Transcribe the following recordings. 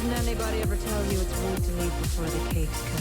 Didn't anybody ever tell you it's rude to leave before the cake's cut?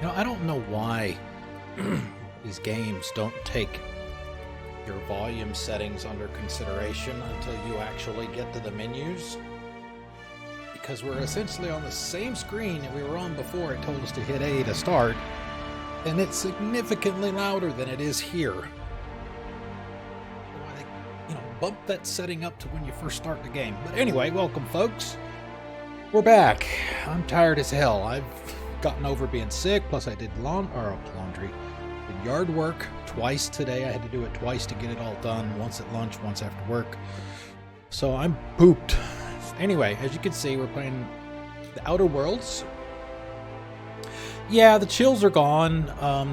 You know, I don't know why these games don't take your volume settings under consideration until you actually get to the menus. Because we're essentially on the same screen that we were on before it told us to hit A to start, and it's significantly louder than it is here. Why they, bump that setting up to when you first start the game. But anyway, welcome folks. We're back. I'm tired as hell. I've gotten over being sick, plus I did laundry, did yard work twice today. I had to do it twice to get it all done, once at lunch, once after work. So I'm pooped. Anyway, as you can see, we're playing the Outer Worlds. Yeah, the chills are gone,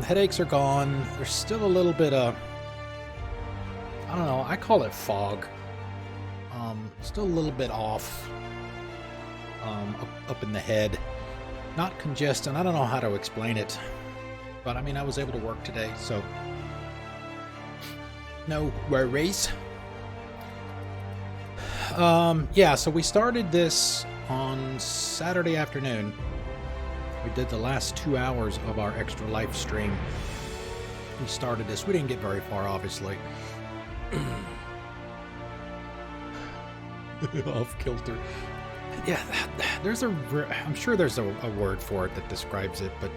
headaches are gone. There's still a little bit of, I don't know, I call it fog. Still a little bit off, up in the head. Not congestion, I don't know how to explain it. But I mean, I was able to work today, so no worries. Yeah, so we started this on Saturday afternoon. We did the last 2 hours of our Extra Life stream. We started this. We didn't get very far, obviously. Off kilter. Yeah, I'm sure there's a word for it that describes it, but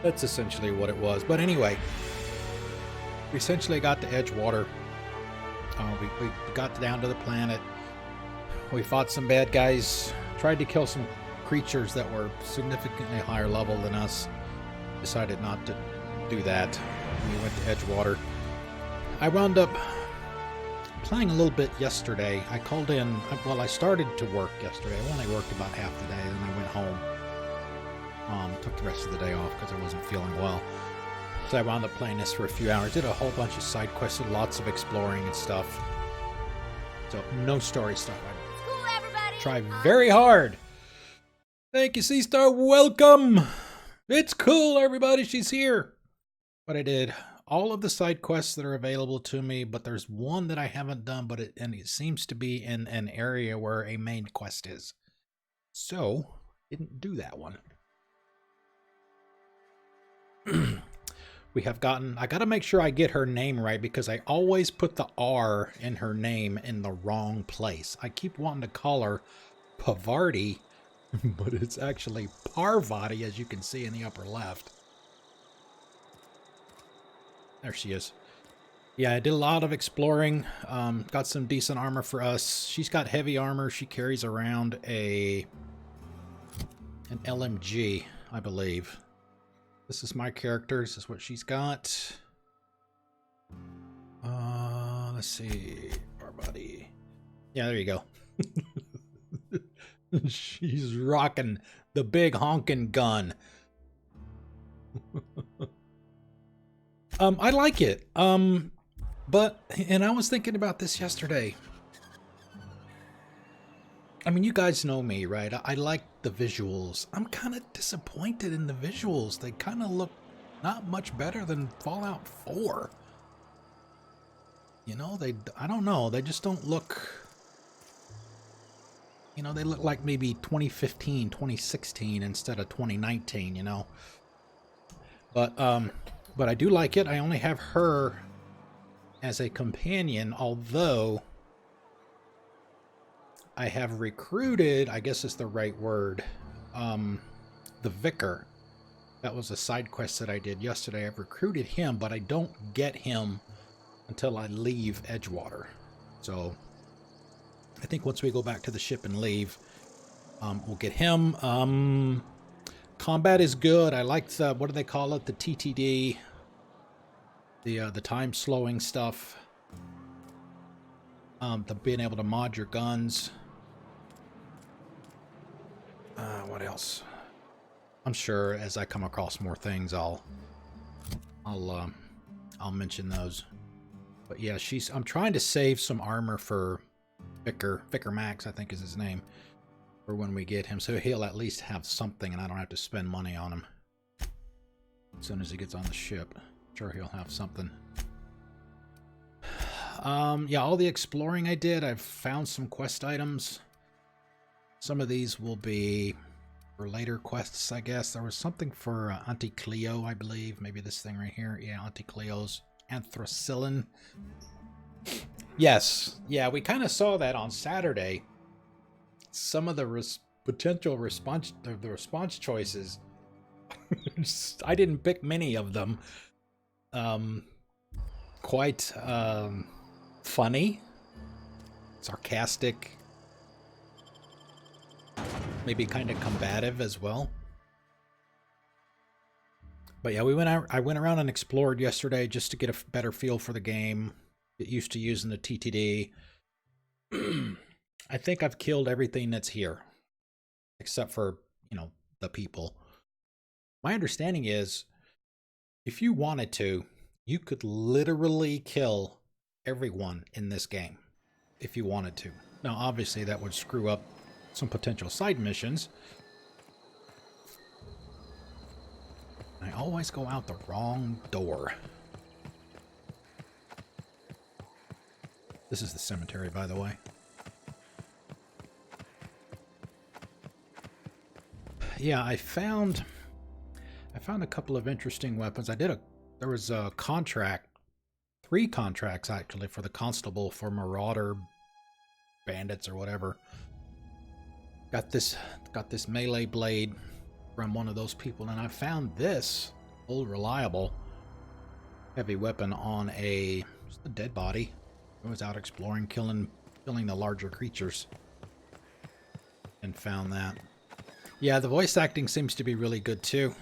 that's essentially what it was. But anyway, we essentially got to Edgewater. We got down to the planet. We fought some bad guys, tried to kill some creatures that were significantly higher level than us. decided not to do that. We went to Edgewater. I wound up playing a little bit yesterday. I called in, well, I started to work yesterday. I only worked about half the day, then I went home. Took the rest of the day off because I wasn't feeling well. So I wound up playing this for a few hours. Did a whole bunch of side quests, did lots of exploring and stuff. So, no story stuff. I Cool, everybody. try very hard. Thank you, C-Star. Welcome. It's cool, everybody. She's here. But I did all of the side quests that are available to me, but there's one that I haven't done, and it seems to be in an area where a main quest is. So, didn't do that one. I gotta make sure I get her name right because I always put the R in her name in the wrong place. I keep wanting to call her Pavarti, but it's actually Parvati, as you can see in the upper left. There she is. Yeah, I did a lot of exploring. Got some decent armor for us. She's got heavy armor. She carries around an LMG, I believe. This is my character. This is what she's got. Let's see. Our buddy. Yeah, there you go. She's rocking the big honking gun. I like it. And I was thinking about this yesterday. I mean, you guys know me, right? I like the visuals. I'm kind of disappointed in the visuals. They kind of look not much better than Fallout 4. You know, I don't know. They just don't look, you know, they look like maybe 2015, 2016 instead of 2019, you know. But I do like it. I only have her as a companion, although I have recruited, I guess is the right word, the Vicar. That was a side quest that I did yesterday. I've recruited him, but I don't get him until I leave Edgewater. So I think once we go back to the ship and leave, we'll get him. Combat is good. I like the, what do they call it? The TTD. The time slowing stuff. The being able to mod your guns. What else? I'm sure as I come across more things, I'll mention those. But yeah, I'm trying to save some armor for Vicar Max, I think is his name, for when we get him, so he'll at least have something, and I don't have to spend money on him. As soon as he gets on the ship, I'm sure he'll have something. Yeah, all the exploring I did, I've found some quest items. Some of these will be for later quests, I guess. There was something for Auntie Cleo, I believe. Maybe this thing right here. Yeah, Auntie Cleo's anthracillin. Yes. Yeah, we kind of saw that on Saturday. Some of the potential response choices. I didn't pick many of them. Quite funny, sarcastic, maybe kind of combative as well. But yeah, I went around and explored yesterday just to get a better feel for the game, get used to using the TTD. I think I've killed everything that's here, except for, you know, the people. My understanding is, if you wanted to, you could literally kill everyone in this game if you wanted to. Now, obviously, that would screw up some potential side missions. I always go out the wrong door. This is the cemetery, by the way. Yeah, I found a couple of interesting weapons. There was a contract, 3 contracts actually, for the constable for Marauder bandits or whatever. Got this melee blade from one of those people, and I found this old reliable heavy weapon on just a dead body. I was out exploring, killing the larger creatures, and found that. Yeah, the voice acting seems to be really good too.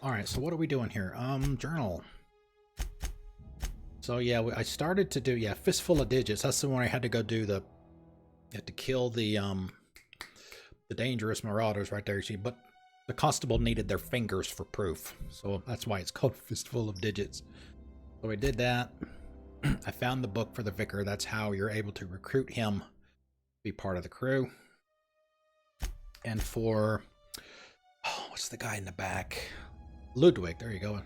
Alright, so what are we doing here? Journal. So yeah, I started to do, yeah, Fistful of Digits. That's the one I had to go do the, you had to kill the dangerous marauders right there, you see, but the constable needed their fingers for proof. So that's why it's called Fistful of Digits. So we did that. I found the book for the vicar. That's how you're able to recruit him to be part of the crew. And for, oh, what's the guy in the back? Ludwig, there you go.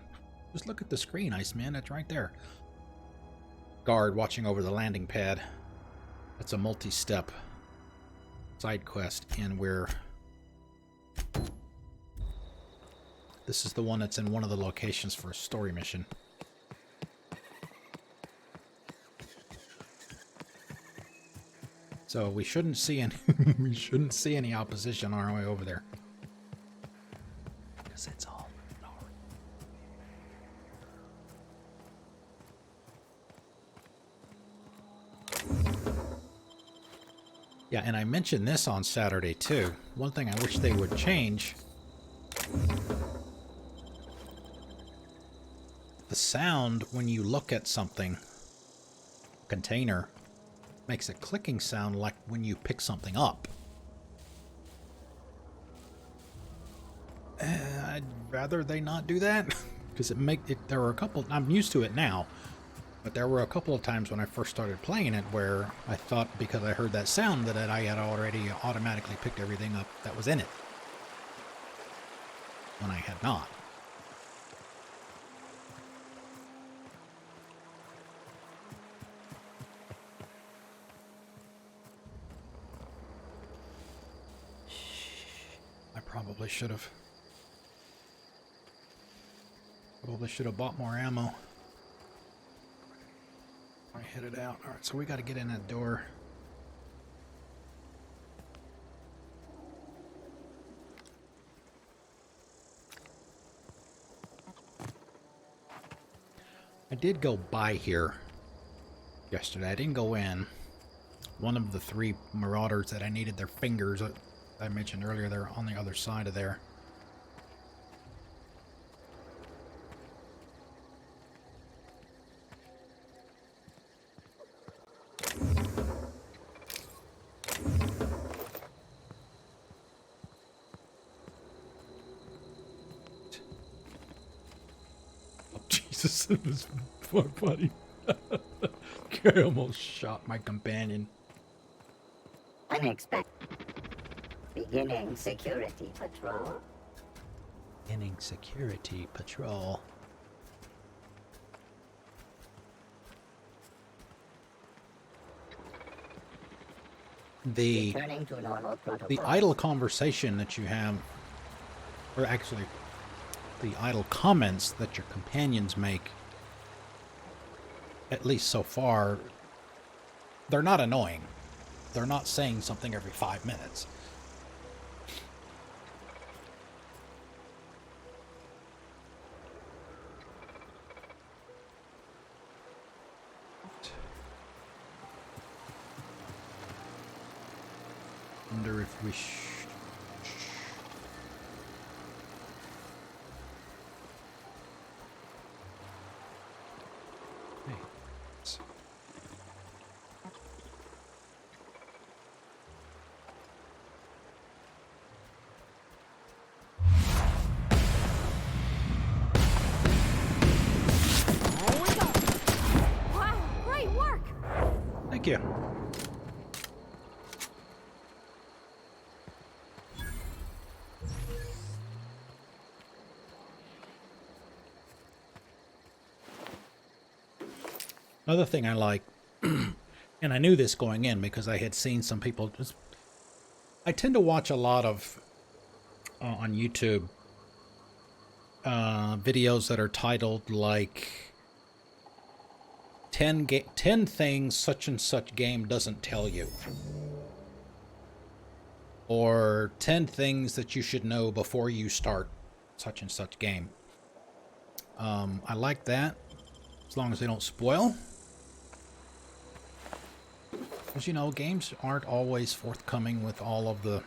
Just look at the screen, Iceman. That's right there. Guard watching over the landing pad. That's a multi-step side quest, and this is the one that's in one of the locations for a story mission. So we shouldn't see any we shouldn't see any opposition on our way over there, because it's all north. Yeah, and I mentioned this on Saturday too. One thing I wish they would change: the sound when you look at something, container, makes a clicking sound like when you pick something up. I'd rather they not do that, because there were a couple, I'm used to it now, but there were a couple of times when I first started playing it where I thought, because I heard that sound, that I had already automatically picked everything up that was in it, when I had not. Probably should have bought more ammo. I headed out. All right, so we got to get in that door. I did go by here yesterday. I didn't go in. One of the 3 marauders that I needed their fingers, I mentioned earlier, they're on the other side of there. Oh, Jesus, it was poor buddy. I almost shot my companion. Unexpected. Beginning security patrol. Beginning security patrol. The idle conversation that you have, or actually the idle comments that your companions make, at least so far, they're not annoying. They're not saying something every 5 minutes. Wonder if we hey. Wow, great work! Thank you. Another thing I like, and I knew this going in because I had seen some people just, I tend to watch a lot of, on YouTube, videos that are titled like 10 things such and such game doesn't tell you, or 10 things that you should know before you start such and such game. I like that, as long as they don't spoil. Because, you know, games aren't always forthcoming with all of the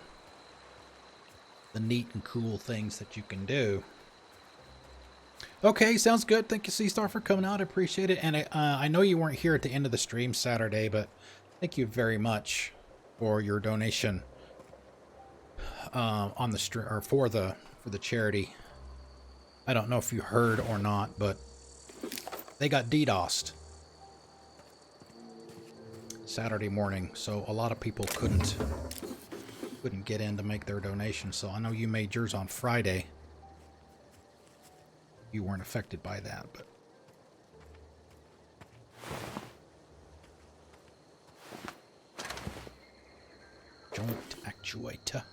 neat and cool things that you can do. Okay, sounds good. Thank you, C-Star, for coming out. I appreciate it. And I know you weren't here at the end of the stream Saturday, but thank you very much for your donation on the stream or for the charity. I don't know if you heard or not, but they got DDoSed Saturday morning, so a lot of people couldn't get in to make their donation. So I know you made yours on Friday. You weren't affected by that, but joint actuator.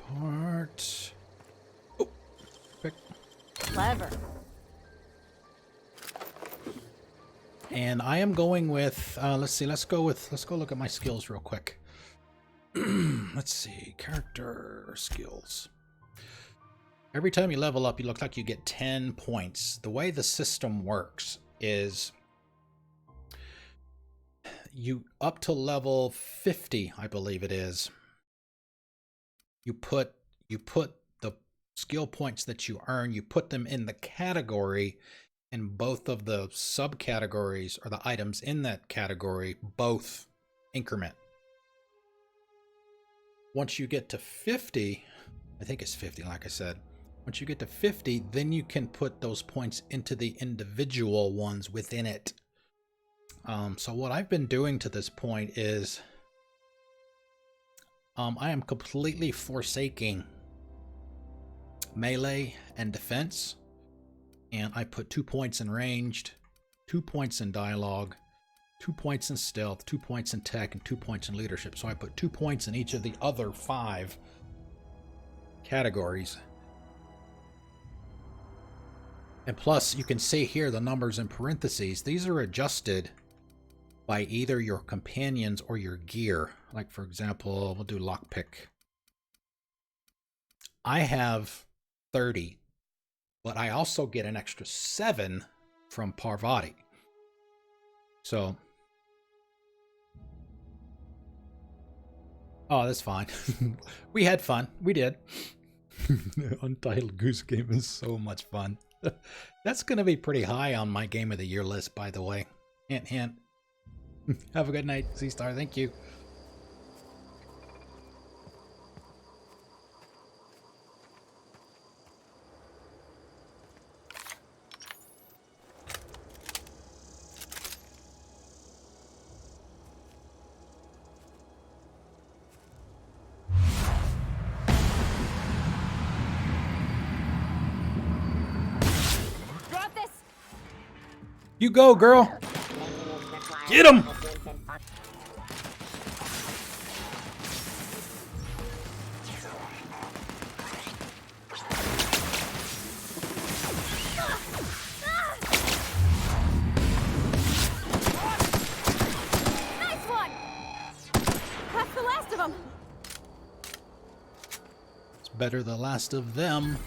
Part. Oh, pick. Clever. And I am going with, let's see, let's go look at my skills real quick. Let's see, character skills. Every time you level up, you look like you get 10 points. The way the system works is you up to level 50, I believe it is. You put the skill points that you earn, you put them in the category, and both of the subcategories or the items in that category both increment. Once you get to 50, I think it's 50, like I said. Once you get to 50, then you can put those points into the individual ones within it. So what I've been doing to this point is I am completely forsaking melee and defense. And I put 2 points in ranged, 2 points in dialogue, 2 points in stealth, 2 points in tech, and 2 points in leadership. So I put 2 points in each of the other 5 categories. And plus, you can see here the numbers in parentheses. These are adjusted by either your companions or your gear. Like, for example, we'll do lockpick. I have 30. But I also get an extra 7 from Parvati. So. Oh, that's fine. We had fun. We did. Untitled Goose Game is so much fun. That's going to be pretty high on my Game of the Year list, by the way. Hint, hint. Have a good night, C-Star. Thank you. You go, girl. Get him. Nice one. That's the last of them. It's better the last of them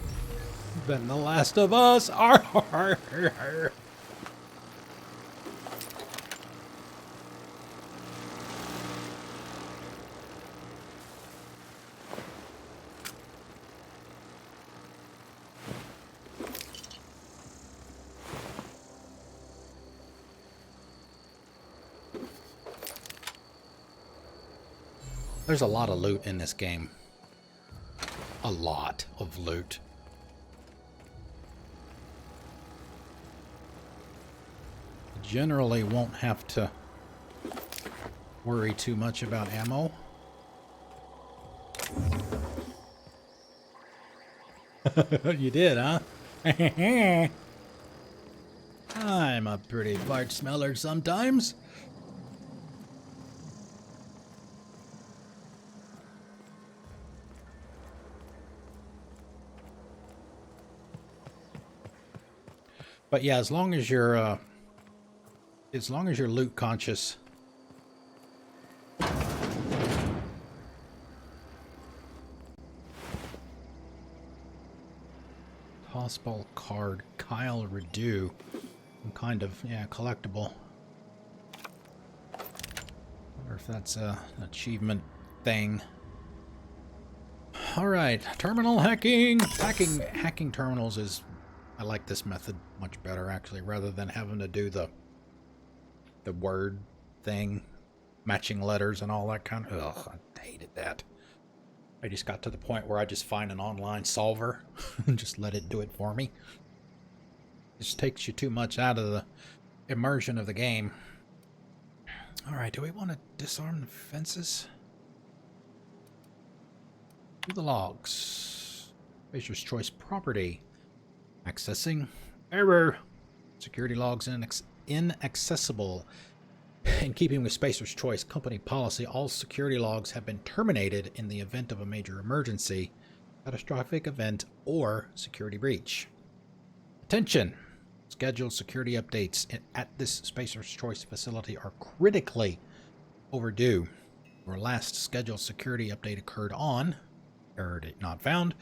than the last of us. Arr, arr, arr, arr. There's a lot of loot in this game. A lot of loot. Generally won't have to worry too much about ammo. You did, huh? I'm a pretty fart smeller sometimes. But yeah, as long as you're loot conscious. Tossball card, Kyle Redo. Some kind of, yeah, collectible. that's an achievement thing. Alright, terminal hacking! Hacking terminals is... I like this method much better, actually, rather than having to do the word thing, matching letters and all that kind of... Ugh, I hated that. I just got to the point where I just find an online solver and just let it do it for me. It just takes you too much out of the immersion of the game. Alright, do we want to disarm the fences? Do the logs. Spacer's Choice property. Accessing. Error. Security logs inaccessible. In keeping with Spacer's Choice company policy, all security logs have been terminated in the event of a major emergency, catastrophic event, or security breach. Attention! Scheduled security updates at this Spacer's Choice facility are critically overdue. Your last scheduled security update occurred on... error date not found.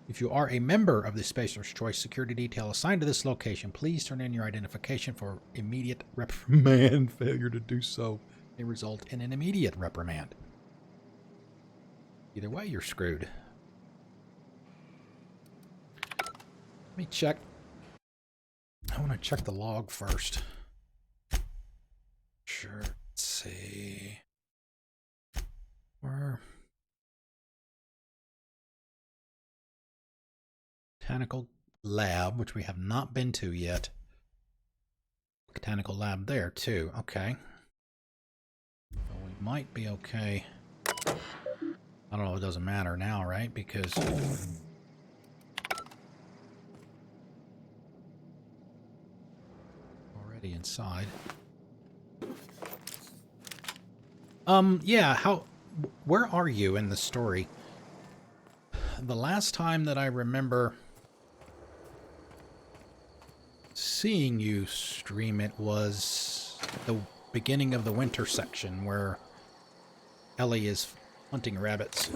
If you are a member of the Spacer's Choice security detail assigned to this location, please turn in your identification for immediate reprimand. Failure to do so may result in an immediate reprimand. Either way, you're screwed. Let me check. I want to check the log first. Sure. Let's see. Where... Botanical lab, which we have not been to yet. Botanical lab there too. Okay. So we might be okay. I don't know. It doesn't matter now, right? Because already inside. Yeah. Where are you in the story? The last time that I remember seeing you stream it was the beginning of the winter section where Ellie is hunting rabbits.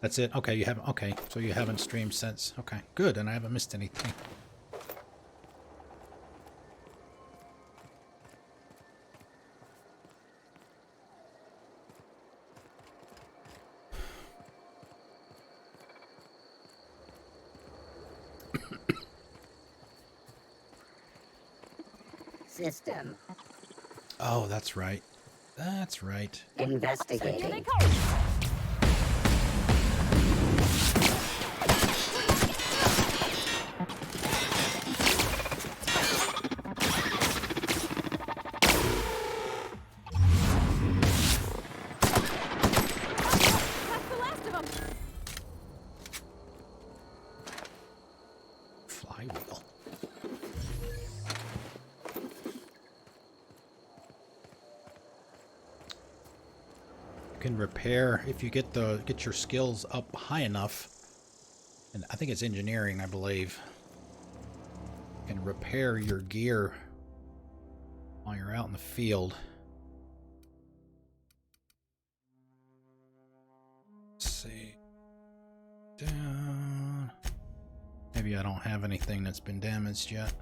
That's it? Okay, you haven't... Okay, so you haven't streamed since. Okay, good, and I haven't missed anything. System. Oh, that's right. That's right. Here they Investigating. come. That's the last of them. Flywheel. You can repair if you get your skills up high enough, and I think it's engineering, I believe. You can repair your gear while you're out in the field. Let's see. Down. Maybe I don't have anything that's been damaged yet.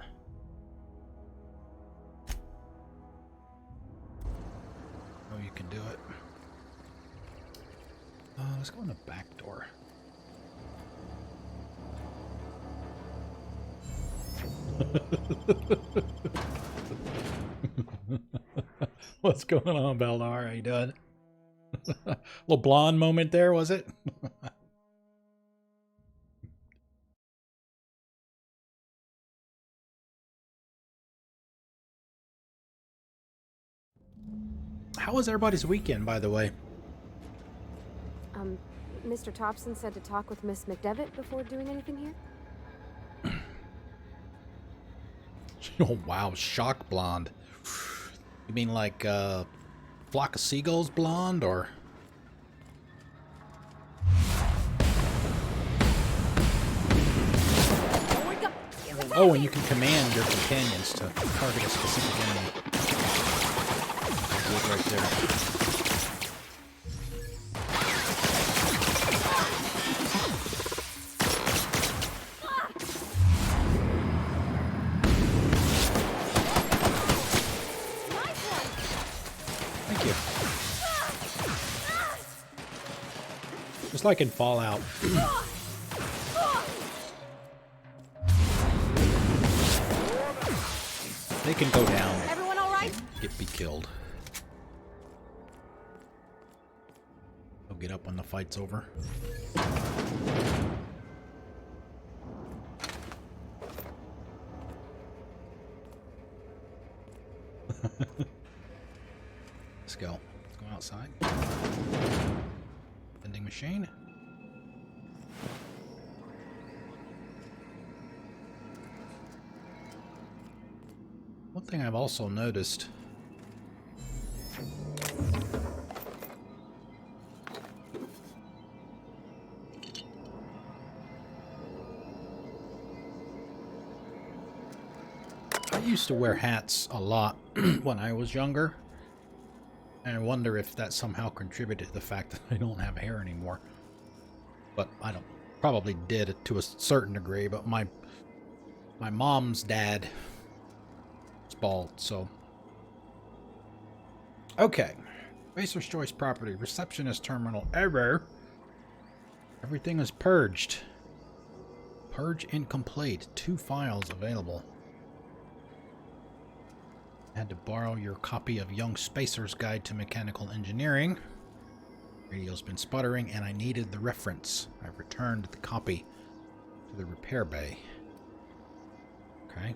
Oh, you can do it. Let's go in the back door. What's going on, Beldar? How you doing? Little blonde moment there, was it? How was everybody's weekend, by the way? Mr. Thompson said to talk with Miss McDevitt before doing anything here? Oh, wow, shock blonde. You mean like flock of seagulls blonde, or? Oh, and you can command your companions to target a specific enemy. Look right there. Just like in Fallout. They can go down. Everyone all right? Be killed. They'll get up when the fight's over. Let's go. Let's go outside. Vending machine. One thing I've also noticed I used to wear hats a lot when I was younger, and I wonder if that somehow contributed to the fact that I don't have hair anymore. But I don't, probably did it to a certain degree, but my mom's dad is bald, so. Okay. Racer's Choice property. Receptionist terminal error. Everything is purged. Purge incomplete. 2 files available. Had to borrow your copy of Young Spacer's Guide to Mechanical Engineering. Radio's been sputtering and I needed the reference. I've returned the copy to the repair bay. Okay.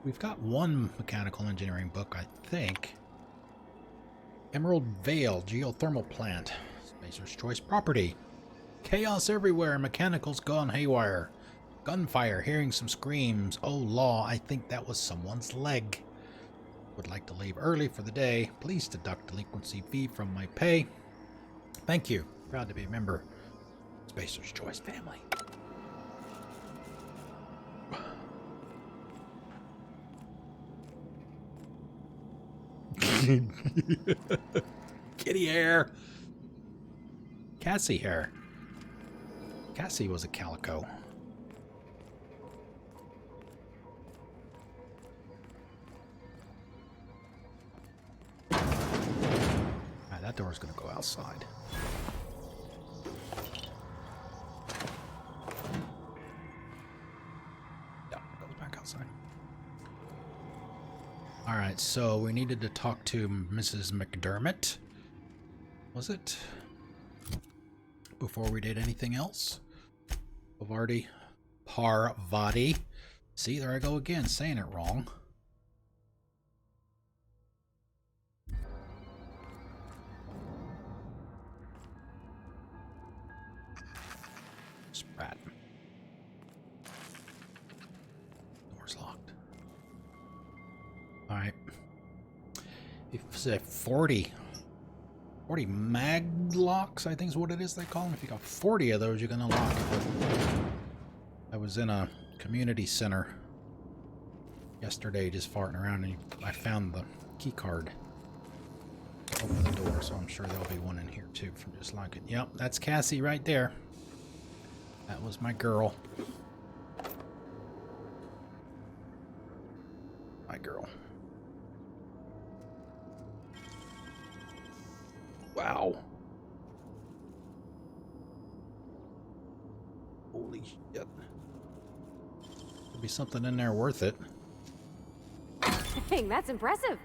We've got one mechanical engineering book, I think. Emerald Vale Geothermal Plant. Spacer's Choice property. Chaos everywhere. Mechanicals gone haywire. Gunfire. Hearing some screams. Oh, law. I think that was someone's leg. Would like to leave early for the day. Please deduct delinquency fee from my pay. Thank you. Proud to be a member of Spacer's Choice family. Kitty hair. Cassie hair. Cassie was a calico. Alright, that door's gonna go outside. Yeah, it goes back outside. Alright, so we needed to talk to Mrs. McDermott. Was it? Before we did anything else? Parvati. See, there I go again, saying it wrong. Sprat. Door's locked. Alright. If it's 40 mag locks, I think is what it is they call them. If you got 40 of those, you can unlock it. But I was in a community center yesterday just farting around and I found the key card to open the door, so I'm sure there'll be one in here too from just like it. Yep, that's Cassie right there. That was my girl. My girl. Wow. Holy shit. Could be something in there worth it. Dang, that's impressive.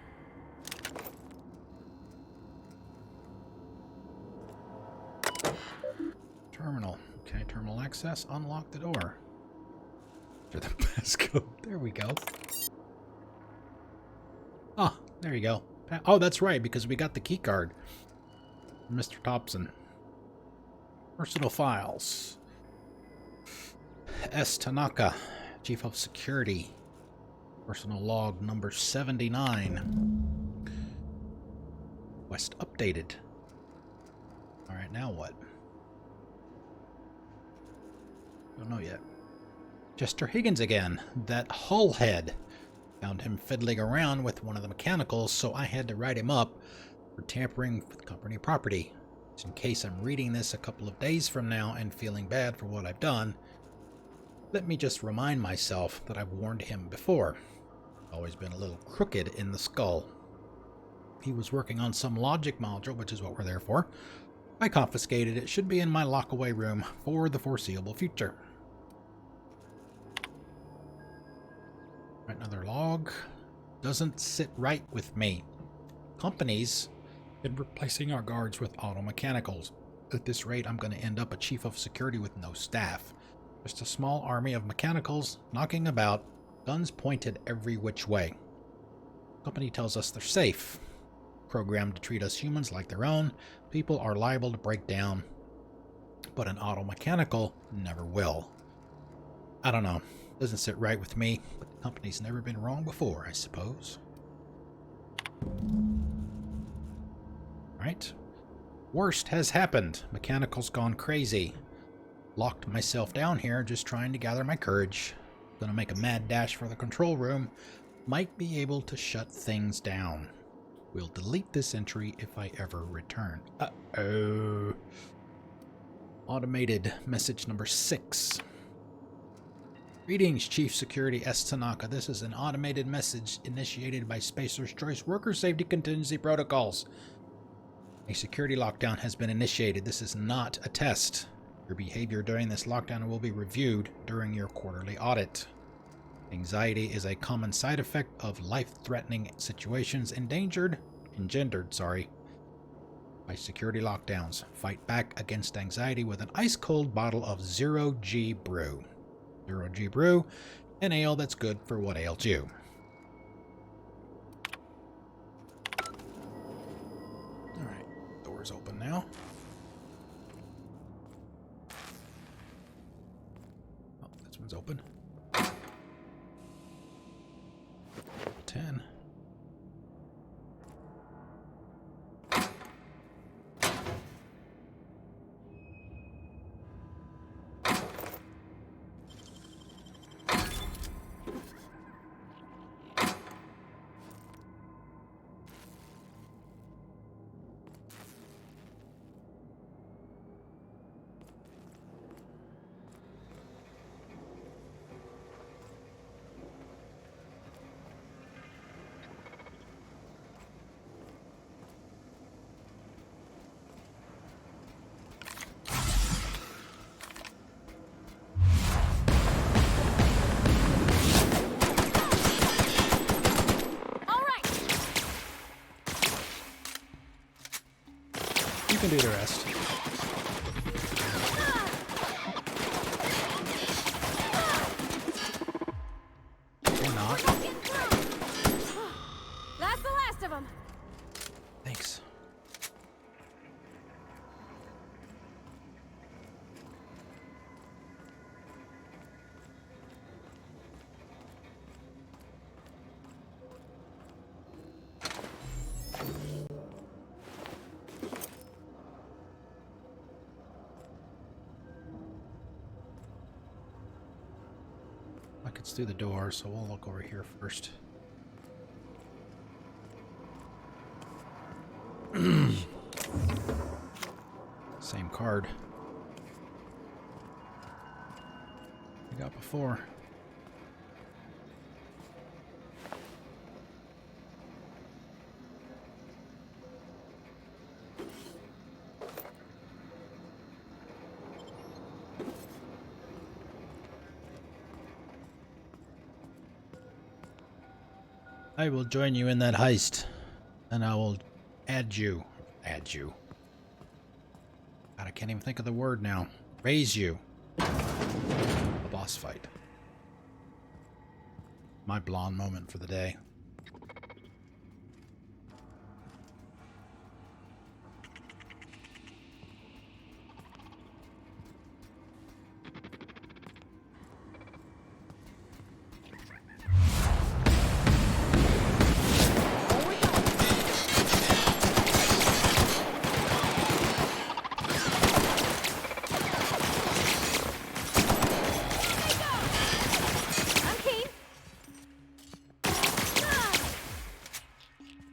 Terminal. Okay, terminal access. Unlock the door. Enter the passcode. There we go. Ah, there you go. Oh, that's right, because we got the key card. Mr. Thompson. Personal files. S. Tanaka, Chief of Security. Personal log number 79. Quest updated. Alright, now what? Don't know yet. Chester Higgins again. That hull head. Found him fiddling around with one of the mechanicals, so I had to write him up for tampering with company property. Just in case I'm reading this a couple of days from now and feeling bad for what I've done, let me just remind myself that I've warned him before. Always been a little crooked in the skull. He was working on some logic module, which is what we're there for. I confiscated it. Should be in my lockaway room for the foreseeable future. Right, another log. Doesn't sit right with me. Companies been replacing our guards with auto mechanicals. At this rate, I'm going to end up a chief of security with no staff. Just a small army of mechanicals knocking about, guns pointed every which way. Company tells us they're safe, programmed to treat us humans like their own. People are liable to break down, but an auto mechanical never will. I don't know. Doesn't sit right with me, but the company's never been wrong before, I suppose. Right. Worst has happened. Mechanical's gone crazy. Locked myself down here, just trying to gather my courage. Gonna make a mad dash for the control room. Might be able to shut things down. We'll delete this entry if I ever return. Uh-oh. Automated message number 6. Greetings, Chief Security S. Tanaka. This is an automated message initiated by Spacer's Choice Worker Safety Contingency Protocols. A security lockdown has been initiated. This is not a test. Your behavior during this lockdown will be reviewed during your quarterly audit. Anxiety is a common side effect of life-threatening situations engendered by security lockdowns. Fight back against anxiety with an ice-cold bottle of Zero G Brew. Zero G Brew, an ale that's good for what ails you. Alright, door's open now. Oh, this one's open. 10. You can do the rest. Or not. That's the last of them. Thanks. It's through the door, so we'll look over here first. Same card we got before. I will join you in that heist, and I will add you. God, I can't even think of the word now. Raise you. A boss fight. My blonde moment for the day.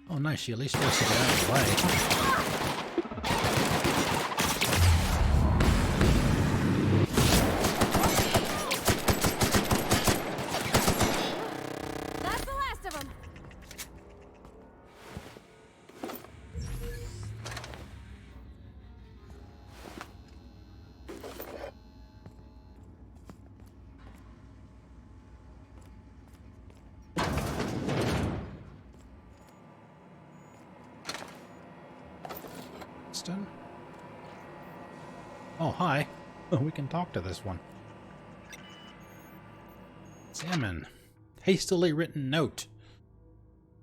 Oh, nice. She at least wants to get out of the way. That's the last of them. Austin. Oh, hi. We can talk to this one. Salmon. Hastily written note.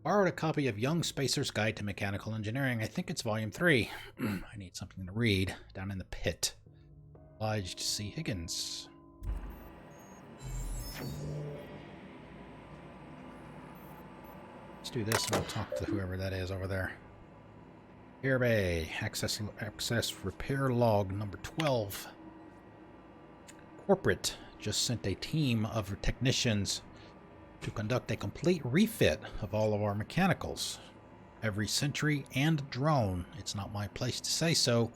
Borrowed a copy of Young Spacer's Guide to Mechanical Engineering. I think it's volume 3. I need something to read. Down in the pit. Obliged, C. Higgins. Let's do this and we'll talk to whoever that is over there. Air Bay. Access repair log number 12. Corporate just sent a team of technicians to conduct a complete refit of all of our mechanicals. Every sentry and drone. It's not my place to say so,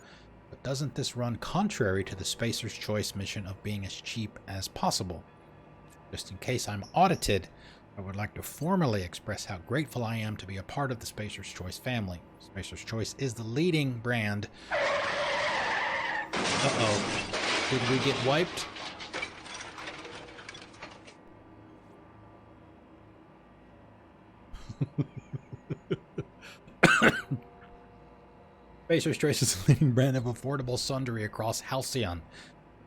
but doesn't this run contrary to the Spacer's Choice mission of being as cheap as possible? Just in case I'm audited, I would like to formally express how grateful I am to be a part of the Spacer's Choice family. Spacer's Choice is the leading brand. Uh-oh. Did we get wiped? Spacer's Choice is the leading brand of affordable sundry across Halcyon.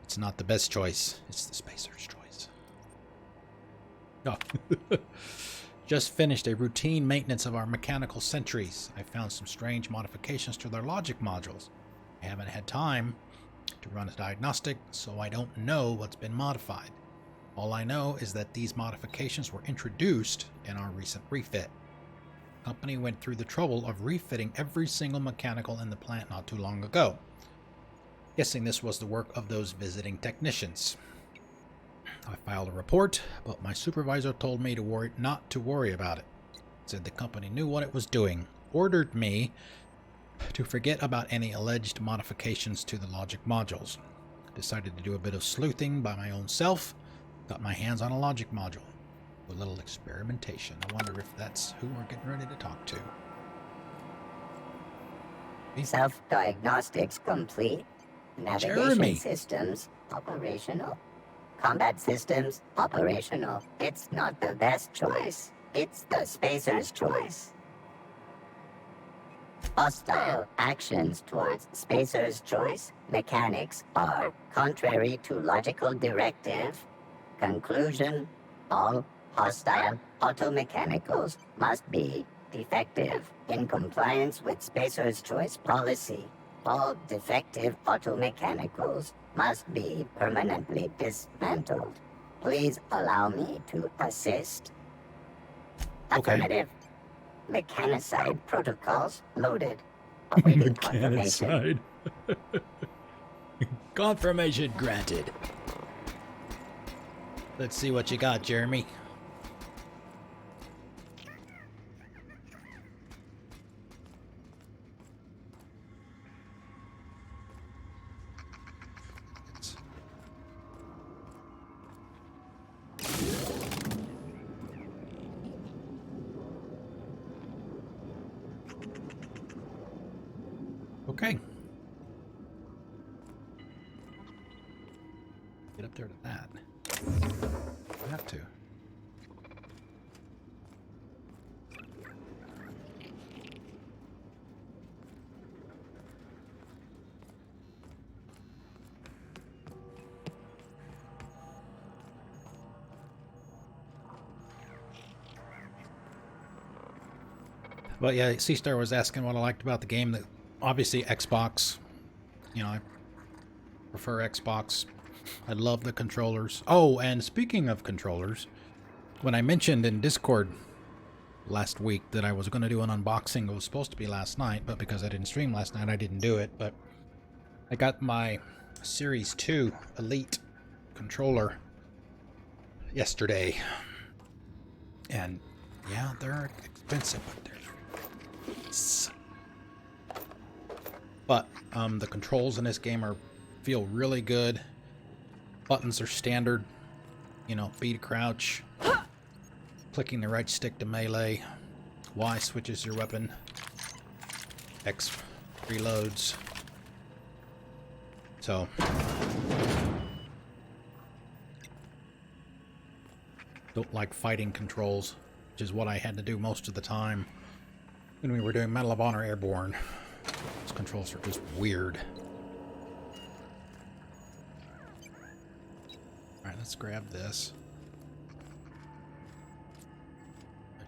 It's not the best choice. It's the Spacer's Choice. Oh. Just finished a routine maintenance of our mechanical sentries. I found some strange modifications to their logic modules. I haven't had time to run a diagnostic, so I don't know what's been modified. All I know is that these modifications were introduced in our recent refit. The company went through the trouble of refitting every single mechanical in the plant not too long ago. Guessing this was the work of those visiting technicians. I filed a report, but my supervisor told me not to worry about it. Said the company knew what it was doing. Ordered me to forget about any alleged modifications to the logic modules. Decided to do a bit of sleuthing by my own self. Got my hands on a logic module. A little experimentation. I wonder if that's who we're getting ready to talk to. Self-diagnostics complete. Navigation Jeremy. systems operational. Combat systems operational. It's not the best choice. It's the Spacer's Choice. Hostile actions towards Spacer's Choice mechanics are contrary to logical directive. Conclusion: all hostile automechanicals must be defective in compliance with Spacer's Choice policy. All defective automechanicals must be permanently dismantled. Please allow me to assist. Okay. Affirmative. Mechanicide protocols loaded. Awaiting confirmation. Confirmation granted. Let's see what you got, Jeremy. Okay. Get up there to that. I have to. But yeah, C-Star was asking what I liked about the game. That obviously Xbox, you know, I prefer Xbox. I love the controllers. Oh, and speaking of controllers, when I mentioned in Discord last week that I was going to do an unboxing, it was supposed to be last night, but because I didn't stream last night, I didn't do it. But I got my Series 2 Elite controller yesterday. And yeah, they're expensive, but they're nice. But the controls in this game feel really good. Buttons are standard, you know, B to crouch, clicking the right stick to melee, Y switches your weapon, X reloads. So don't like fighting controls, which is what I had to do most of the time when we were doing Medal of Honor Airborne. It's controls are just weird. Alright, let's grab this.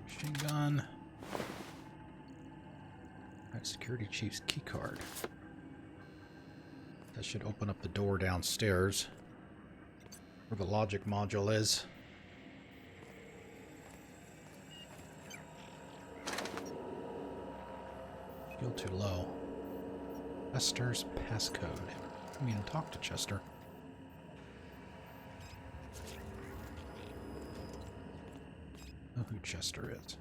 Machine gun. Alright, security chief's key card. That should open up the door downstairs where the logic module is. Feel too low. Chester's passcode. I mean, talk to Chester. Know who Chester is.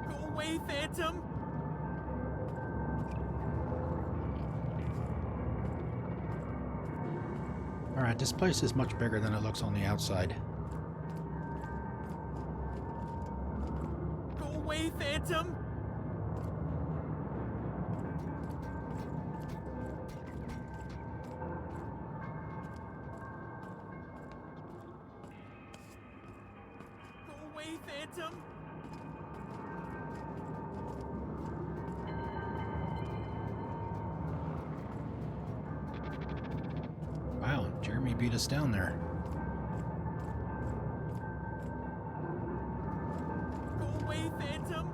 Go away, Phantom! Alright, this place is much bigger than it looks on the outside. Go away, Phantom! Go away, Phantom! Wow, Jeremy beat us down there. Go away, Phantom!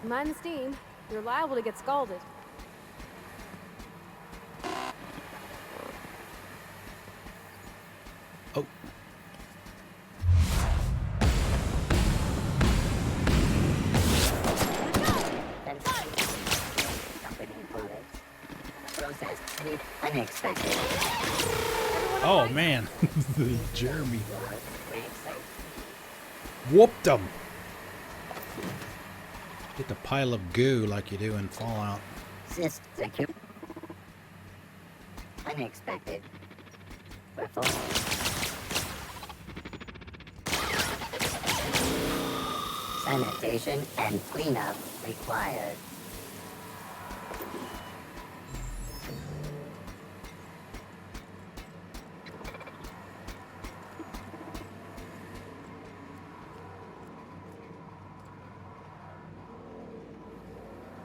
Mind the steam. You're liable to get scalded. Oh. Unexpected. Oh man, Jeremy whooped him. Get the pile of goo like you do in Fallout. Secure. Unexpected. Performance. Sanitation and cleanup required.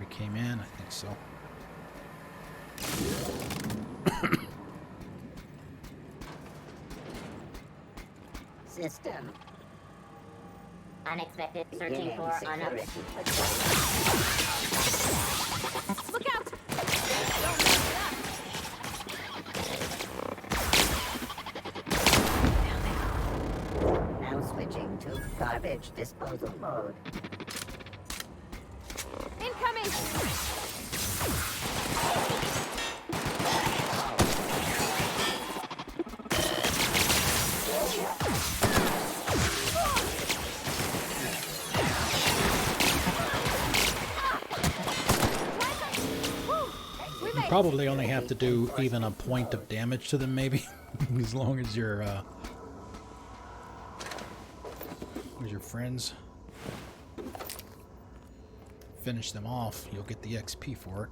We came in, I think so. System. Unexpected. Searching Beginning for security. Look out! Now switching to garbage disposal mode. Incoming! You probably only have to do even a point of damage to them, maybe, as long as your friends finish them off, you'll get the XP for it.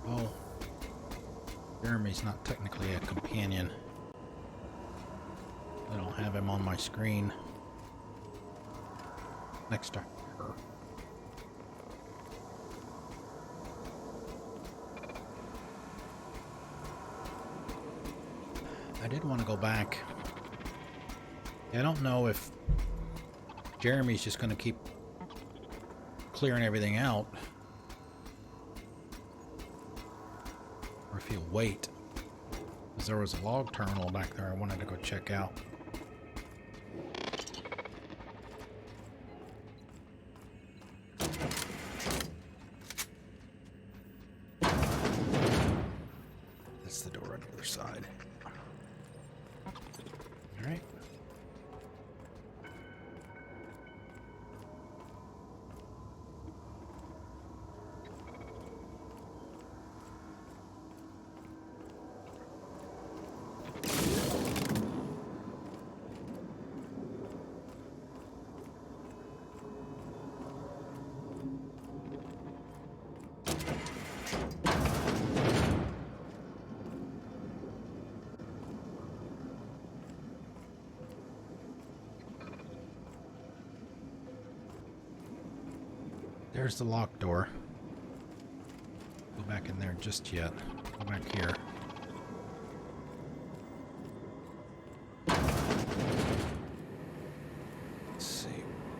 Oh, Jeremy's not technically a companion. I don't have him on my screen next to her. I did want to go back. I don't know if Jeremy's just going to keep clearing everything out, or if he'll wait. Because there was a log terminal back there I wanted to go check out. That's the door on the other side. Alright. There's the locked door. Go back in there just yet. Go back here. Let's see.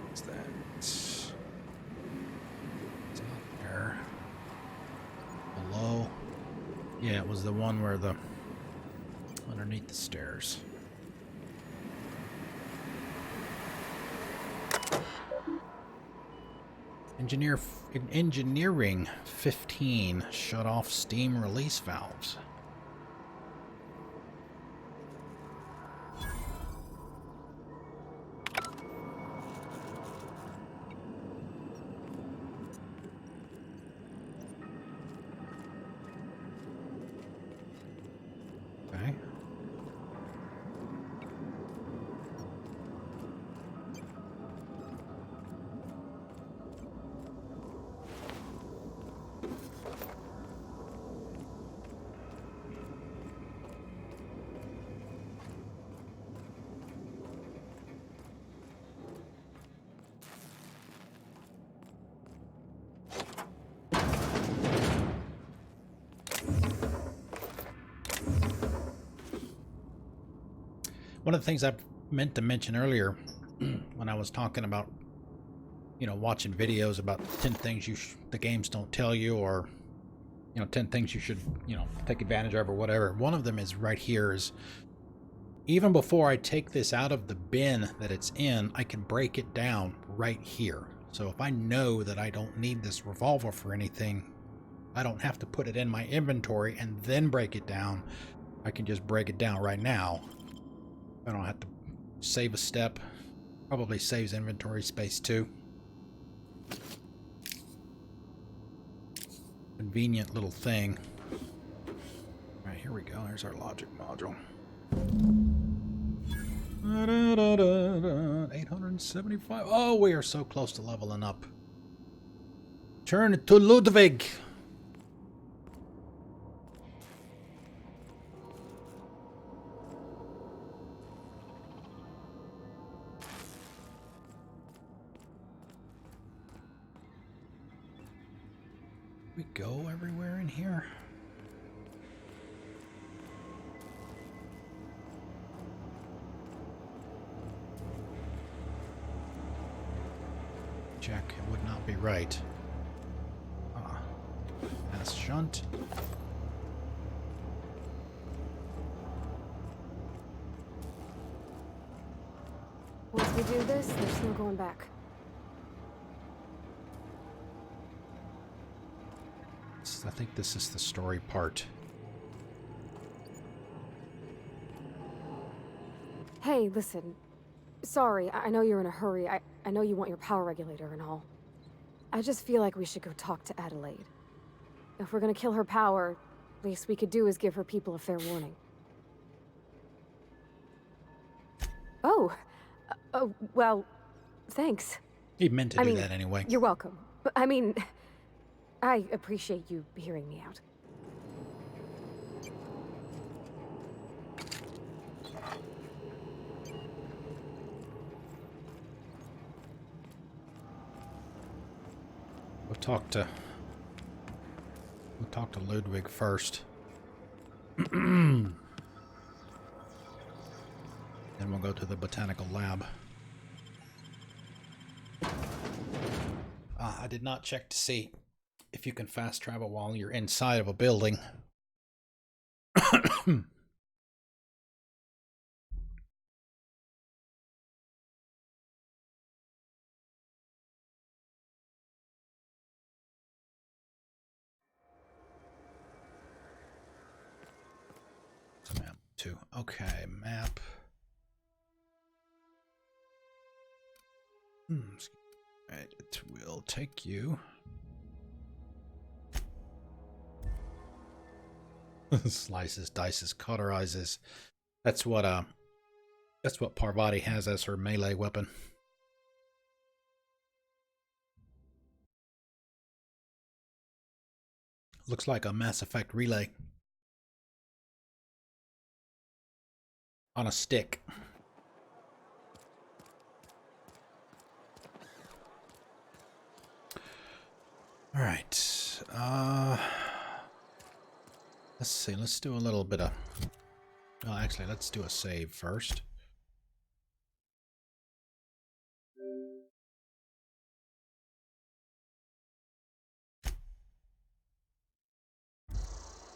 What's that? It's out there. Below. Yeah, it was the one where the... underneath the stairs. Engineering 15. Shut off steam release valves. Okay. One of the things I meant to mention earlier when I was talking about, you know, watching videos about 10 things the games don't tell you, or, you know, 10 things you should, you know, take advantage of or whatever. One of them is right here is, even before I take this out of the bin that it's in, I can break it down right here. So if I know that I don't need this revolver for anything, I don't have to put it in my inventory and then break it down. I can just break it down right now. I don't have to save a step. Probably saves inventory space too. Convenient little thing. Alright, here we go. Here's our logic module. 875. Oh, we are so close to leveling up. Turn to Ludwig. We go everywhere in here. Check. It would not be right. That's shunt. Once we do this, there's no going back. I think this is the story part. Hey, listen. Sorry, I know you're in a hurry. I know you want your power regulator and all. I just feel like we should go talk to Adelaide. If we're gonna kill her power, least we could do is give her people a fair warning. Oh. Oh, well, thanks. He meant to do that anyway. You're welcome. But, I mean, I appreciate you hearing me out. We'll talk to Ludwig first. Then we'll go to the botanical lab. I did not check to see if you can fast travel while you're inside of a building. Map 2. Okay, map. Right, it will take you. Slices, dices, cauterizes. That's what Parvati has as her melee weapon. Looks like a Mass Effect relay on a stick. All right. Let's see. Let's do a little bit of... Well, actually, let's do a save first.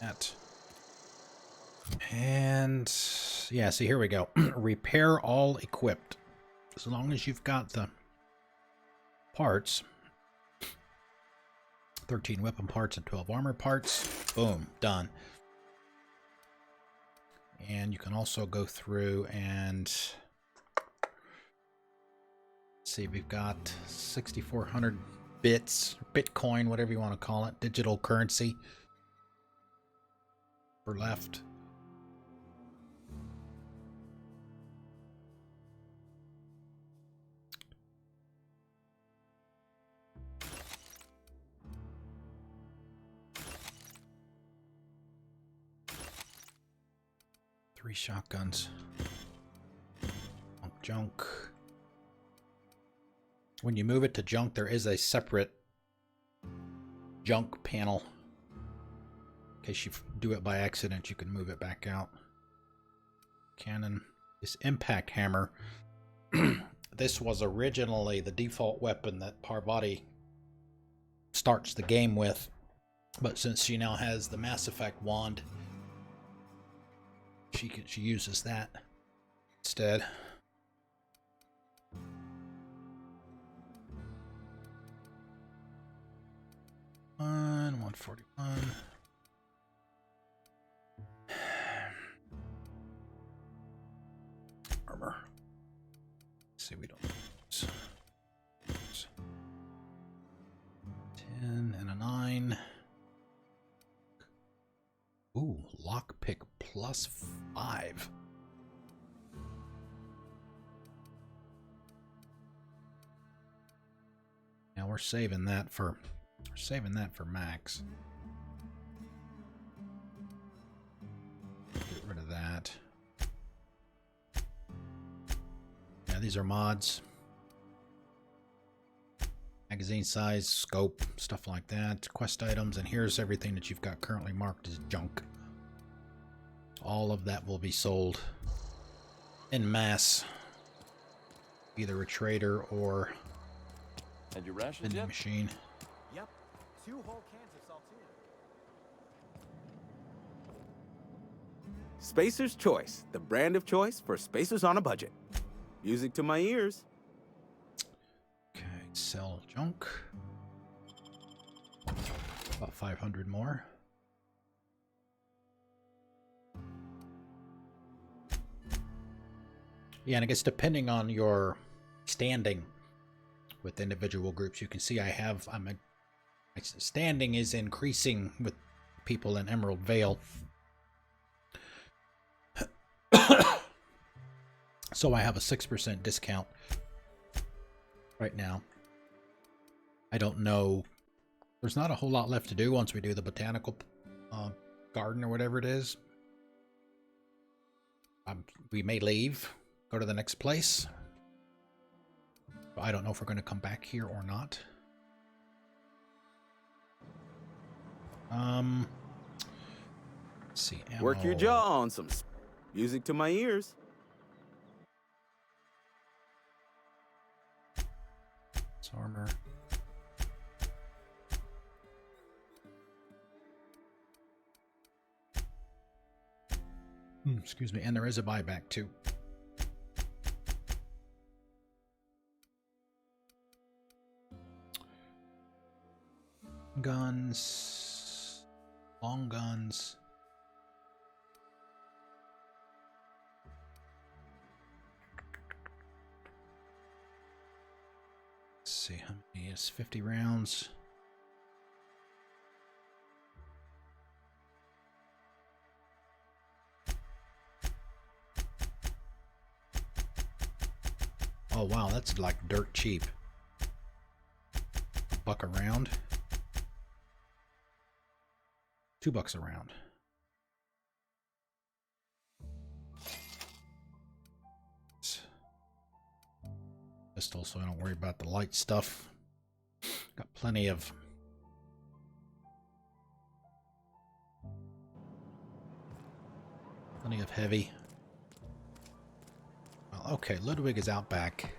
That. And yeah, see, here we go. Repair all equipped. As long as you've got the parts, 13 weapon parts and 12 armor parts, boom, done. And you can also go through and see, we've got 6,400 bits, Bitcoin, whatever you want to call it, digital currency for left. Three shotguns. Junk. When you move it to junk, there is a separate junk panel. In case you do it by accident, you can move it back out. Cannon. This impact hammer. This was originally the default weapon that Parvati starts the game with. But since she now has the Mass Effect wand, she uses that instead. One 141. Armor. Let's see, we don't use 10 and a 9. Ooh, lockpick plus 5. Now we're saving that for Max. Get rid of that. Yeah, these are mods. Magazine size, scope, stuff like that. Quest items, and here's everything that you've got currently marked as junk. All of that will be sold en masse, either a trader or And your rations vending yet? machine. Yep. 2 whole cans of saltine. Spacer's Choice, the brand of choice for spacers on a budget. Music to my ears. Okay, sell junk. About 500 more. Yeah, and I guess depending on your standing with individual groups, you can see my standing is increasing with people in Emerald Vale. So I have a 6% discount right now. I don't know. There's not a whole lot left to do once we do the botanical garden or whatever it is. We may leave, go to the next place. I don't know if we're going to come back here or not. Let's see. Ammo. Work your jaw on some music to my ears. It's armor. Excuse me, and there is a buyback too. Guns, long guns. Let's see, how many is 50 rounds? Oh wow, that's like dirt cheap. $1 a round. $2 a round. Pistol, so I don't worry about the light stuff. Got plenty of Plenty of heavy. Well, okay, Ludwig is out back.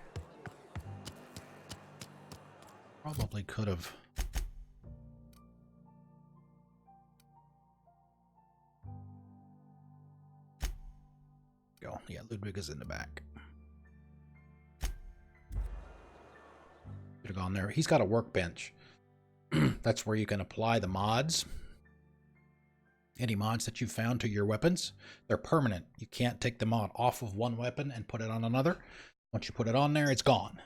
Probably could have. Go. Yeah, Ludwig is in the back. Should have gone there. He's got a workbench. That's where you can apply the mods. Any mods that you found to your weapons, they're permanent. You can't take the mod off of one weapon and put it on another. Once you put it on there, it's gone.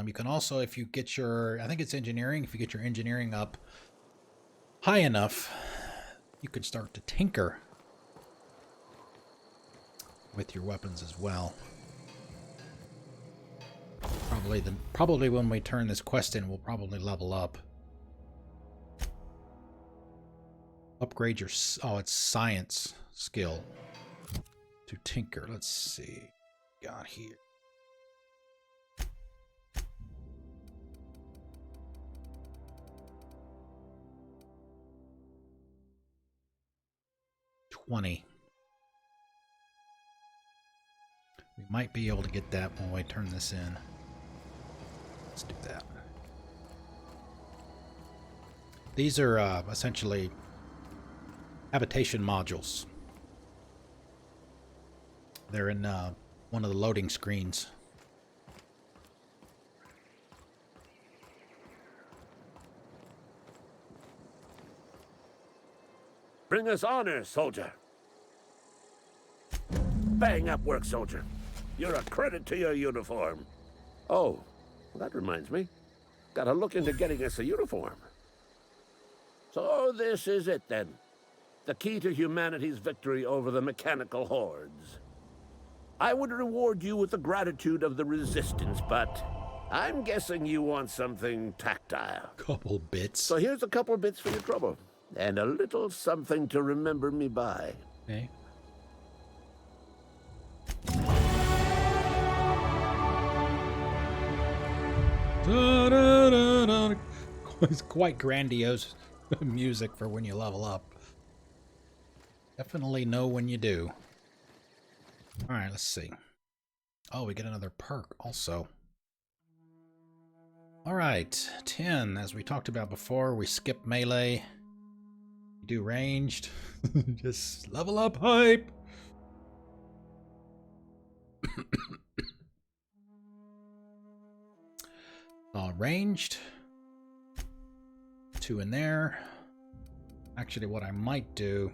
You can also, if you get your, I think it's engineering, if you get your engineering up high enough, you can start to tinker with your weapons as well. Probably when we turn this quest in, we'll probably level up. Upgrade your, oh, it's science skill to tinker. Let's see. Got here. $20. We might be able to get that when we turn this in. Let's do that. These are essentially habitation modules. They're in one of the loading screens. Bring us honor, soldier. Bang up work, soldier. You're a credit to your uniform. Oh, that reminds me. Gotta look into getting us a uniform. So this is it then. The key to humanity's victory over the mechanical hordes. I would reward you with the gratitude of the resistance, but I'm guessing you want something tactile. Couple bits. So here's a couple bits for your trouble. And a little something to remember me by. Okay. Da, da, da, da. It's quite grandiose music for when you level up. Definitely know when you do. Alright, let's see. Oh, we get another perk also. Alright, 10. As we talked about before, we skip melee. We do ranged. Just level up hype! Ranged. 2 in there. Actually, what I might do...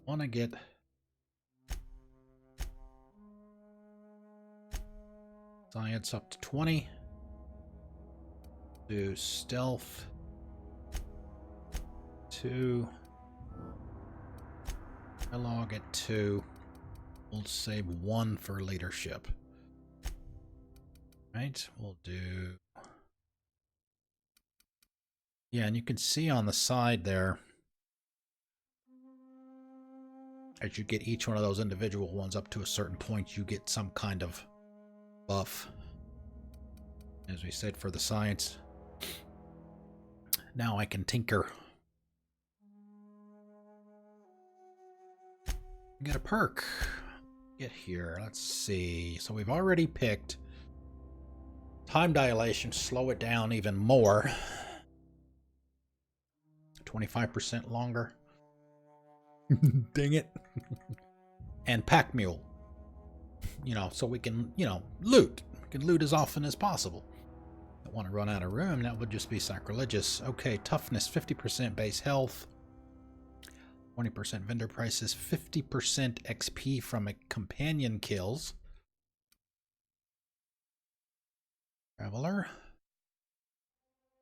want to get... science up to 20. Do stealth. 2. Dialogue at 2. We'll save 1 for leadership. Right, we'll do... yeah, and you can see on the side there, as you get each one of those individual ones up to a certain point, you get some kind of buff. As we said for the science. Now I can tinker. Get a perk. Get here. Let's see. So we've already picked time dilation. Slow it down even more. 25% longer. Dang it. And pack mule. You know, so we can, you know, loot. We can loot as often as possible. Don't want to run out of room. That would just be sacrilegious. Okay, toughness, 50% base health. 20% vendor prices, 50% XP from companion kills. Traveler.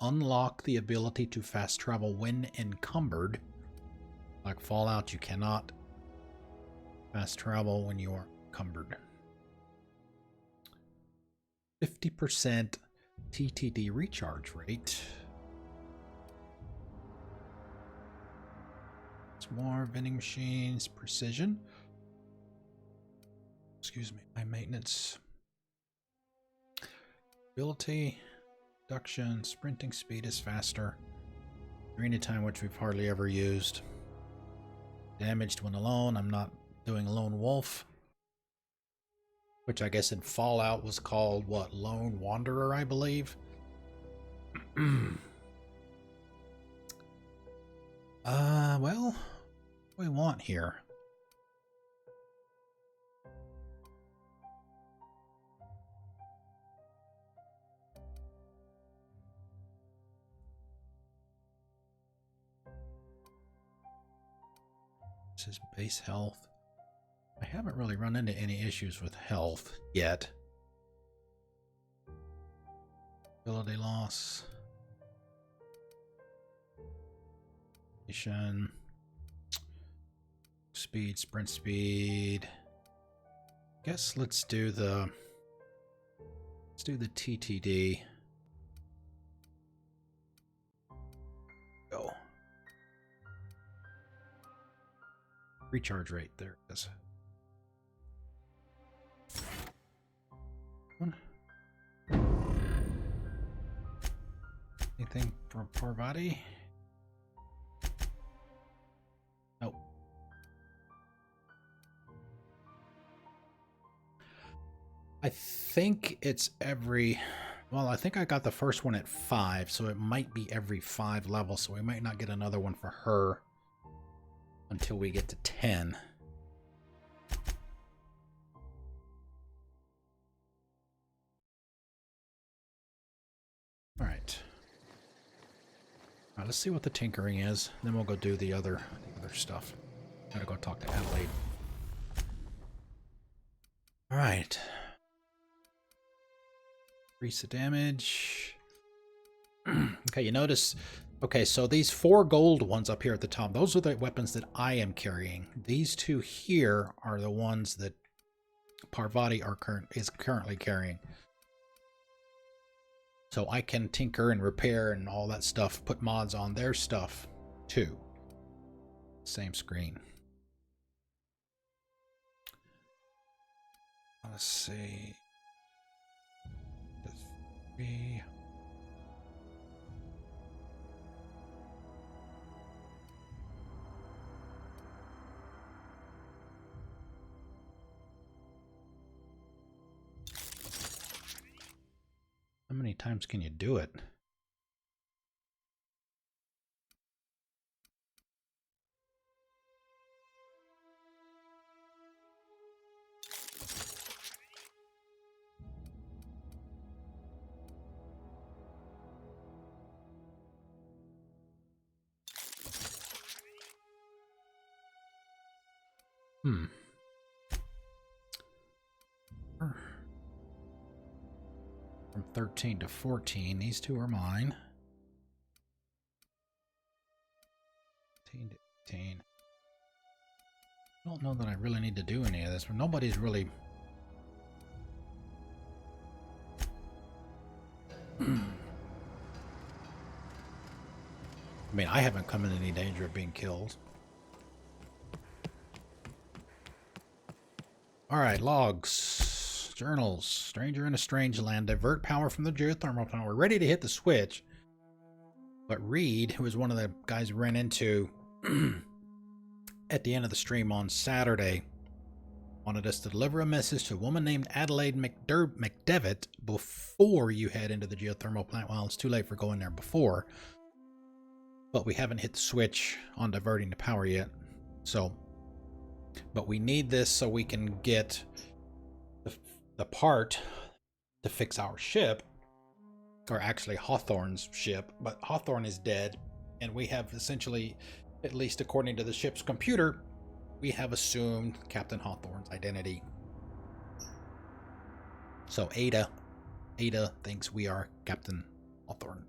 Unlock the ability to fast travel when encumbered. Like Fallout, you cannot fast travel when you are encumbered. 50% TTD recharge rate. More vending machines, precision. Excuse me, high maintenance. Ability, reduction, sprinting speed is faster. Arena time, which we've hardly ever used. Damaged when alone. I'm not doing lone wolf. Which I guess in Fallout was called, what, Lone Wanderer, I believe? Well, what do we want here? This is base health. I haven't really run into any issues with health yet. Ability loss. Speed, sprint speed. Guess let's do the TTD. Go. Recharge rate, there it is. Anything for Parvati? Nope. I think it's every... Well, I think I got the first one at 5, so it might be every 5 levels, so we might not get another one for her until we get to 10. Alright. Alright, let's see what the tinkering is. Then we'll go do the other stuff. Gotta go talk to Adelaide. Alright. Increase the damage. Okay, you notice... Okay, so these 4 gold ones up here at the top, those are the weapons that I am carrying. These 2 here are the ones that Parvati is currently carrying. So I can tinker and repair and all that stuff, put mods on their stuff too. Same screen. Let's see. The 3. How many times can you do it? From 13 to 14, these 2 are mine. 18 to 18. I don't know that I really need to do any of this, but nobody's really... I mean, I haven't come in any danger of being killed. Alright, logs. Journals. Stranger in a strange land. Divert power from the geothermal plant. We're ready to hit the switch. But Reed, who was one of the guys we ran into at the end of the stream on Saturday, wanted us to deliver a message to a woman named Adelaide McDevitt before you head into the geothermal plant. Well, it's too late for going there before. But we haven't hit the switch on diverting the power yet. So, but we need this so we can get the part to fix our ship, or actually Hawthorne's ship, but Hawthorne is dead, and we have essentially, at least according to the ship's computer, we have assumed Captain Hawthorne's identity. So Ada thinks we are Captain Hawthorne.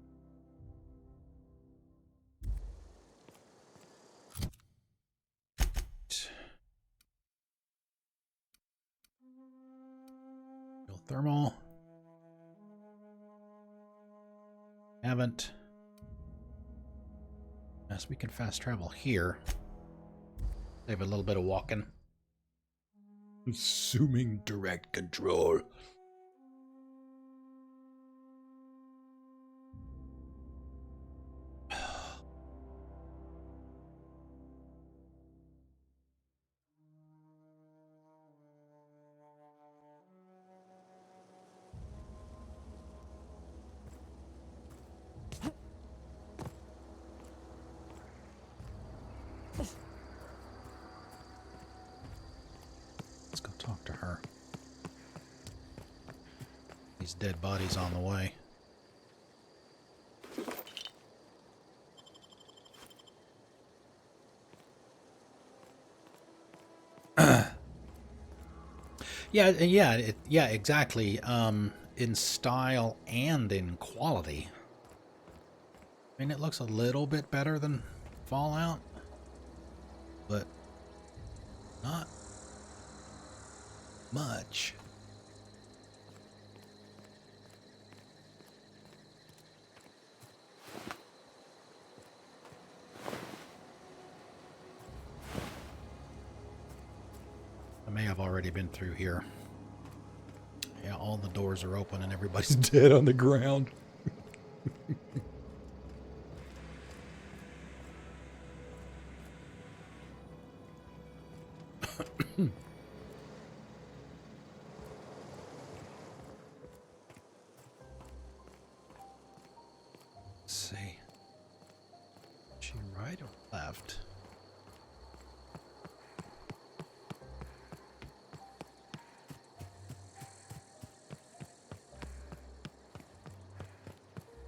Thermal. Haven't. Yes, we can fast travel here. Save a little bit of walking. Assuming direct control. These dead bodies on the way. Yeah, exactly. In style and in quality. I mean, it looks a little bit better than Fallout, but not much. I may have already been through here. Yeah, all the doors are open and everybody's dead on the ground. Let's see. Is she right or left?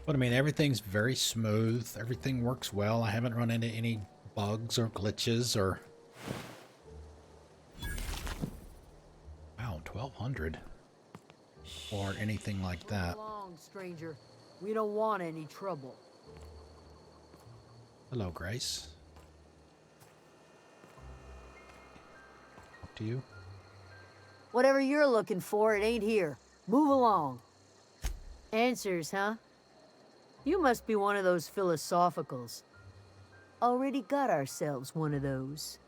But I mean, everything's very smooth. Everything works well. I haven't run into any bugs or glitches or... Wow, 1,200. Or anything like that. Move along, stranger. We don't want any trouble. Hello, Grace. Talk to you. Whatever you're looking for, it ain't here. Move along. Answers, huh? You must be one of those philosophicals. Already got ourselves one of those.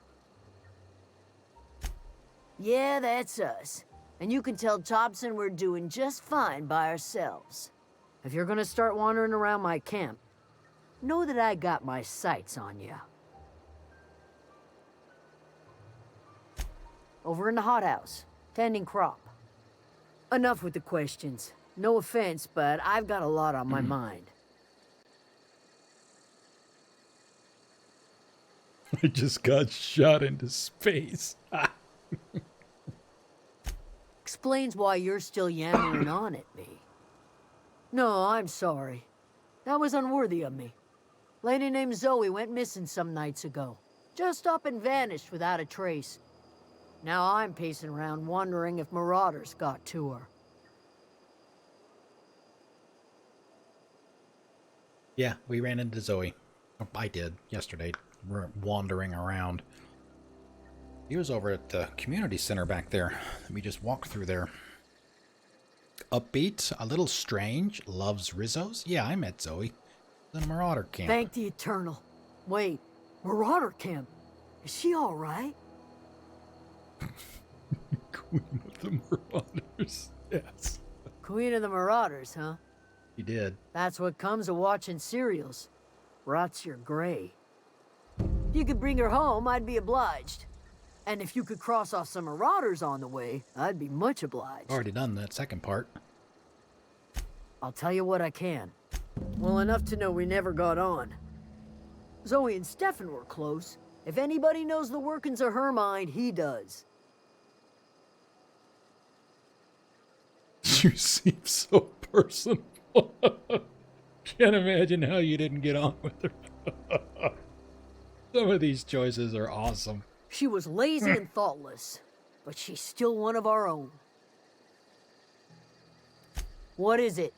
Yeah, that's us. And you can tell Thompson we're doing just fine by ourselves. If you're gonna start wandering around my camp, know that I got my sights on you. Over in the hothouse, tending crop. Enough with the questions. No offense, but I've got a lot on my mind. I just got shot into space. Explains why you're still yammering on at me. No, I'm sorry. That was unworthy of me. Lady named Zoe went missing some nights ago. Just up and vanished without a trace. Now I'm pacing around wondering if marauders got to her. Yeah, we ran into Zoe. Oh, I did yesterday. We're wandering around. He was over at the community center back there. We just walked through there. Upbeat, a little strange, loves Rizzos. Yeah, I met Zoe in a marauder camp. Thank the Eternal. Wait, marauder camp? Is she all right? Queen of the Marauders. Yes. Queen of the Marauders, huh? He did. That's what comes of watching serials. Rots your gray. If you could bring her home, I'd be obliged. And if you could cross off some marauders on the way, I'd be much obliged. Already done that second part. I'll tell you what I can. Well enough to know we never got on. Zoe and Stefan were close. If anybody knows the workings of her mind, he does. You seem so personal. Can't imagine how you didn't get on with her. Some of these choices are awesome. She was lazy and thoughtless, but she's still one of our own. What is it?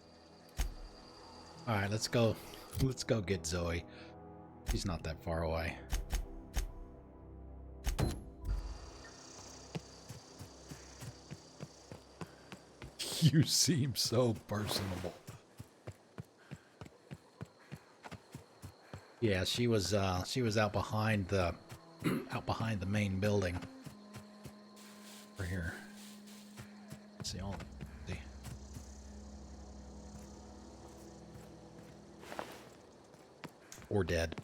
All right, let's go. Let's go get Zoe. She's not that far away. You seem so personable. Yeah, she was out behind the main building. Over here. Let's see, see. Or dead.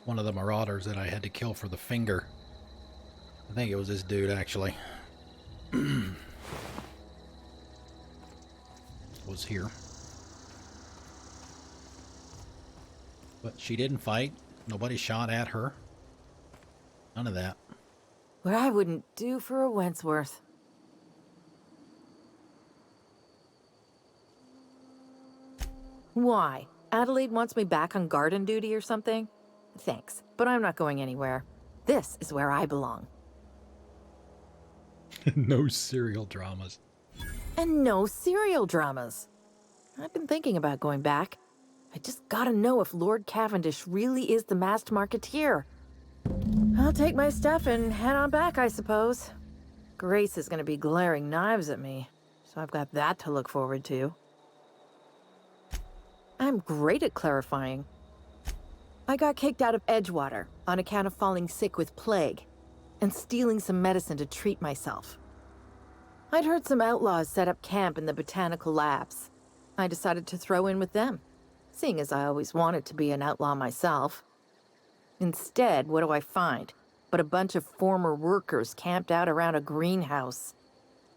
One of the marauders that I had to kill for the finger. I think it was this dude, actually. was here. But she didn't fight. Nobody shot at her. None of that. What I wouldn't do for a Wentworth. Why? Adelaide wants me back on garden duty or something? Thanks, but I'm not going anywhere. This is where I belong. No serial dramas. And no serial dramas. I've been thinking about going back. I just gotta know if Lord Cavendish really is the masked marketeer. I'll take my stuff and head on back, I suppose. Grace is gonna be glaring knives at me, so I've got that to look forward to. I'm great at clarifying. I got kicked out of Edgewater on account of falling sick with plague and stealing some medicine to treat myself. I'd heard some outlaws set up camp in the botanical labs. I decided to throw in with them, seeing as I always wanted to be an outlaw myself. Instead, what do I find but a bunch of former workers camped out around a greenhouse?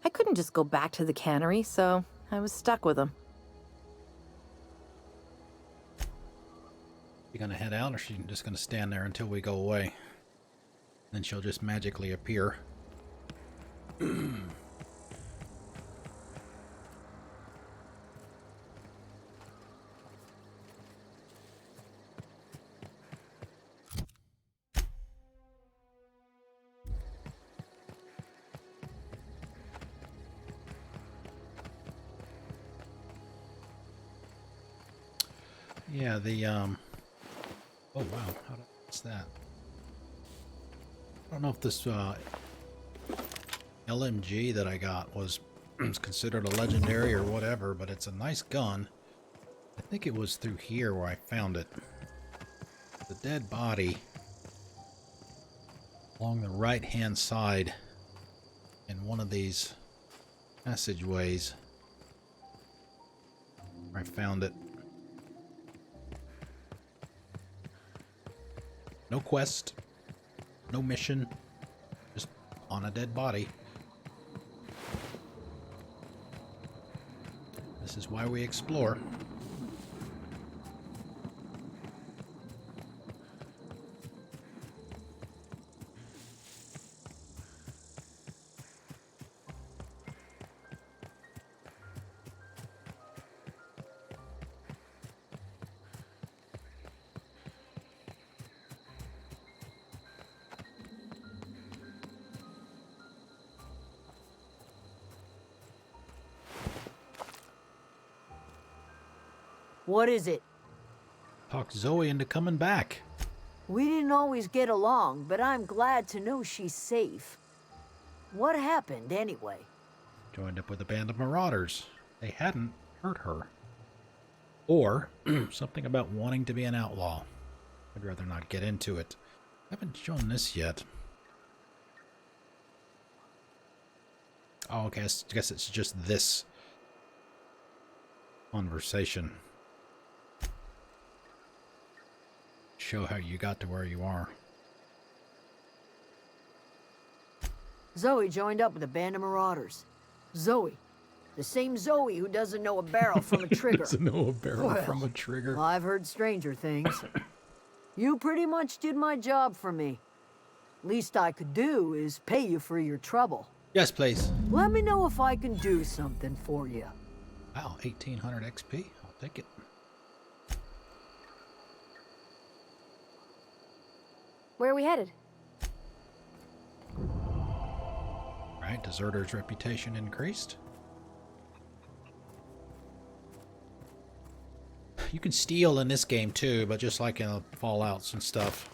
I couldn't just go back to the cannery, so I was stuck with them. You gonna head out, or she just gonna stand there until we go away? Then she'll just magically appear. Yeah, the oh wow, what's that? I don't know if this LMG that I got was considered a legendary or whatever, but it's a nice gun. I think it was through here where I found it. The dead body along the right-hand side in one of these passageways where I found it. No quest, no mission, just on a dead body. This is why we explore. What is it? Talked Zoe into coming back. We didn't always get along, but I'm glad to know she's safe. What happened, anyway? Joined up with a band of marauders. They hadn't hurt her. Or something about wanting to be an outlaw. I'd rather not get into it. I haven't shown this yet. Oh, okay, I guess it's just this conversation. Show how you got to where you are. Zoe joined up with a band of marauders. Zoe. The same Zoe who doesn't know a barrel from a trigger. Doesn't know a barrel from a trigger. Well, I've heard stranger things. You pretty much did my job for me. Least I could do is pay you for your trouble. Yes, please. Let me know if I can do something for you. Wow, 1800 XP. I'll take it. Where are we headed? Right, deserter's reputation increased. You can steal in this game too, but just like in Fallouts and stuff.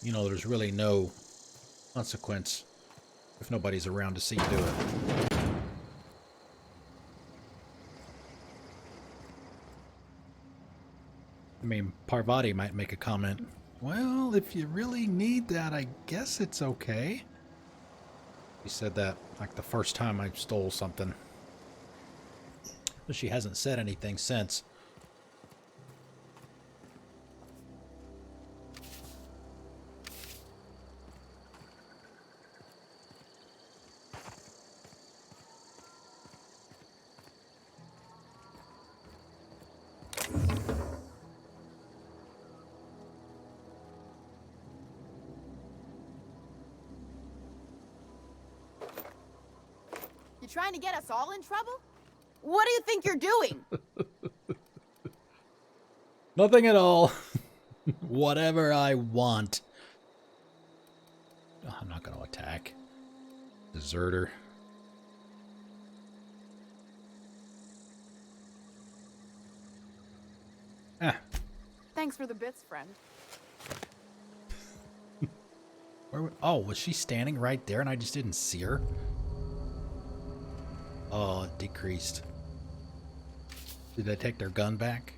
You know, there's really no consequence if nobody's around to see you do it. I mean, Parvati might make a comment. Well, if you really need that, I guess it's okay. He said that like the first time I stole something. But she hasn't said anything since. trying to get us all in trouble? What do you think you're doing? Nothing at all. Whatever I want. Oh, I'm not going to attack. Deserter. Ah. Thanks for the bits, friend. Oh, was she standing right there and I just didn't see her? Oh, it decreased. Did they take their gun back?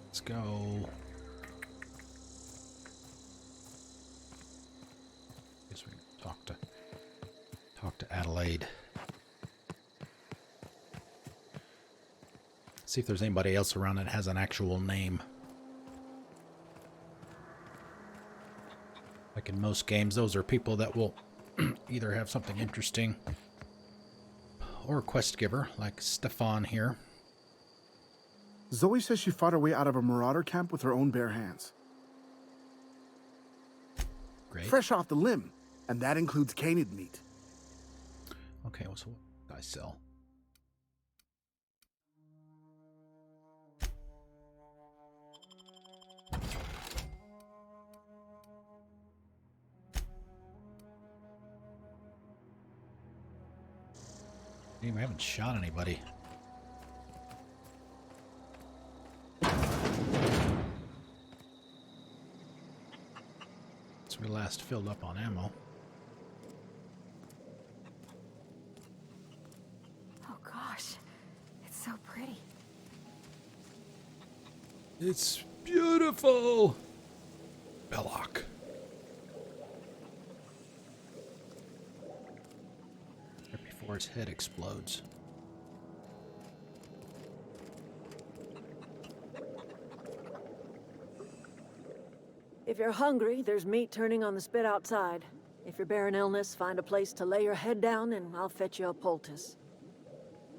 Let's go. Guess we can talk to Adelaide. See if there's anybody else around that has an actual name. Like in most games, those are people that will either have something interesting or a quest giver, like Stefan here. Zoe says she fought her way out of a marauder camp with her own bare hands. Great. Fresh off the limb, and that includes canid meat. Okay, well, so what did I sell? Damn, I haven't shot anybody. Since we last filled up on ammo. Oh gosh, it's so pretty. It's beautiful! Belloc. Right before his head explodes. If you're hungry, there's meat turning on the spit outside. If you're bearing illness, find a place to lay your head down and I'll fetch you a poultice.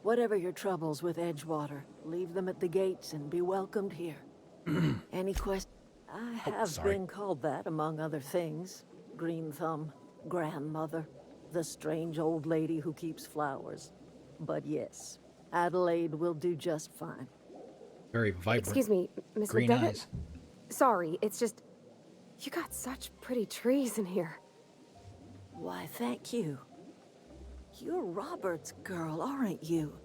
Whatever your troubles with Edgewater, leave them at the gates and be welcomed here. Any questions? I have been called that, among other things. Green Thumb, grandmother, the strange old lady who keeps flowers. But yes, Adelaide will do just fine. Very vibrant. Excuse me, Miss green McDevitt? eyes. Sorry, it's just... You got such pretty trees in here. Why, thank you. You're Robert's girl, aren't you?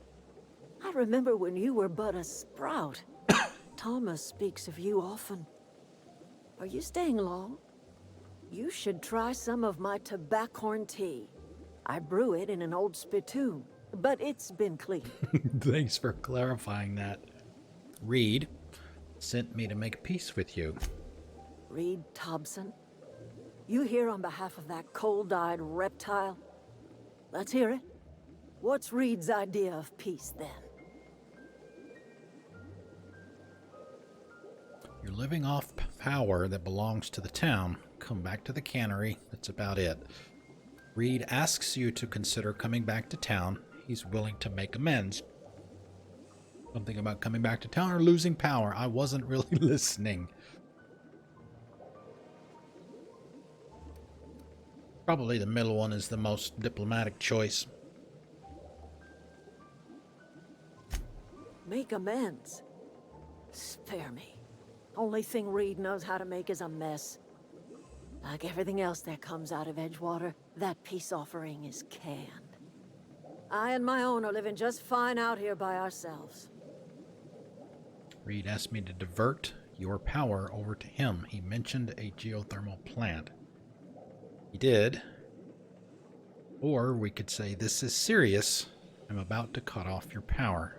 I remember when you were but a sprout. Thomas speaks of you often. Are you staying long? You should try some of my tobaccorn tea. I brew it in an old spittoon, but it's been cleaned. Thanks for clarifying that. Reed sent me to make peace with you. Reed Thompson? You here on behalf of that cold-eyed reptile? Let's hear it. What's Reed's idea of peace, then? You're living off power that belongs to the town. Come back to the cannery. That's about it. Reed asks you to consider coming back to town. He's willing to make amends. Something about coming back to town or losing power. I wasn't really listening. Probably the middle one is the most diplomatic choice. Make amends? Spare me. Only thing Reed knows how to make is a mess. Like everything else that comes out of Edgewater, that peace offering is canned. I and my own are living just fine out here by ourselves. Reed asked me to divert your power over to him. He mentioned a geothermal plant. He did. Or we could say, this is serious. I'm about to cut off your power.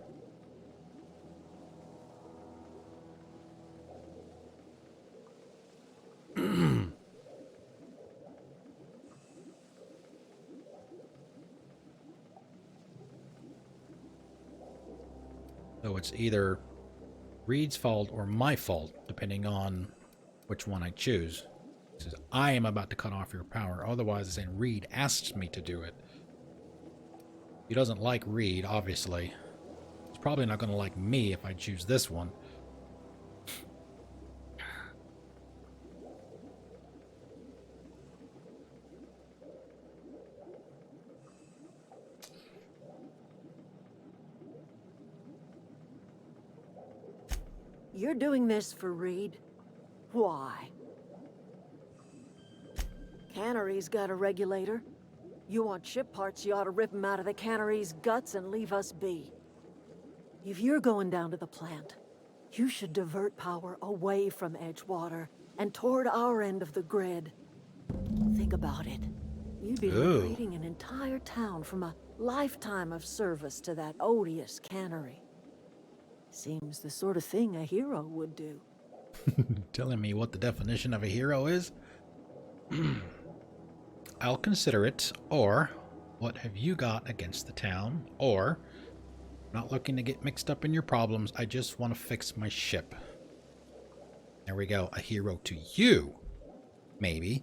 So it's either Reed's fault or my fault, depending on which one I choose. It says, I am about to cut off your power. Otherwise, it's saying Reed asks me to do it. He doesn't like Reed, obviously. He's probably not going to like me if I choose this one. You're doing this for Reed? Why? Cannery's got a regulator. You want ship parts, you ought to rip them out of the cannery's guts and leave us be. If you're going down to the plant, you should divert power away from Edgewater and toward our end of the grid. Think about it. You'd be liberating an entire town from a lifetime of service to that odious cannery. Seems the sort of thing a hero would do. Telling me what the definition of a hero is? I'll consider it. Or, what have you got against the town? Or, not looking to get mixed up in your problems, I just want to fix my ship. There we go. A hero to you. Maybe.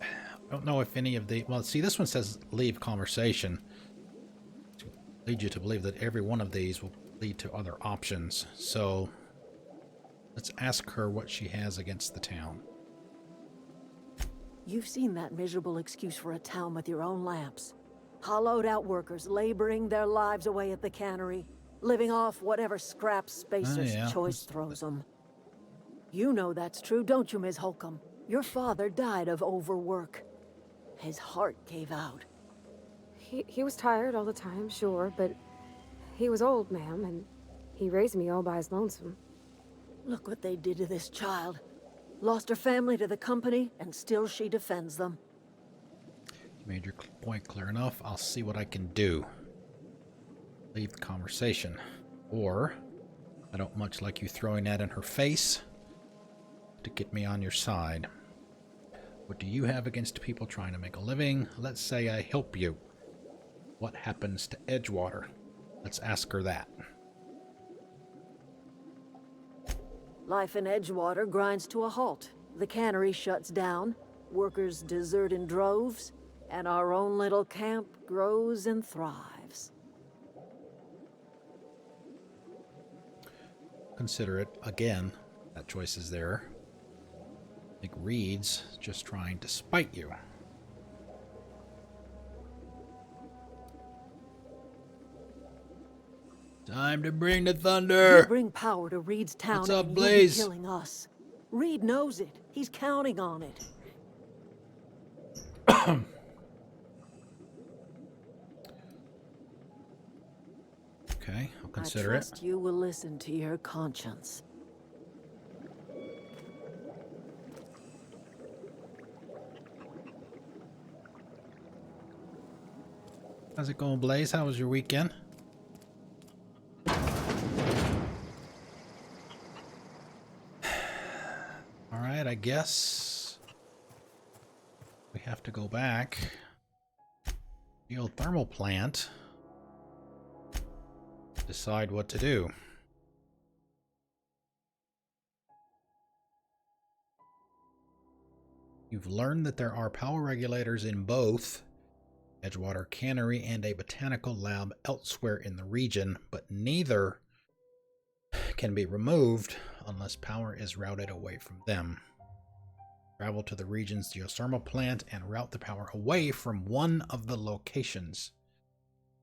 I don't know if any of the... Well, see, this one says leave conversation. To lead you to believe that every one of these will lead to other options. So, let's ask her what she has against the town. You've seen that miserable excuse for a town with your own lamps. Hollowed out workers laboring their lives away at the cannery, living off whatever scraps Spacer's choice throws them. You know that's true, don't you, Ms. Holcomb? Your father died of overwork. His heart gave out. He was tired all the time, sure, but he was old, ma'am, and he raised me all by his lonesome. Look what they did to this child. Lost her family to the company, and still she defends them. You made your point clear enough. I'll see what I can do. Leave the conversation. Or, I don't much like you throwing that in her face to get me on your side. What do you have against people trying to make a living? Let's say I help you. What happens to Edgewater? Let's ask her that. Life in Edgewater grinds to a halt. The cannery shuts down, workers desert in droves, and our own little camp grows and thrives. Consider it. Again, that choice is there. I think Reed's just trying to spite you. Time to bring the thunder! You bring power to Reed's town. What's up, and Blaze? you'll be killing us. Reed knows it. He's counting on it. Okay, I'll consider I trust you will listen to your conscience. How's it going, Blaze? How was your weekend? Alright, I guess we have to go back. Geothermal plant. Decide what to do. You've learned that there are power regulators in both Edgewater Cannery and a botanical lab elsewhere in the region, but neither can be removed unless power is routed away from them. Travel to the region's geothermal plant and route the power away from one of the locations.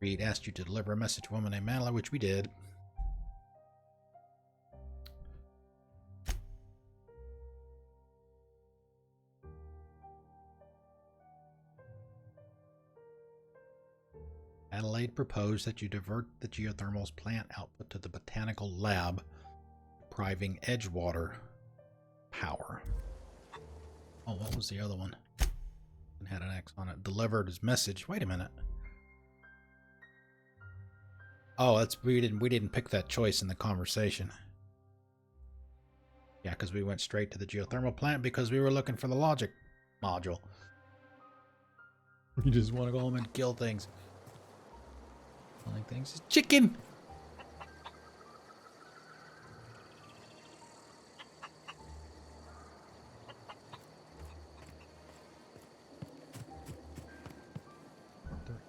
Reed asked you to deliver a message to a woman named Manila, which we did. Adelaide proposed that you divert the geothermal's plant output to the botanical lab, depriving Edgewater power. Oh, what was the other one? It had an X on it. Delivered his message. Wait a minute. Oh, that's we didn't pick that choice in the conversation. Yeah, because we went straight to the geothermal plant because we were looking for the logic module. We just want to go home and kill things. Killing things is chicken.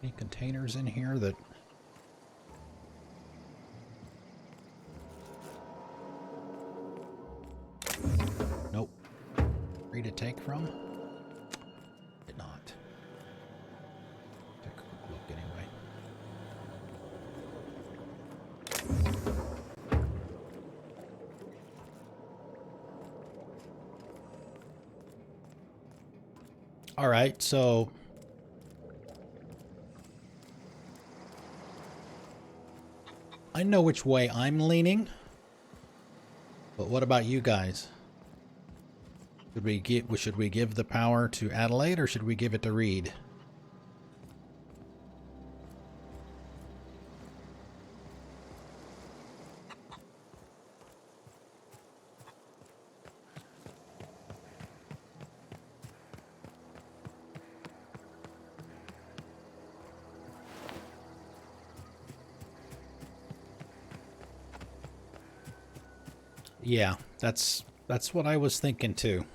Any containers in here that... Nope. Free to take from? Did not. Take a quick look anyway. All right, so I know which way I'm leaning, but what about you guys? Should we give the power to Adelaide, or should we give it to Reed? Yeah, that's what I was thinking too.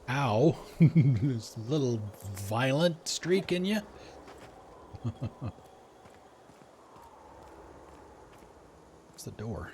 Ow. There's a little violent streak in you. What's the door?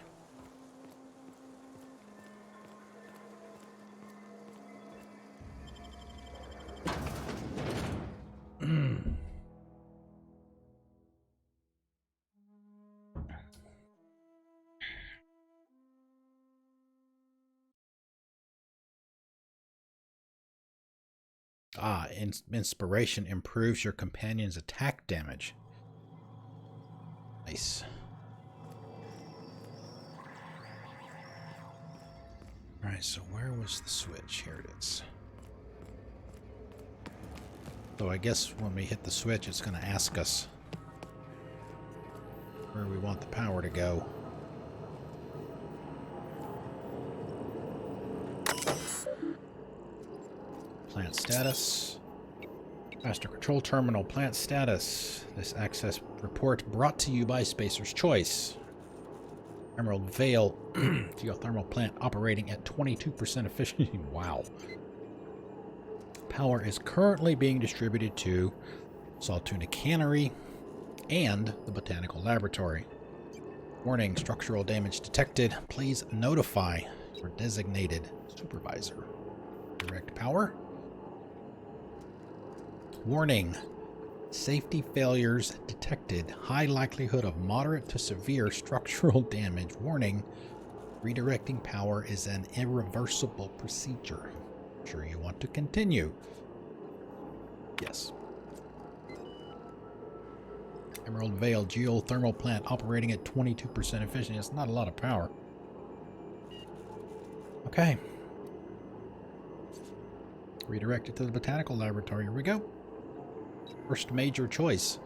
Ah, inspiration improves your companion's attack damage. Nice. Alright, so where was the switch? Here it is. So I guess when we hit the switch, it's going to ask us where we want the power to go. Plant status. Master Control Terminal plant status. This access report brought to you by Spacer's Choice. Emerald Vale geothermal plant operating at 22% efficiency. Wow. Power is currently being distributed to Saltuna Cannery and the Botanical Laboratory. Warning, structural damage detected. Please notify your designated supervisor. Direct power. Warning, safety failures detected. High likelihood of moderate to severe structural damage. Warning, redirecting power is an irreversible procedure. Sure you want to continue? Yes. Emerald Vale geothermal plant operating at 22% efficiency. It's not a lot of power. Okay. Redirect it to the Botanical Laboratory. Here we go. First major choice.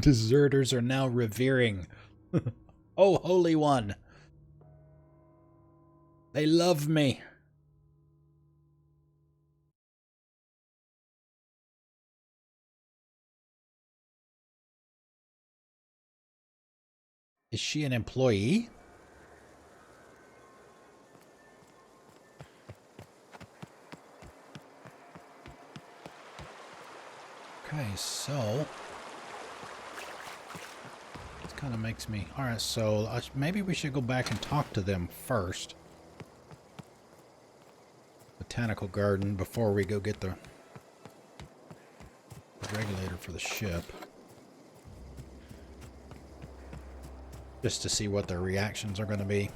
Deserters are now revering. Oh, Holy One. They love me. Is she an employee? Okay, so this kind of makes me... Alright, so maybe we should go back and talk to them first. Botanical garden before we go get the regulator for the ship. Just to see what their reactions are going to be.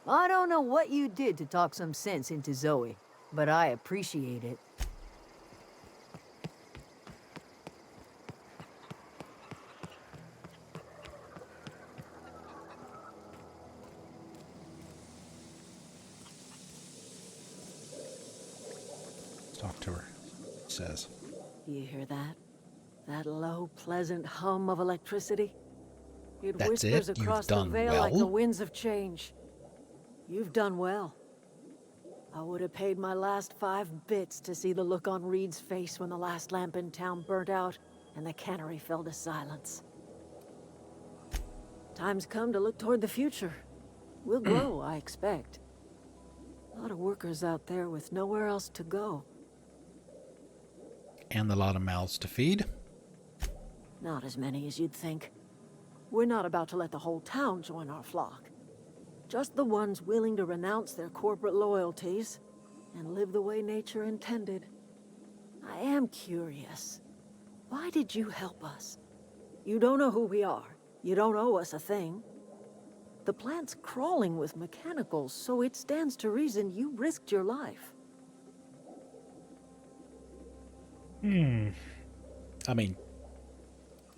I don't know what you did to talk some sense into Zoe, but I appreciate it. Let's talk to her, it says. You hear that? That low, pleasant hum of electricity? It That's whispers it? across You've the done veil well? like the winds of change. You've done well. I would have paid my last 5 bits to see the look on Reed's face when the last lamp in town burnt out and the cannery fell to silence. Time's come to look toward the future. We'll grow, I expect. A lot of workers out there with nowhere else to go. And a lot of mouths to feed. Not as many as you'd think. We're not about to let the whole town join our flock. Just the ones willing to renounce their corporate loyalties and live the way nature intended. I am curious. Why did you help us? You don't know who we are. You don't owe us a thing. The plant's crawling with mechanicals, so it stands to reason you risked your life. I mean,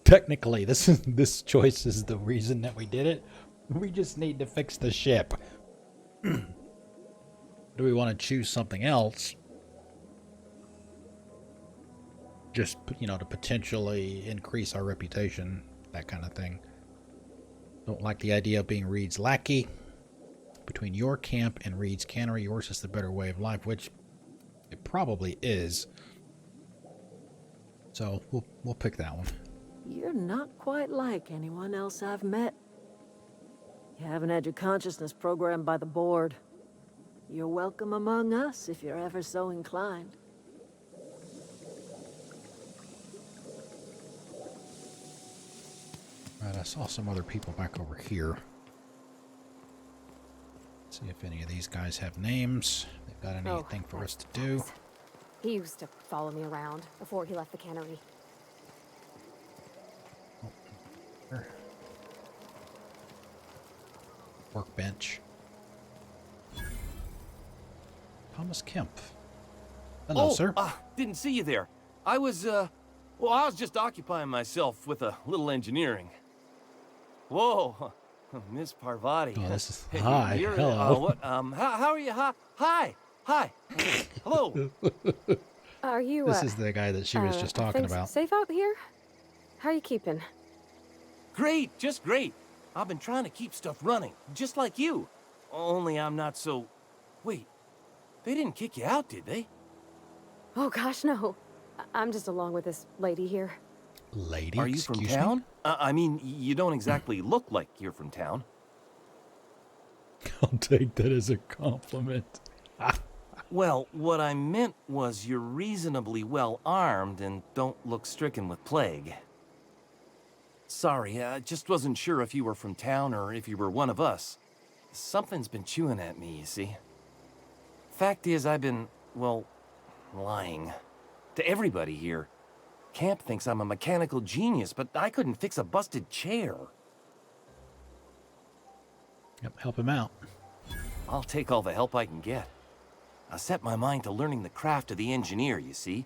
technically, this choice is the reason that we did it. We just need to fix the ship. Do we want to choose something else? Just, you know, to potentially increase our reputation, that kind of thing. Don't like the idea of being Reed's lackey. Between your camp and Reed's cannery, yours is the better way of life, which it probably is. So we'll pick that one. You're not quite like anyone else I've met. You haven't had your consciousness programmed by the board. You're welcome among us if you're ever so inclined. Right, I saw some other people back over here. See if any of these guys have names. They've got anything for us to do. He used to follow me around before he left the cannery. Workbench. Thomas Kemp. Hello, sir. Didn't see you there. I was just occupying myself with a little engineering. Whoa, Miss Parvati. Oh, this is... Hi, hello. How are you? Hi. Hello. Are you, This is the guy that she was just talking about. Safe out here? How you keeping? Great, just great. I've been trying to keep stuff running, just like you. Only I'm not so... Wait, they didn't kick you out, did they? Oh gosh, no. I'm just along with this lady here. Lady? Are you from town? I mean, you don't exactly look like you're from town. I'll take that as a compliment. Well, what I meant was you're reasonably well armed and don't look stricken with plague. Sorry, I just wasn't sure if you were from town or if you were one of us. Something's been chewing at me, you see. Fact is, I've been, well, lying. To everybody here. Camp thinks I'm a mechanical genius, but I couldn't fix a busted chair. Yep, help him out. I'll take all the help I can get. I set my mind to learning the craft of the engineer, you see.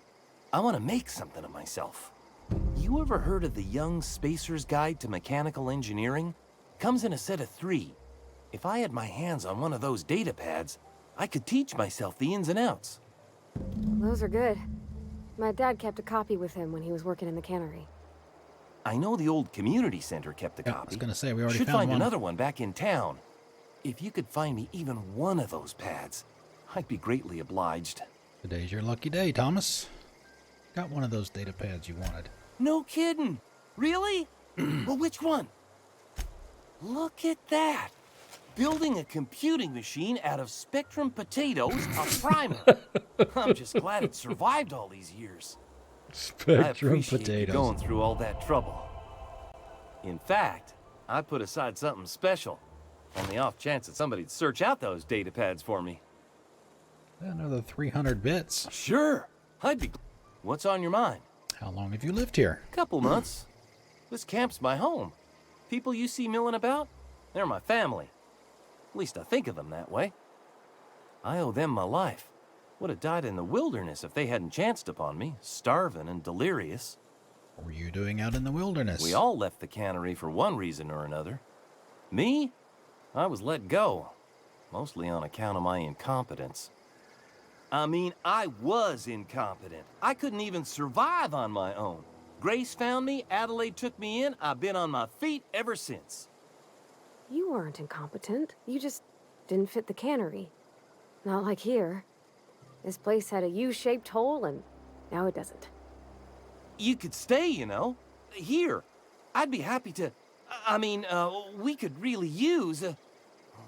I want to make something of myself. You ever heard of the Young Spacer's Guide to Mechanical Engineering? Comes in a set of 3. If I had my hands on one of those data pads, I could teach myself the ins and outs. Those are good. My dad kept a copy with him when he was working in the cannery. I know the old community center kept a Yeah, copy. I was going to say, we already Should found find one. another one back in town. If you could find me even one of those pads, I'd be greatly obliged. Today's your lucky day, Thomas. Got one of those data pads you wanted. No kidding. Really? Well, which one? Look at that. Building a computing machine out of Spectrum potatoes, a primer. I'm just glad it survived all these years. I Spectrum appreciate you potatoes. going through all that trouble. In fact, I put aside something special on the off chance that somebody'd search out those data pads for me. Another 300 bits. Sure, I'd be. What's on your mind? How long have you lived here? Couple months. This camp's my home. People you see milling about, they're my family. At least I think of them that way. I owe them my life. Would have died in the wilderness if they hadn't chanced upon me, starving and delirious. What were you doing out in the wilderness? We all left the cannery for one reason or another. Me? I was let go, mostly on account of my incompetence. I mean, I was incompetent. I couldn't even survive on my own. Grace found me, Adelaide took me in, I've been on my feet ever since. You weren't incompetent. You just didn't fit the cannery. Not like here. This place had a U-shaped hole, and now it doesn't. You could stay, you know. Here. I'd be happy to... I mean, we could really use... oh,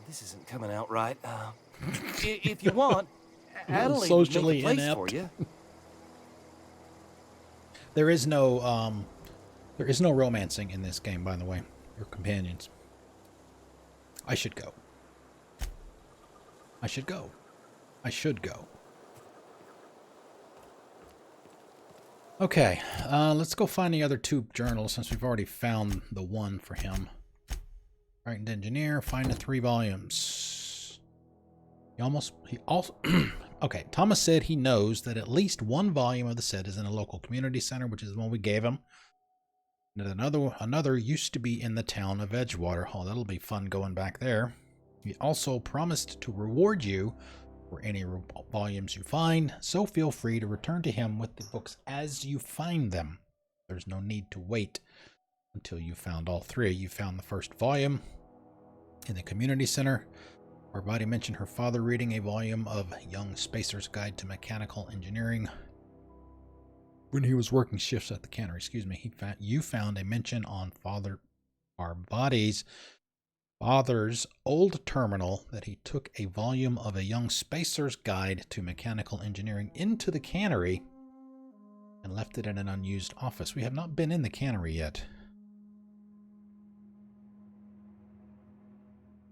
this isn't coming out right. If you want, Adelaide would make a place for you. There is no romancing in this game, by the way. Your companions. I should go. I should go. I should go. Okay, let's go find the other two journals since we've already found the one for him. Frightened Engineer, find the 3 volumes. He also, okay, Thomas said he knows that at least one volume of the set is in a local community center, which is the one we gave him. And another used to be in the town of Edgewater. Oh, that'll be fun going back there. He also promised to reward you for any volumes you find, so feel free to return to him with the books as you find them. There's no need to wait until you found all 3. You found the first volume in the community center. Our body mentioned her father reading a volume of Young Spacer's Guide to Mechanical Engineering when he was working shifts at the cannery. Excuse me. You found a mention on Father Arbody's father's old terminal that he took a volume of A Young Spacer's Guide to Mechanical Engineering into the cannery and left it in an unused office. We have not been in the cannery yet.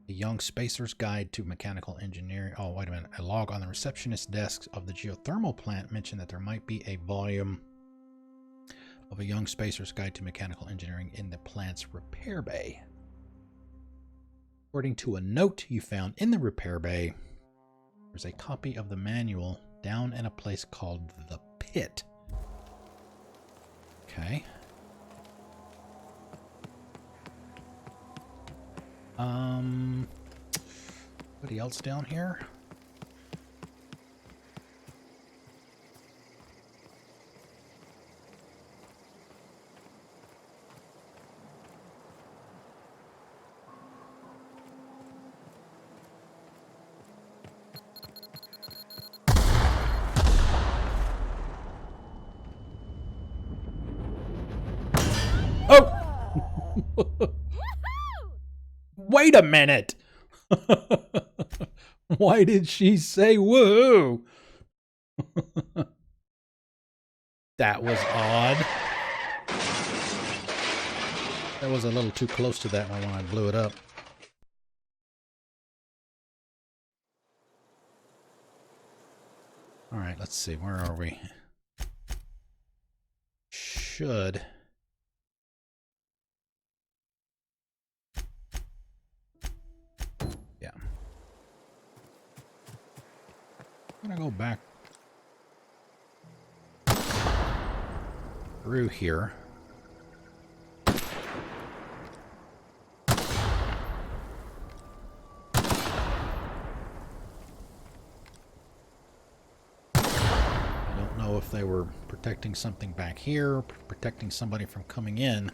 A Young Spacer's Guide to Mechanical Engineering. Oh, wait a minute. A log on the receptionist desk of the geothermal plant mentioned that there might be a volume of A Young Spacer's Guide to Mechanical Engineering in the plant's repair bay. According to a note you found in the repair bay, there's a copy of the manual down in a place called the Pit. Okay. Anybody else down here? Wait a minute! Why did she say woohoo? That was odd. That was a little too close to that one when I blew it up. Alright, let's see. Where are we? Should... yeah. I'm gonna go back through here. I don't know if they were protecting something back here, protecting somebody from coming in.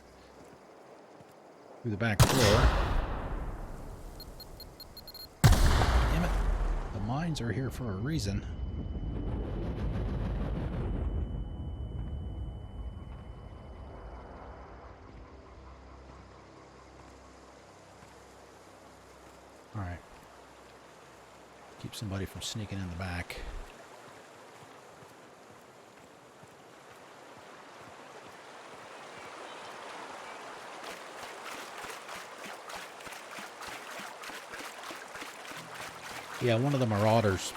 through the back floor. Damn it. The mines are here for a reason. Alright. Keep somebody from sneaking in the back. Yeah, one of the marauders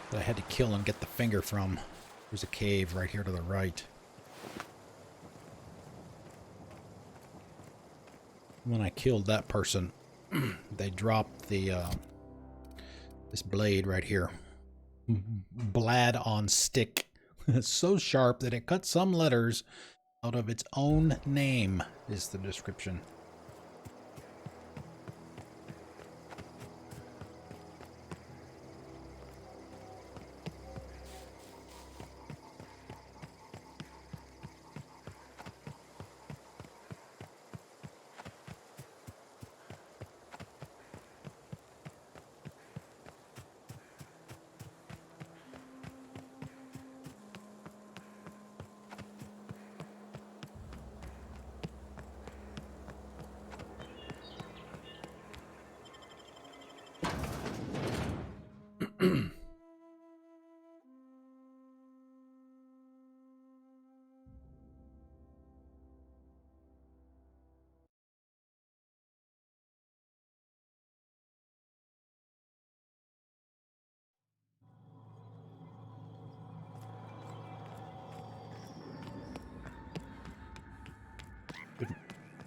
that I had to kill and get the finger from. There's a cave right here to the right. When I killed that person, they dropped the this blade right here. Blad on stick. It's so sharp that it cut some letters out of its own name, is the description.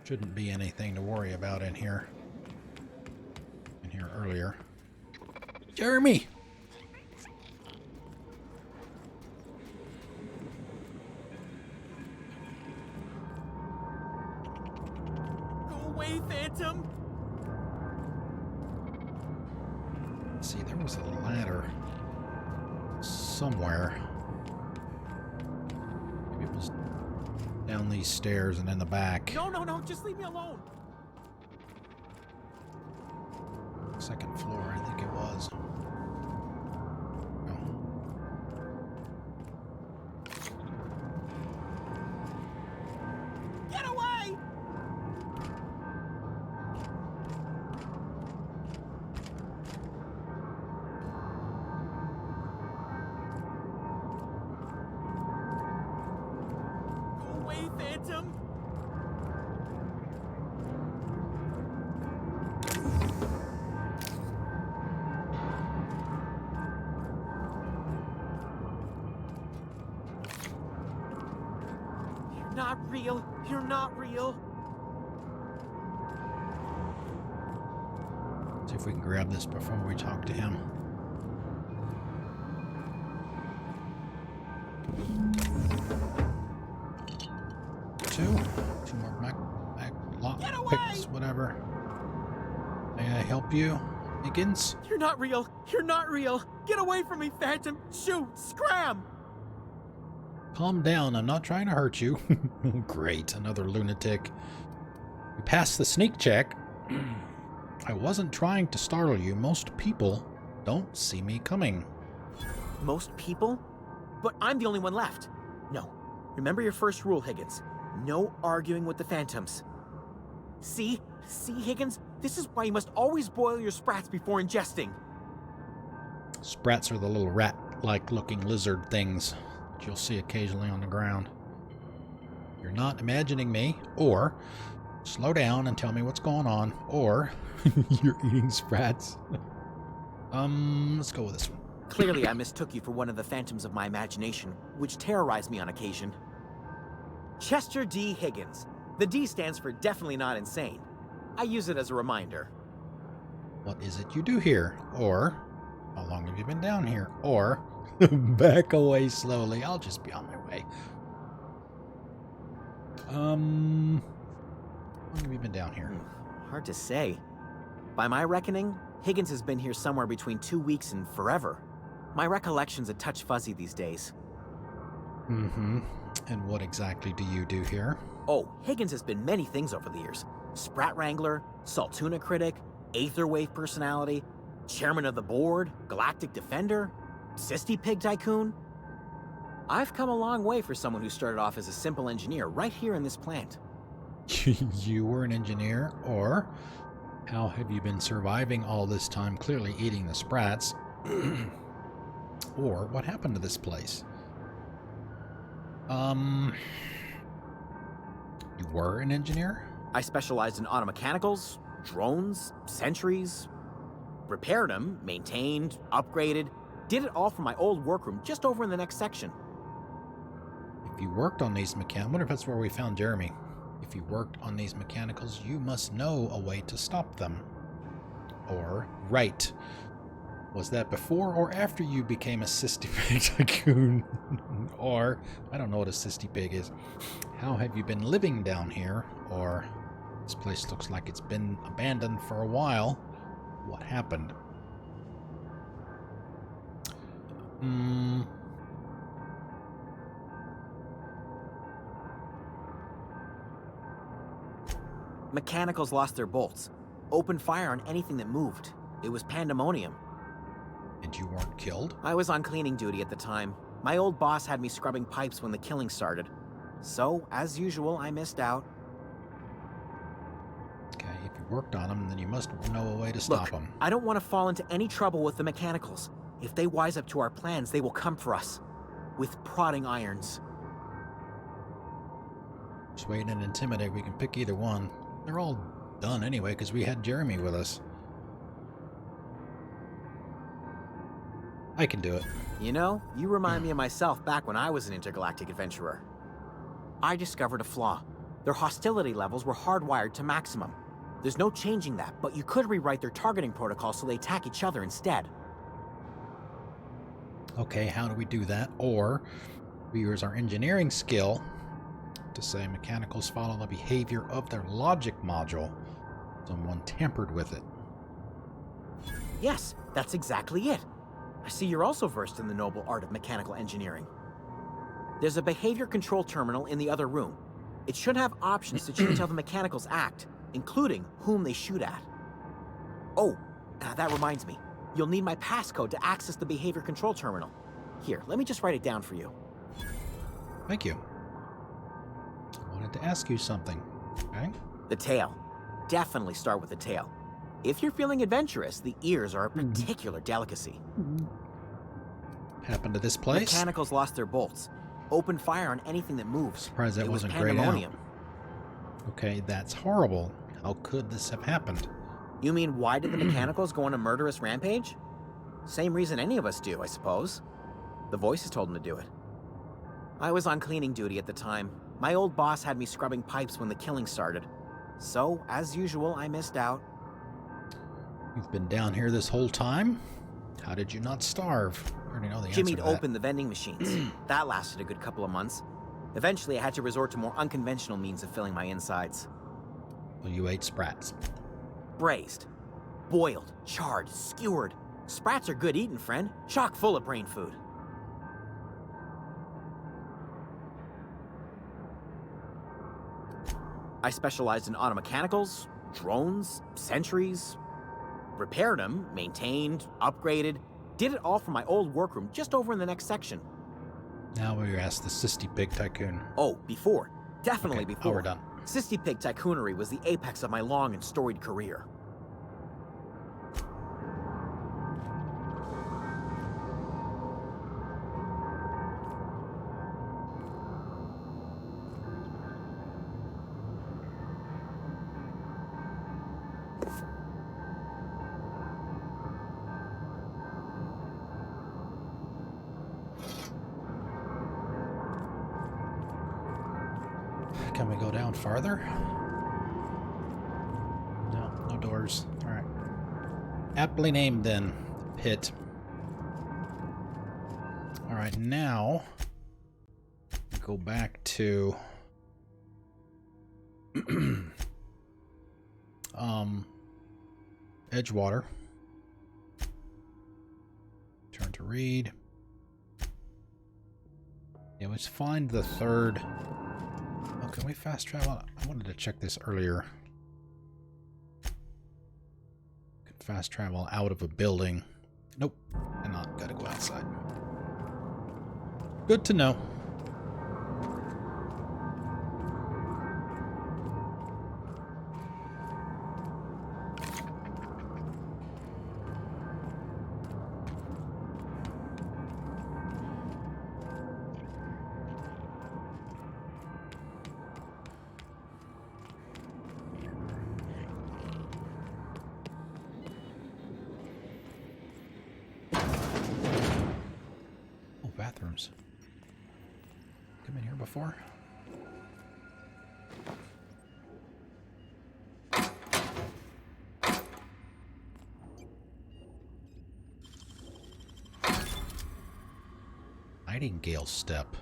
Shouldn't be anything to worry about in here. In here earlier. Jeremy! Go away, Phantom! See, there was a ladder somewhere. Maybe it was down these stairs and in the back. No, no, no, just leave me alone! Second floor, I think it was. No. Get away! Go away, Phantom! You're not real. You're not real. See if we can grab this before we talk to him. Two more back lock picks, whatever. May I help you, Higgins? You're not real. You're not real. Get away from me, Phantom. Shoot. Scram. Calm down, I'm not trying to hurt you. Great, another lunatic. You passed the sneak check. I wasn't trying to startle you. Most people don't see me coming. Most people? But I'm the only one left. No. Remember your first rule, Higgins. No arguing with the Phantoms. See? See, Higgins? This is why you must always boil your sprats before ingesting. Sprats are the little rat-like looking lizard things that you'll see occasionally on the ground. You're not imagining me, or slow down and tell me what's going on, or you're eating sprats. Let's go with this one. Clearly, I mistook you for one of the phantoms of my imagination, which terrorized me on occasion. Chester D. Higgins. The D stands for definitely not insane. I use it as a reminder. What is it you do here? Or, how long have you been down here? Or, back away slowly. I'll just be on my way. How long have you been down here? Hard to say. By my reckoning, Higgins has been here somewhere between 2 weeks and forever. My recollection's a touch fuzzy these days. Mm-hmm. And what exactly do you do here? Oh, Higgins has been many things over the years. Sprat Wrangler, Saltuna Critic, Aetherwave Personality, Chairman of the Board, Galactic Defender, Sisty Pig Tycoon. I've come a long way for someone who started off as a simple engineer right here in this plant. You were an engineer, or how have you been surviving all this time clearly eating the sprats? Or what happened to this place? You were an engineer? I specialized in automechanicals, drones, sentries, repaired them, maintained, upgraded, did it all from my old workroom just over in the next section. If you worked on these I wonder if that's where we found Jeremy. If you worked on these mechanicals, you must know a way to stop them. Or, right. Was that before or after you became a Sisty Pig Tycoon? Or, I don't know what a Sisty Pig is. How have you been living down here? Or, this place looks like it's been abandoned for a while. What happened? Mechanicals lost their bolts. Opened fire on anything that moved. It was pandemonium. And you weren't killed? I was on cleaning duty at the time. My old boss had me scrubbing pipes when the killing started. So, as usual, I missed out. Okay, if you worked on them, then you must know a way to stop them. I don't want to fall into any trouble with the mechanicals. If they wise up to our plans, they will come for us. With prodding irons. Persuade and intimidate, we can pick either one. They're all done anyway, because we had Jeremy with us. I can do it. You know, you remind me of myself back when I was an intergalactic adventurer. I discovered a flaw. Their hostility levels were hardwired to maximum. There's no changing that, but you could rewrite their targeting protocol so they attack each other instead. Okay, how do we do that? Or we use our engineering skill to say mechanicals follow the behavior of their logic module. Someone tampered with it. Yes, that's exactly it. I see you're also versed in the noble art of mechanical engineering. There's a behavior control terminal in the other room. It should have options to change how the mechanicals act, including whom they shoot at. Oh, that reminds me. You'll need my passcode to access the behavior control terminal. Here, let me just write it down for you. Thank you. I wanted to ask you something. Okay? The tail. Definitely start with the tail. If you're feeling adventurous, the ears are a particular delicacy. Happened to this place? Mechanicals lost their bolts. Opened fire on anything that moves. Surprised that wasn't grayed out. Okay, that's horrible. How could this have happened? You mean, why did the mechanicals go on a murderous rampage? Same reason any of us do, I suppose. The voices told them to do it. I was on cleaning duty at the time. My old boss had me scrubbing pipes when the killing started. So, as usual, I missed out. You've been down here this whole time? How did you not starve? I already know the answer to Jimmy'd that. opened the vending machines. That lasted a good couple of months. Eventually, I had to resort to more unconventional means of filling my insides. Well, you ate sprats. Braised. Boiled. Charred. Skewered. Sprats are good eating, friend. Chock full of brain food. I specialized in automechanicals, drones, sentries, repaired them, maintained, upgraded, did it all from my old workroom just over in the next section. Now we ask the Sisty Pig Tycoon. Oh, before. Definitely Okay, before. we're done. Sisty Pig Tycoonery was the apex of my long and storied career. Can we go down farther? No, no doors. All right. Aptly named then. Pit. All right, now go back to Edgewater. Turn to read. Yeah, let's find the third. Oh, can we fast travel? I wanted to check this earlier. Can fast travel out of a building. Nope. Cannot. Gotta go outside. Good to know. Oh, bathrooms. Come in here before? Nightingale step.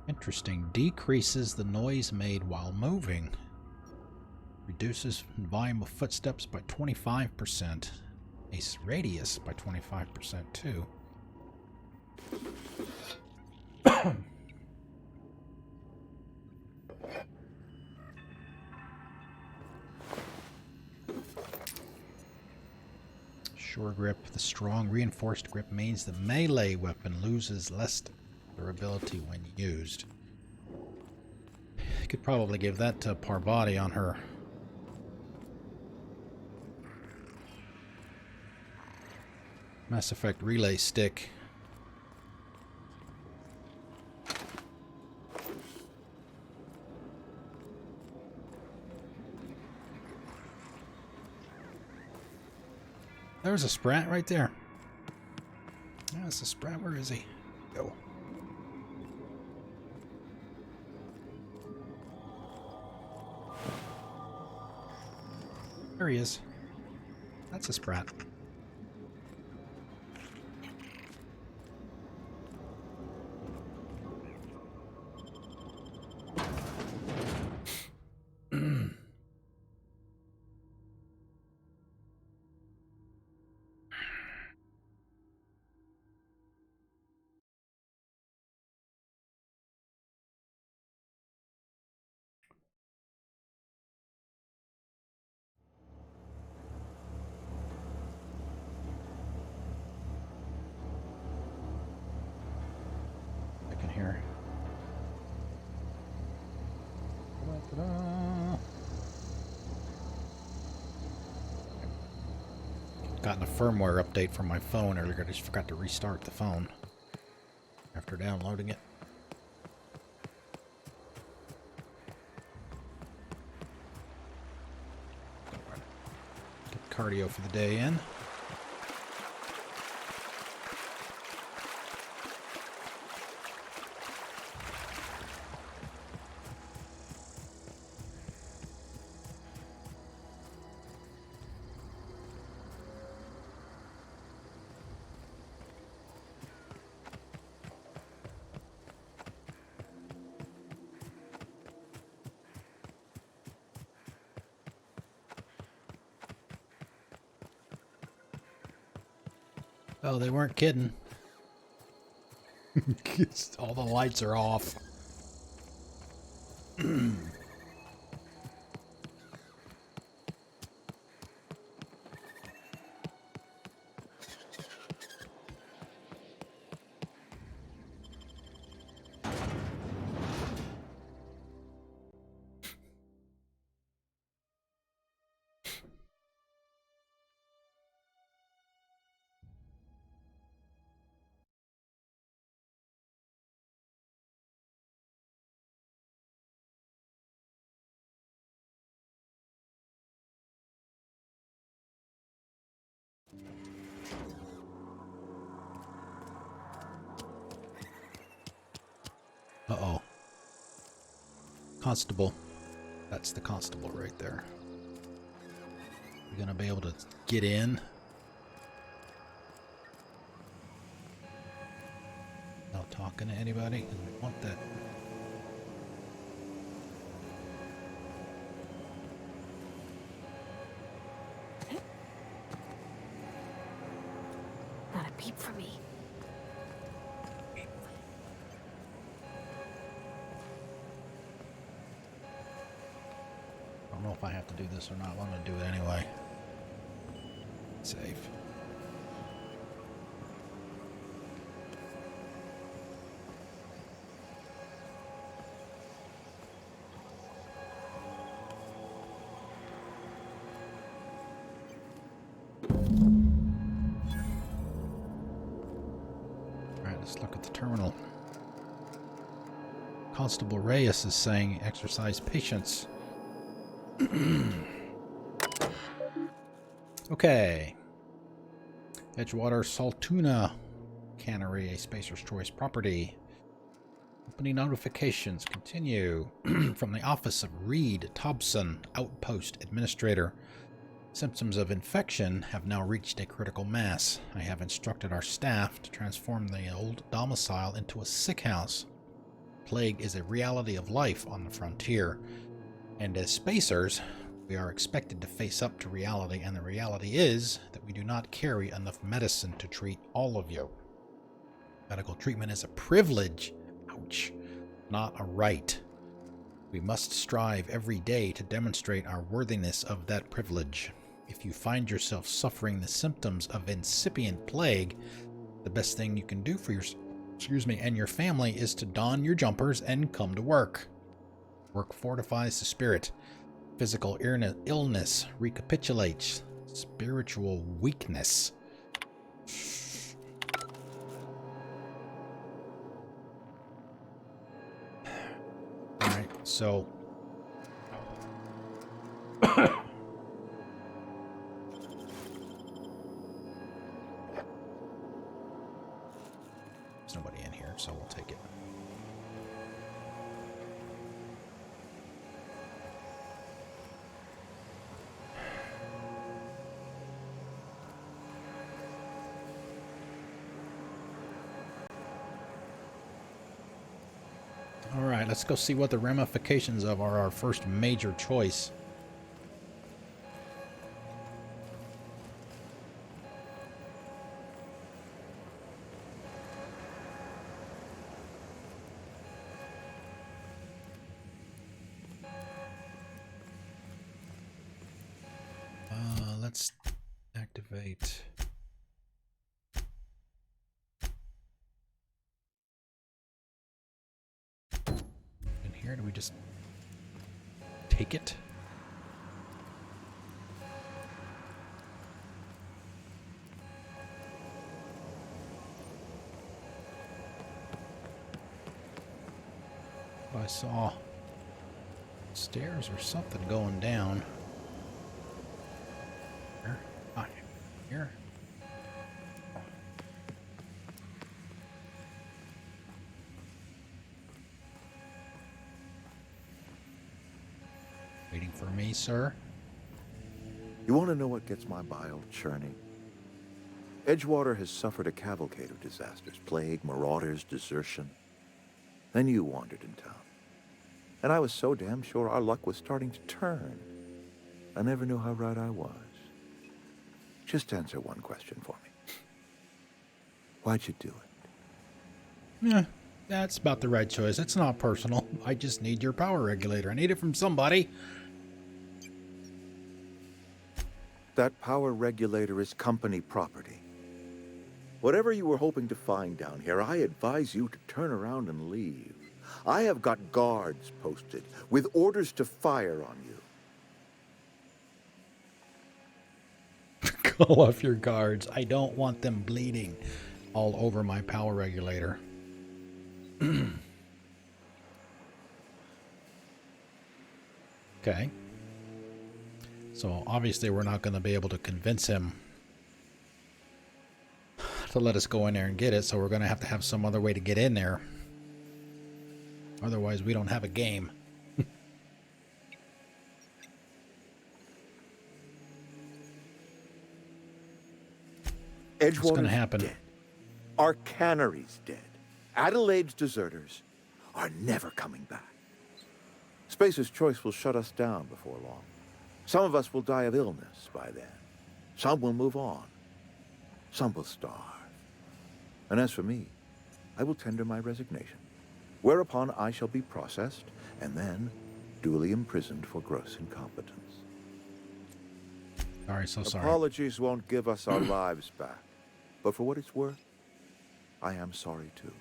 Interesting. Decreases the noise made while moving. Reduces volume of footsteps by 25%. Ace radius by 25% too. Sure grip. The strong reinforced grip means the melee weapon loses less durability when used. Could probably give that to Parvati on her. Mass Effect relay stick. There's a Sprat right there. Yeah, it's a Sprat. Where is he? Go. There he is. That's a Sprat. I can hear. Gotten a firmware update from my phone earlier. I just forgot to restart the phone after downloading it. Get cardio for the day in. Oh, they weren't kidding. All the lights are off. Uh-oh. Constable. That's the constable right there. You gonna be able to get in? Not talking to anybody? I want that. Not a peep for me. don't know if I have to do this or not. I'm going to do it anyway. Save. Alright, let's look at the terminal. Constable Reyes is saying exercise patience. Okay. Edgewater Saltuna Cannery, a Spacer's Choice property. Company notifications continue. From the office of Reed Thompson, Outpost Administrator. Symptoms of infection have now reached a critical mass. I have instructed our staff to transform the old domicile into a sick house. Plague is a reality of life on the frontier. And as Spacers, we are expected to face up to reality, and the reality is that we do not carry enough medicine to treat all of you. Medical treatment is a privilege, ouch, not a right. We must strive every day to demonstrate our worthiness of that privilege. If you find yourself suffering the symptoms of incipient plague, the best thing you can do for your, and your family is to don your jumpers and come to work. Work fortifies the spirit. Physical illness recapitulates spiritual weakness. Alright, so... There's nobody in here, so we'll take it. Alright, let's go see what the ramifications of our first major choice. Let's activate... Here, do we just take it? I saw stairs or something going down. Here, here. Waiting for me, sir? You want to know what gets my bile churning? Edgewater has suffered a cavalcade of disasters. Plague, marauders, desertion. Then you wandered in town. And I was so damn sure our luck was starting to turn. I never knew how right I was. Just answer one question for me. Why'd you do it? Yeah, that's about the right choice. It's not personal. I just need your power regulator. I need it from somebody. That power regulator is company property. Whatever you were hoping to find down here, I advise you to turn around and leave. I have got guards posted with orders to fire on you. Call off your guards. I don't want them bleeding all over my power regulator. Okay. So obviously we're not going to be able to convince him to let us go in there and get it, so we're going to have some other way to get in there. Otherwise we don't have a game. Edgewater's What's going to happen? Dead. Our cannery's dead. Adelaide's deserters are never coming back. Spacer's Choice will shut us down before long. Some of us will die of illness by then. Some will move on. Some will starve. And as for me, I will tender my resignation, whereupon I shall be processed, and then duly imprisoned for gross incompetence. Sorry, so sorry. Apologies won't give us our lives back, but for what it's worth, I am sorry too.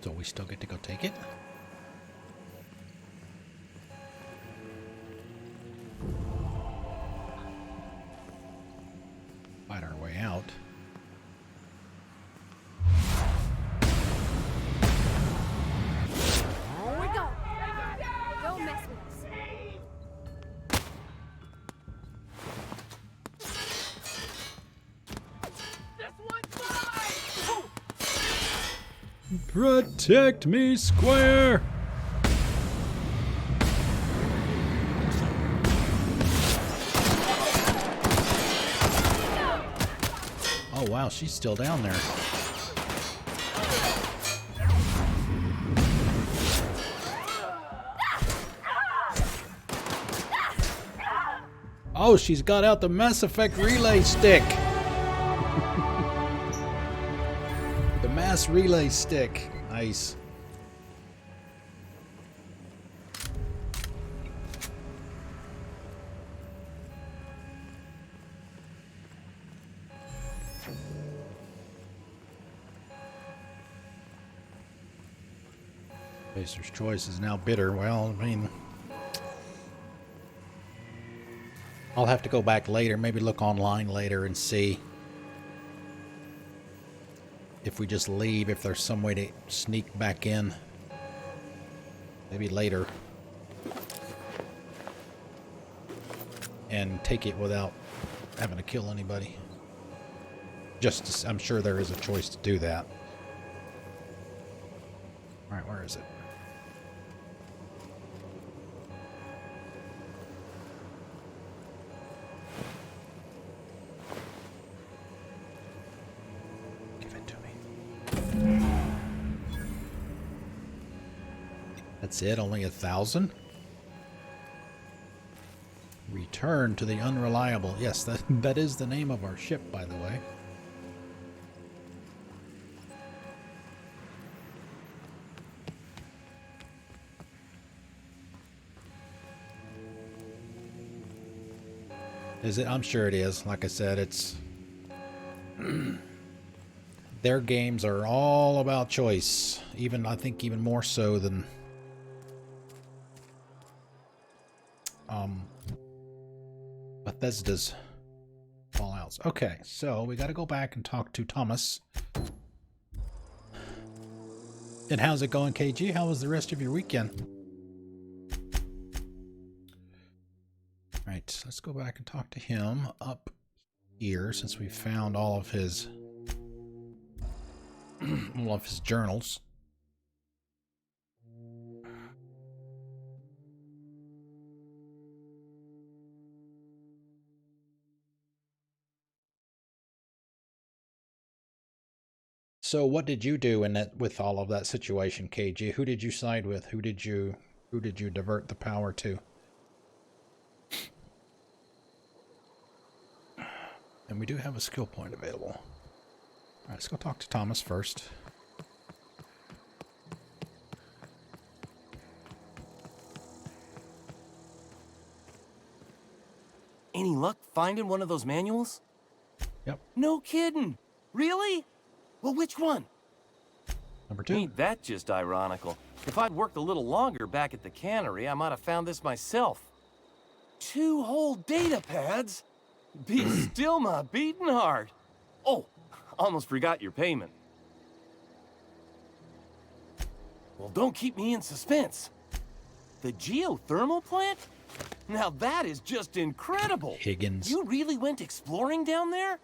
So we still get to go take it? Fight our way out. Here we go. Don't mess with us. Protect me, Square! Oh wow, she's still down there. Oh, she's got out the Mass Effect relay stick. The mass relay stick. Nice. Spacer's choice is now bitter. Well, I mean, I'll have to go back later, maybe look online later and see if we just leave, if there's some way to sneak back in. Maybe later. And take it without having to kill anybody. Just, I'm sure there is a choice to do that. Alright, where is it? That's it, only 1,000? Return to the unreliable. Yes, that is the name of our ship, by the way. Is it? I'm sure it is. Like I said, it's... Their games are all about choice. Even, I think, even more so than... Bethesda's Fallouts. Okay, so we got to go back and talk to Thomas. And how's it going, KG? How was the rest of your weekend? Right, let's go back and talk to him up here since we found all of his journals. So what did you do in that with all of that situation, KG? Who did you side with? Who did you divert the power to? And we do have a skill point available. All right, let's go talk to Thomas first. Any luck finding one of those manuals? Yep. No kidding. Really? Well, which one? Number 2. Ain't that just ironical? If I'd worked a little longer back at the cannery, I might have found this myself. 2 whole data pads? Be still my beating heart. Oh, almost forgot your payment. Well, don't keep me in suspense. The geothermal plant? Now that is just incredible. Higgins. You really went exploring down there?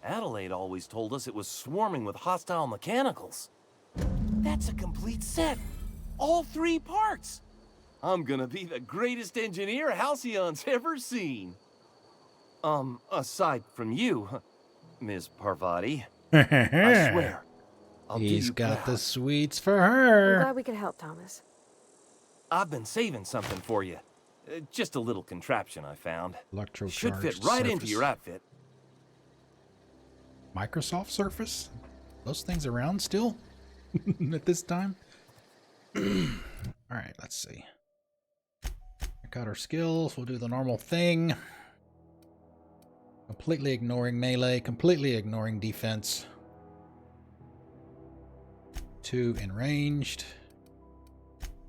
Adelaide always told us it was swarming with hostile mechanicals. That's a complete set. All 3 parts. I'm gonna be the greatest engineer Halcyon's ever seen. Aside from you, Ms. Parvati. I swear. He's got the sweets for I'm her. glad we could help, Thomas. I've been saving something for you. Just a little contraption I found. Should fit right into your outfit. Microsoft Surface? those things around still at this time? Alright, let's see. Check out our skills. We'll do the normal thing. Completely ignoring melee, completely ignoring defense. 2 in ranged.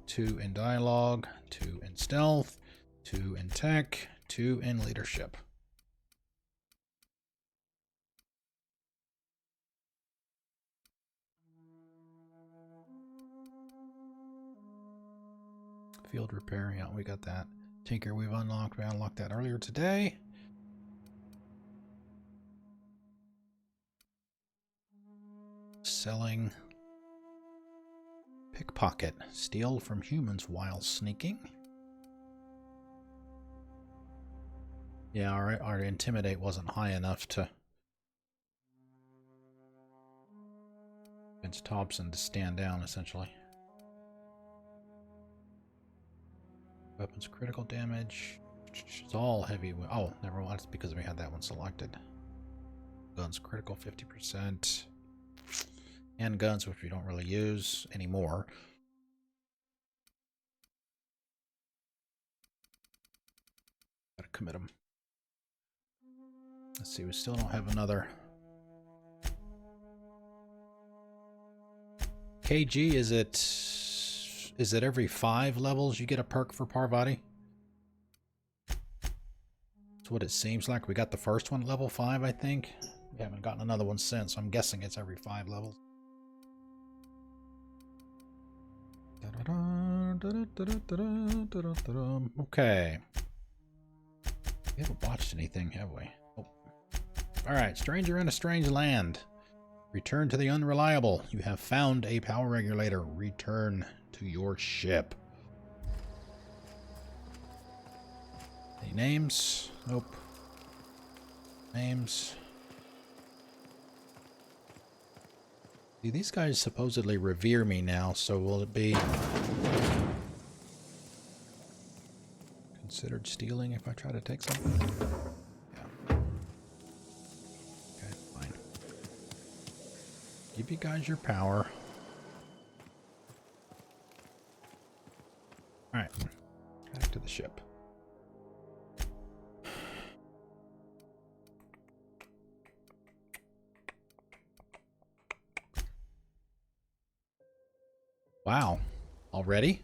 2 in dialogue. 2 in stealth. 2 in tech. 2 in leadership. Field repair, yeah, we got that. Tinker, we've unlocked. We unlocked that earlier today. Selling. Pickpocket. Steal from humans while sneaking. Yeah, our intimidate wasn't high enough to against Thompson to stand down, essentially. Weapons critical damage. It's all heavy. Oh, never mind. It's because we had that one selected. Guns critical 50%. And guns, which we don't really use anymore. Gotta commit them. Let's see, we still don't have another. KG, is it every 5 levels you get a perk for Parvati? That's what it seems like. We got the first one level 5, I think. We haven't gotten another one since, so I'm guessing it's every 5 levels. Okay. We haven't watched anything, have we? Oh. Alright, stranger in a strange land. Return to the unreliable. You have found a power regulator. Return to your ship. Any names? Nope. Names. See, these guys supposedly revere me now, so will it be considered stealing if I try to take something? Yeah. Okay, fine. Give you guys your power. Alright. Back to the ship. Wow. Already?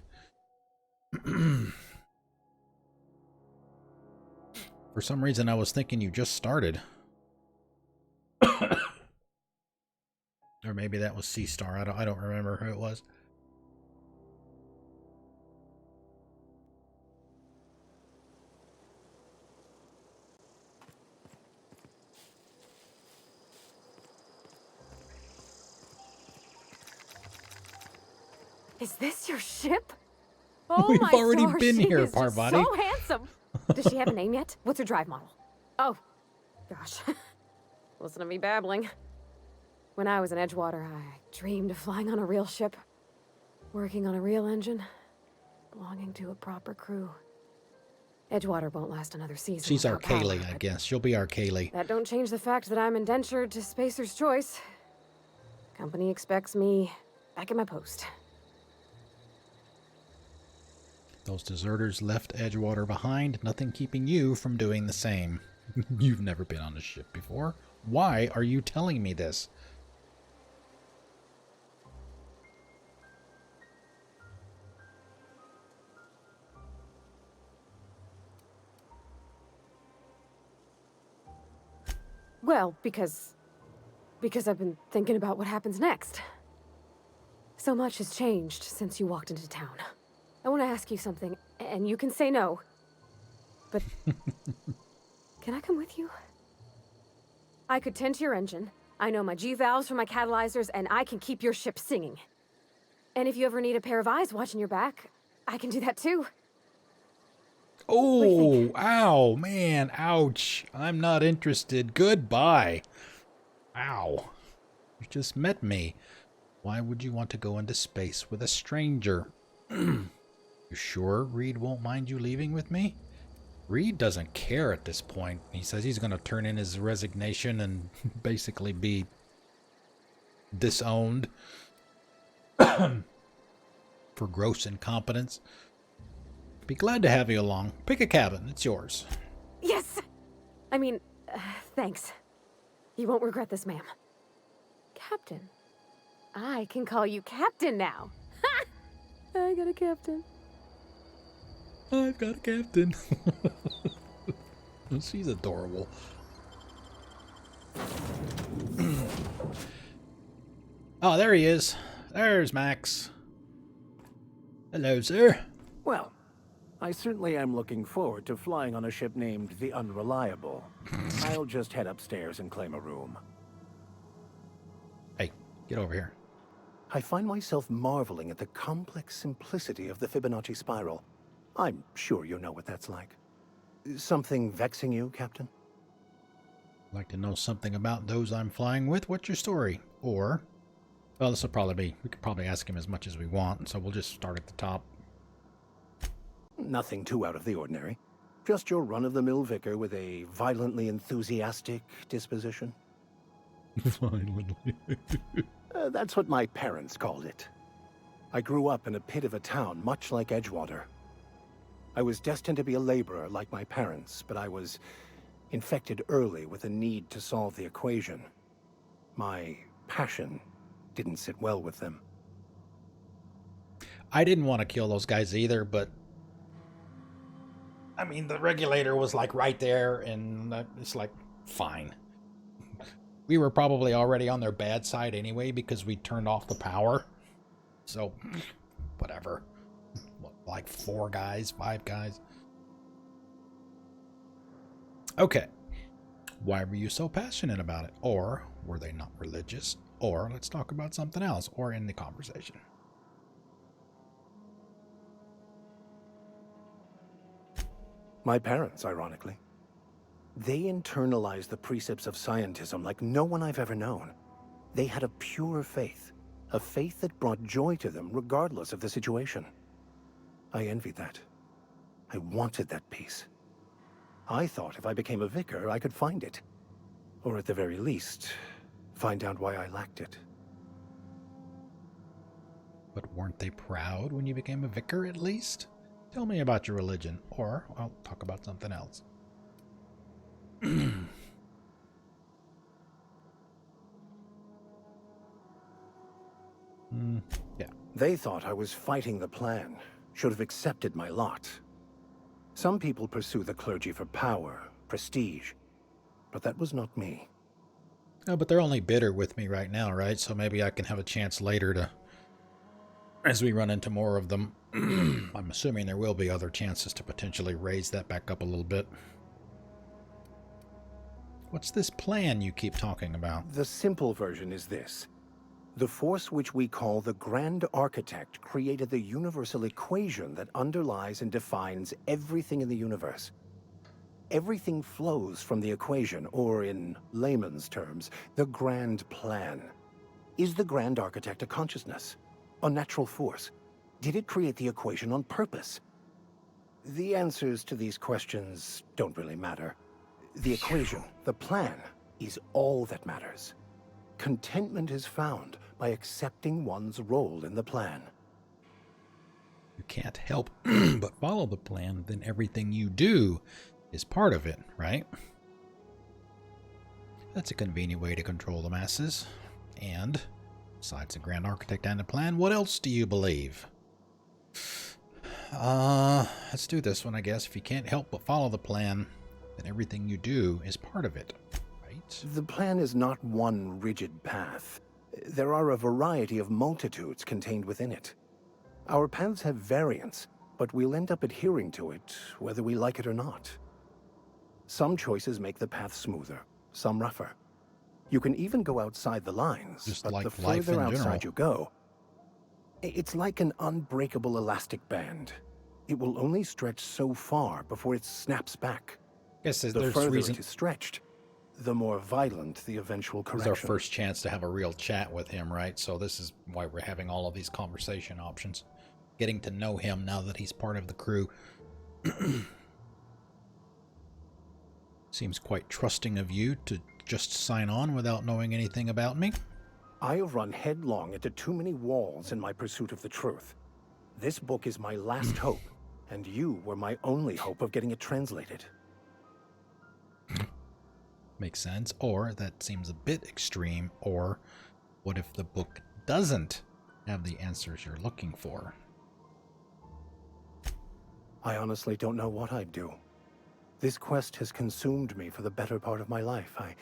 For some reason I was thinking you just started. Or maybe that was C-Star. I don't remember who it was. Is this your ship? Oh, We've my already stars, been she here, is just Parvati. so handsome. Does she have a name yet? What's her drive model? Oh, gosh. Listen to me babbling. When I was in Edgewater, I dreamed of flying on a real ship, working on a real engine, belonging to a proper crew. Edgewater won't last another season. She's our without power, Kaylee, I guess. She'll be our Kaylee. That don't change the fact that I'm indentured to Spacer's Choice. Company expects me back at my post. Those deserters left Edgewater behind, nothing keeping you from doing the same. You've never been on a ship before. Why are you telling me this? Well, because I've been thinking about what happens next. So much has changed since you walked into town. I want to ask you something, and you can say no. But can I come with you? I could tend to your engine. I know my G-valves from my catalyzers, and I can keep your ship singing. And if you ever need a pair of eyes watching your back, I can do that too. Oh, ow, man, ouch. I'm not interested. Goodbye. Ow. You just met me. Why would you want to go into space with a stranger? You sure Reed won't mind you leaving with me? Reed doesn't care at this point. He says he's going to turn in his resignation and basically be disowned for gross incompetence. Be glad to have you along. Pick a cabin. It's yours. Yes! I mean, thanks. You won't regret this, ma'am. Captain. I can call you Captain now. Ha! I got a captain. I've got a captain. She's adorable. Oh, there he is. There's Max. Hello, sir. Well, I certainly am looking forward to flying on a ship named the Unreliable. I'll just head upstairs and claim a room. Hey, get over here. I find myself marveling at the complex simplicity of the Fibonacci spiral. I'm sure you know what that's like. Something vexing you, Captain? Like to know something about those I'm flying with? What's your story? Or, well, this will probably be, we could probably ask him as much as we want, so we'll just start at the top. Nothing too out of the ordinary. Just your run-of-the-mill vicar with a violently enthusiastic disposition. Violently. That's what my parents called it. I grew up in a pit of a town much like Edgewater. I was destined to be a laborer like my parents, but I was infected early with a need to solve the equation. My passion didn't sit well with them. I didn't want to kill those guys either, but I mean, the regulator was like right there, and it's like, fine. We were probably already on their bad side anyway because we turned off the power. So, whatever. What, like 4 guys, 5 guys? Okay. Why were you so passionate about it? Or were they not religious? Or let's talk about something else, or in the conversation. My parents, ironically. They internalized the precepts of scientism like no one I've ever known. They had a pure faith, a faith that brought joy to them regardless of the situation. I envied that. I wanted that peace. I thought if I became a vicar, I could find it. Or at the very least, find out why I lacked it. But weren't they proud when you became a vicar at least? Tell me about your religion, or I'll talk about something else. Yeah. They thought I was fighting the plan, should have accepted my lot. Some people pursue the clergy for power, prestige, but that was not me. No, but they're only bitter with me right now, right? So maybe I can have a chance later to, as we run into more of them. I'm assuming there will be other chances to potentially raise that back up a little bit. What's this plan you keep talking about? The simple version is this. The force which we call the Grand Architect created the universal equation that underlies and defines everything in the universe. Everything flows from the equation, or in layman's terms, the grand plan. Is the Grand Architect a consciousness? A natural force? Did it create the equation on purpose? The answers to these questions don't really matter. The equation, the plan, is all that matters. Contentment is found by accepting one's role in the plan. You can't help but follow the plan, then everything you do is part of it, right? That's a convenient way to control the masses. And, besides the Grand Architect and the plan, what else do you believe? Let's do this one, I guess. If you can't help but follow the plan, then everything you do is part of it, right? The plan is not one rigid path. There are a variety of multitudes contained within it. Our paths have variance, but we'll end up adhering to it, whether we like it or not. Some choices make the path smoother, some rougher. You can even go outside the lines, Just but like the life further in outside general. you go, it's like an unbreakable elastic band. It will only stretch so far before it snaps back. Yes, The there's further reason. it is stretched, the more violent the eventual This is correction. our first chance to have a real chat with him, right? So this is why we're having all of these conversation options. Getting to know him now that he's part of the crew. Seems quite trusting of you to just sign on without knowing anything about me. I have run headlong into too many walls in my pursuit of the truth. This book is my last hope, and you were my only hope of getting it translated. Makes sense. Or that seems a bit extreme. Or what if the book doesn't have the answers you're looking for? I honestly don't know what I'd do. This quest has consumed me for the better part of my life. I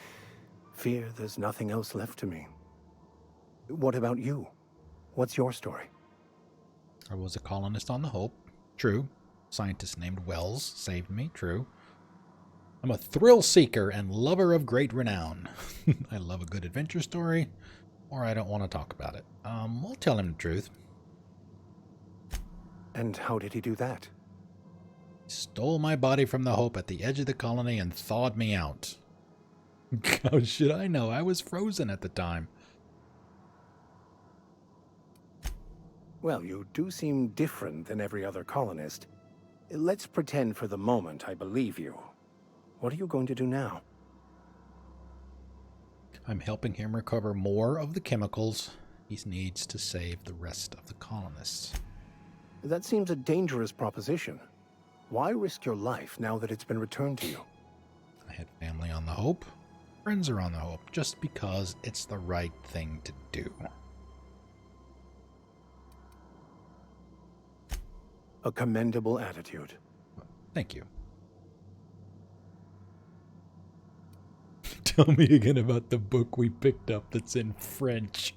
fear there's nothing else left to me. What about you? What's your story? I was a colonist on the Hope. True. Scientist named Wells saved me. True. I'm a thrill seeker and lover of great renown. I love a good adventure story, or I don't want to talk about it. We'll tell him the truth. And how did he do that? He stole my body from the Hope at the edge of the colony and thawed me out. How should I know? I was frozen at the time. Well, you do seem different than every other colonist. Let's pretend for the moment I believe you. What are you going to do now? I'm helping him recover more of the chemicals he needs to save the rest of the colonists. That seems a dangerous proposition. Why risk your life now that it's been returned to you? I had family on the Hope. Friends are on the Hope, just because it's the right thing to do. A commendable attitude. Thank you. Tell me again about the book we picked up that's in French.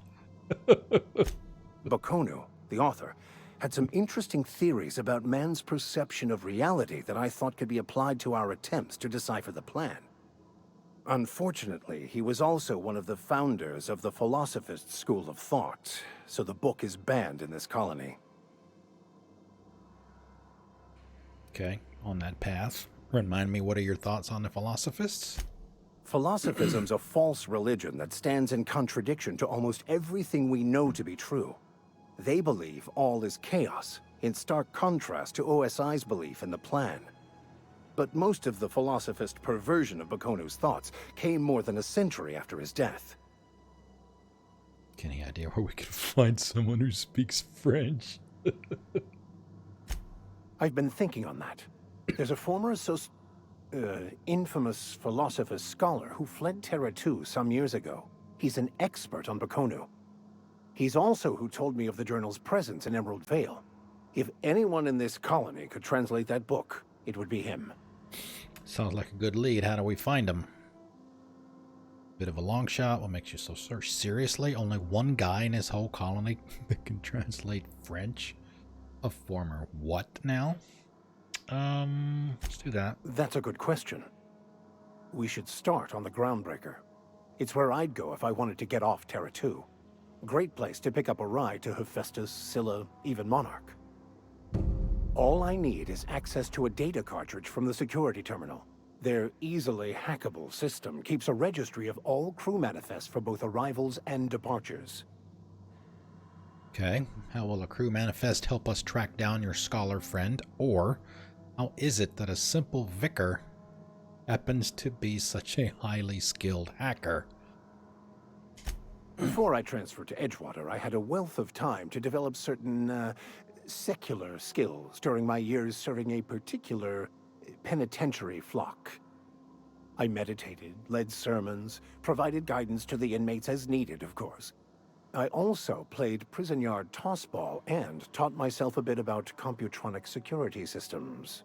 Baconu, the author, had some interesting theories about man's perception of reality that I thought could be applied to our attempts to decipher the plan. Unfortunately, he was also one of the founders of the Philosophist school of thought, so the book is banned in this colony. Okay, on that path. Remind me, what are your thoughts on the Philosophists? Philosophism's a false religion that stands in contradiction to almost everything we know to be true. They believe all is chaos, in stark contrast to OSI's belief in the plan. But most of the Philosophist perversion of Bakonu's thoughts came more than a century after his death. Any idea where we can find someone who speaks French? I've been thinking on that. There's a former infamous Philosophist scholar who fled Terra 2 some years ago. He's an expert on Baconu. He's also who told me of the journal's presence in Emerald Vale. If anyone in this colony could translate that book, it would be him. Sounds like a good lead. How do we find him? Bit of a long shot. What makes you so seriously? Only one guy in his whole colony that can translate French? A former what now? Let's do that. That's a good question. We should start on the Groundbreaker. It's where I'd go if I wanted to get off Terra 2. Great place to pick up a ride to Hephaestus, Scylla, even Monarch. All I need is access to a data cartridge from the security terminal. Their easily hackable system keeps a registry of all crew manifests for both arrivals and departures. Okay, how will a crew manifest help us track down your scholar friend? Or how is it that a simple vicar happens to be such a highly skilled hacker? Before I transferred to Edgewater, I had a wealth of time to develop certain, secular skills during my years serving a particular penitentiary flock. I meditated, led sermons, provided guidance to the inmates as needed, of course. I also played prison yard tossball and taught myself a bit about computronic security systems.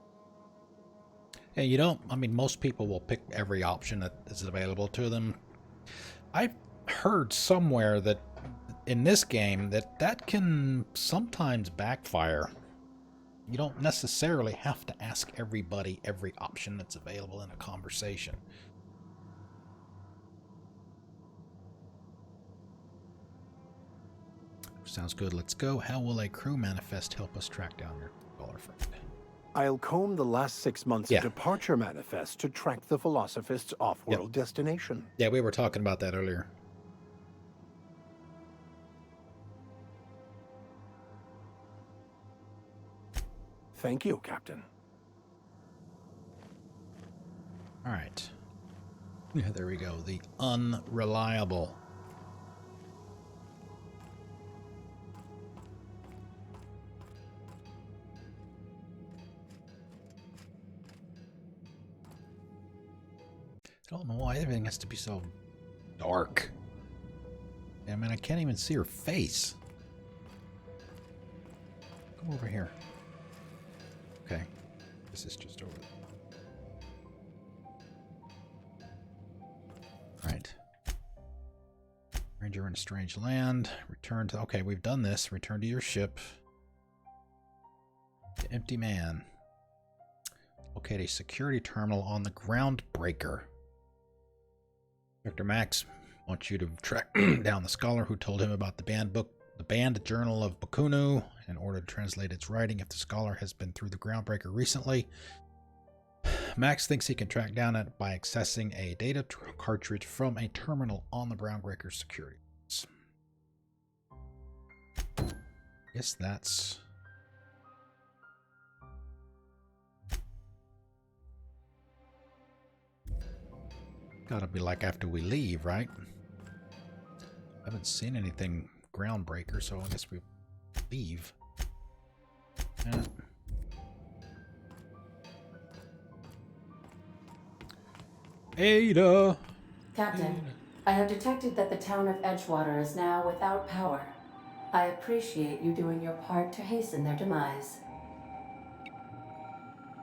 Hey, you don't, I mean, most people will pick every option that is available to them. I've heard somewhere that in this game that can sometimes backfire. You don't necessarily have to ask everybody every option that's available in a conversation. Sounds good. Let's go. How will a crew manifest help us track down your scholar friend? I'll comb the last 6 months of departure manifest to track the Philosophist's off-world destination. Yeah, we were talking about that earlier. Thank you, Captain. All right. Yeah, there we go. The unreliable. don't know why everything has to be so dark. I mean, I can't even see her face. Come over here. Okay. This is just over there. Right. Ranger in a strange land. Return to... Okay, we've done this. Return to your ship. The empty man. Locate a security terminal on the groundbreaker. Dr. Max wants you to track down the scholar who told him about the banned journal of Bakunu in order to translate its writing. If the scholar has been through the groundbreaker recently, Max thinks he can track down it by accessing a data cartridge from a terminal on the groundbreaker's security. Guess that's... Gotta be like after we leave, right? I haven't seen anything groundbreaker, so I guess we leave. Yeah. Ada! Captain, I have detected that the town of Edgewater is now without power. I appreciate you doing your part to hasten their demise.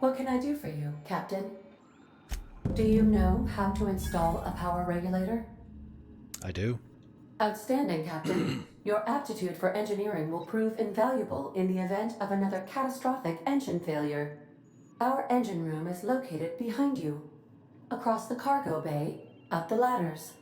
What can I do for you, Captain? Do you know how to install a power regulator? I do. Outstanding, Captain. Your aptitude for engineering will prove invaluable in the event of another catastrophic engine failure. Our engine room is located behind you. Across the cargo bay, up the ladders.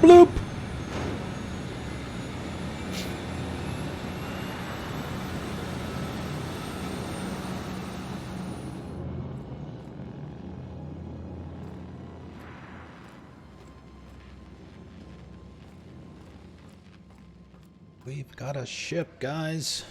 Bloop! We've got a ship, guys.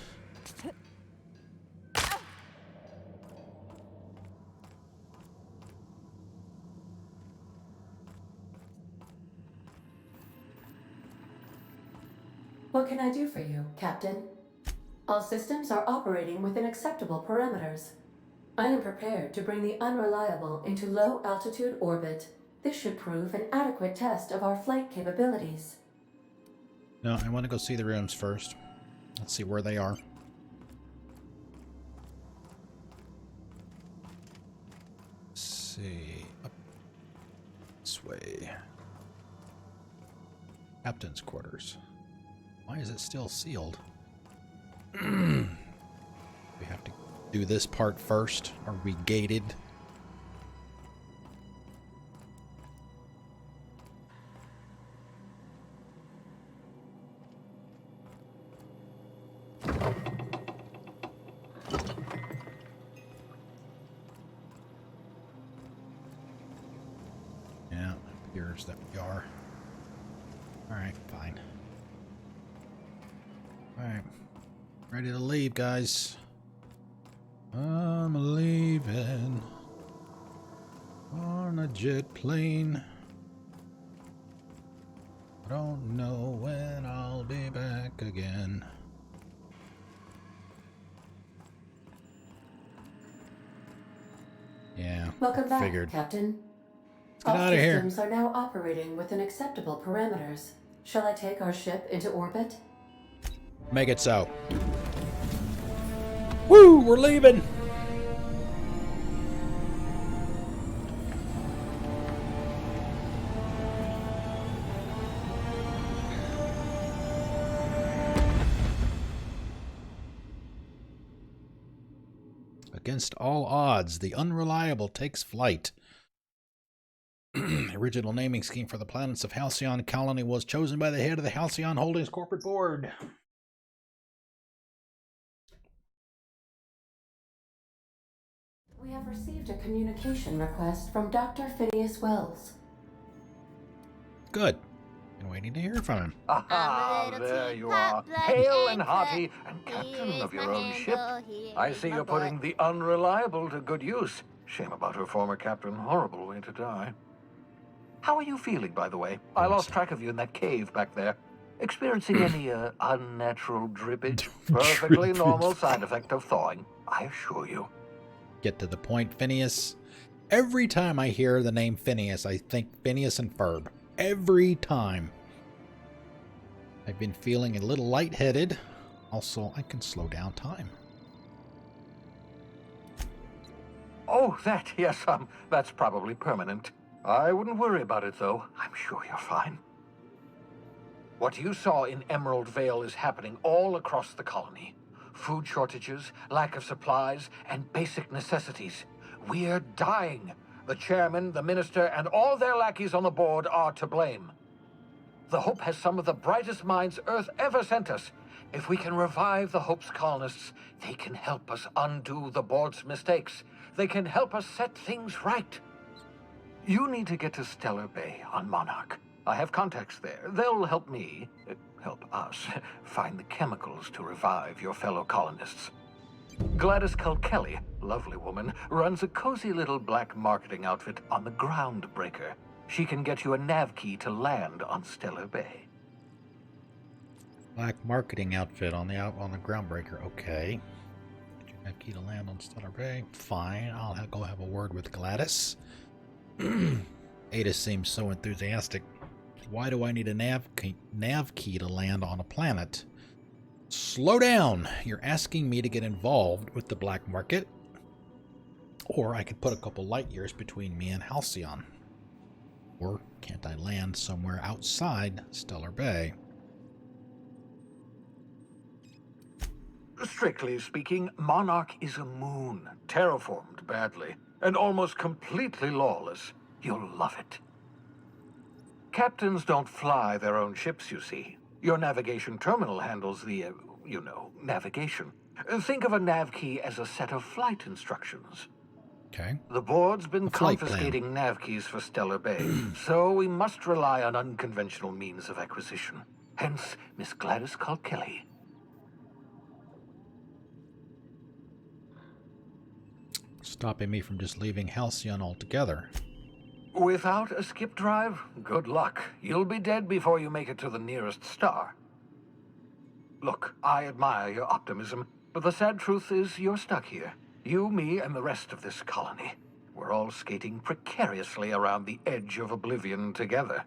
What can I do for you, Captain? All systems are operating within acceptable parameters. I am prepared to bring the unreliable into low-altitude orbit. This should prove an adequate test of our flight capabilities. No, I want to go see the rooms first. Let's see where they are. Let's see. Up this way. Captain's quarters. Why is it still sealed? We have to do this part first. Are we gated? Yeah, it appears that we are. Alright, fine. Alright. Ready to leave, guys. I'm leaving on a jet plane. I don't know when I'll be back again. Yeah, Welcome back, figured. Captain. Let's get All out of here. systems are now operating within acceptable parameters. Shall I take our ship into orbit? Make it so. Woo! We're leaving! Against all odds, the Unreliable takes flight. The original naming scheme for the planets of Halcyon Colony was chosen by the head of the Halcyon Holdings corporate board. We have received a communication request from Dr. Phineas Wells. Good. Been waiting to hear from him. Aha, there you are, hale and hearty and captain of your own ship. I see you're putting the unreliable to good use. Shame about her former captain. Horrible way to die. How are you feeling, by the way? I lost track of you in that cave back there. Experiencing any unnatural drippage? Perfectly normal side effect of thawing, I assure you. Get to the point, Phineas. Every time I hear the name Phineas, I think Phineas and Ferb. Every time. I've been feeling a little lightheaded. Also, I can slow down time. Oh, that, yes, that's probably permanent. I wouldn't worry about it, though. I'm sure you're fine. What you saw in Emerald Vale is happening all across the colony. Food shortages, lack of supplies, and basic necessities. We're dying. The chairman, the minister, and all their lackeys on the board are to blame. The Hope has some of the brightest minds Earth ever sent us. If we can revive the Hope's colonists, they can help us undo the board's mistakes. They can help us set things right. You need to get to Stellar Bay on Monarch. I have contacts there. They'll help me, help us, find the chemicals to revive your fellow colonists. Gladys Culkelly, lovely woman, runs a cozy little black marketing outfit on the Groundbreaker. She can get you a nav key to land on Stellar Bay. Black marketing outfit on the Groundbreaker. Okay. Get your nav key to land on Stellar Bay. Fine. I'll go have a word with Gladys. Ada seems so enthusiastic. Why do I need a nav key to land on a planet? Slow down! You're asking me to get involved with the black market? Or I could put a couple light years between me and Halcyon. Or can't I land somewhere outside Stellar Bay? Strictly speaking, Monarch is a moon, terraformed badly, and almost completely lawless. You'll love it. Captains don't fly their own ships, you see. Your navigation terminal handles the, navigation. Think of a nav key as a set of flight instructions. Okay. The board's been confiscating nav keys for Stellar Bay, so we must rely on unconventional means of acquisition. Hence, Miss Gladys Culkelly. Stopping me from just leaving Halcyon altogether. Without a skip drive, good luck. You'll be dead before you make it to the nearest star. Look, I admire your optimism, but the sad truth is you're stuck here. You, me, and the rest of this colony. We're all skating precariously around the edge of oblivion together.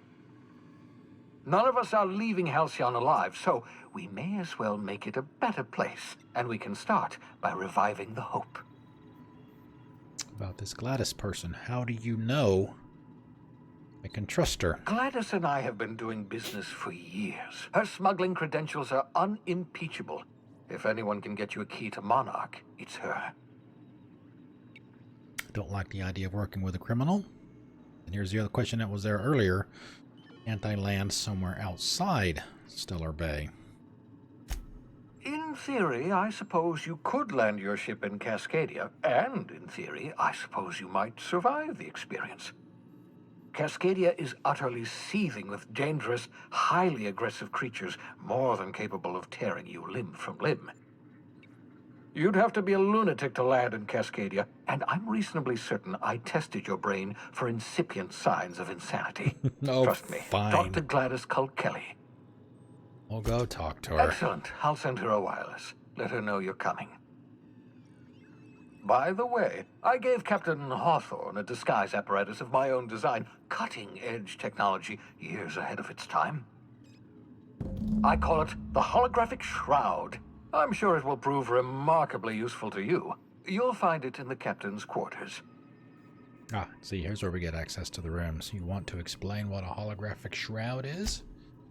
None of us are leaving Halcyon alive, so we may as well make it a better place, and we can start by reviving the hope. About this Gladys person, how do you know I can trust her? Gladys and I have been doing business for years. Her smuggling credentials are unimpeachable. If anyone can get you a key to Monarch, it's her. Don't like the idea of working with a criminal. And here's the other question that was there earlier. Can't I land somewhere outside Stellar Bay? In theory, I suppose you could land your ship in Cascadia, and in theory, I suppose you might survive the experience. Cascadia is utterly seething with dangerous, highly aggressive creatures more than capable of tearing you limb from limb. You'd have to be a lunatic to land in Cascadia, and I'm reasonably certain I tested your brain for incipient signs of insanity. Trust me. Fine. Talk to Gladys Culkelly. I'll go talk to her. Excellent. I'll send her a wireless. Let her know you're coming. By the way, I gave Captain Hawthorne a disguise apparatus of my own design, cutting-edge technology years ahead of its time. I call it the Holographic Shroud. I'm sure it will prove remarkably useful to you. You'll find it in the captain's quarters. Ah, see, here's where we get access to the rooms. You want to explain what a holographic shroud is?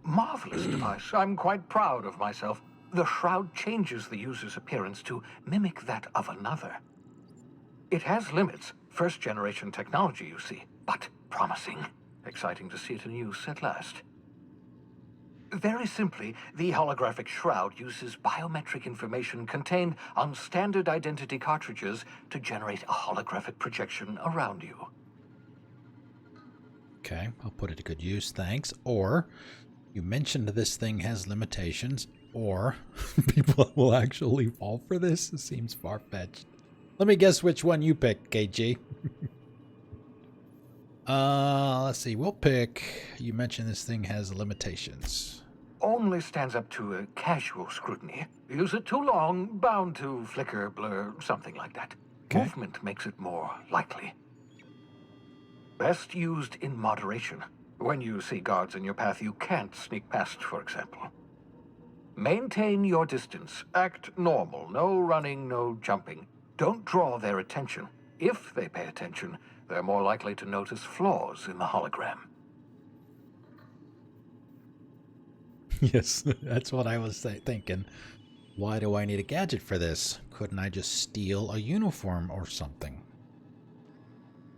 Marvelous device. I'm quite proud of myself. The shroud changes the user's appearance to mimic that of another. It has limits. First-generation technology, you see, but promising. Exciting to see it in use at last. Very simply, the holographic shroud uses biometric information contained on standard identity cartridges to generate a holographic projection around you. Okay, I'll put it to good use, thanks. Or, You mentioned this thing has limitations, or people will actually fall for this. It seems far-fetched. Let me guess which one you picked, KG. Let's see. We'll pick... You mentioned this thing has limitations. Only stands up to a casual scrutiny. Use it too long, bound to flicker, blur, something like that. Okay. Movement makes it more likely. Best used in moderation. When you see guards in your path you can't sneak past, for example. Maintain your distance. Act normal. No running, no jumping. Don't draw their attention. If they pay attention, they're more likely to notice flaws in the hologram. Yes, that's what I was thinking. Why do I need a gadget for this? Couldn't I just steal a uniform or something?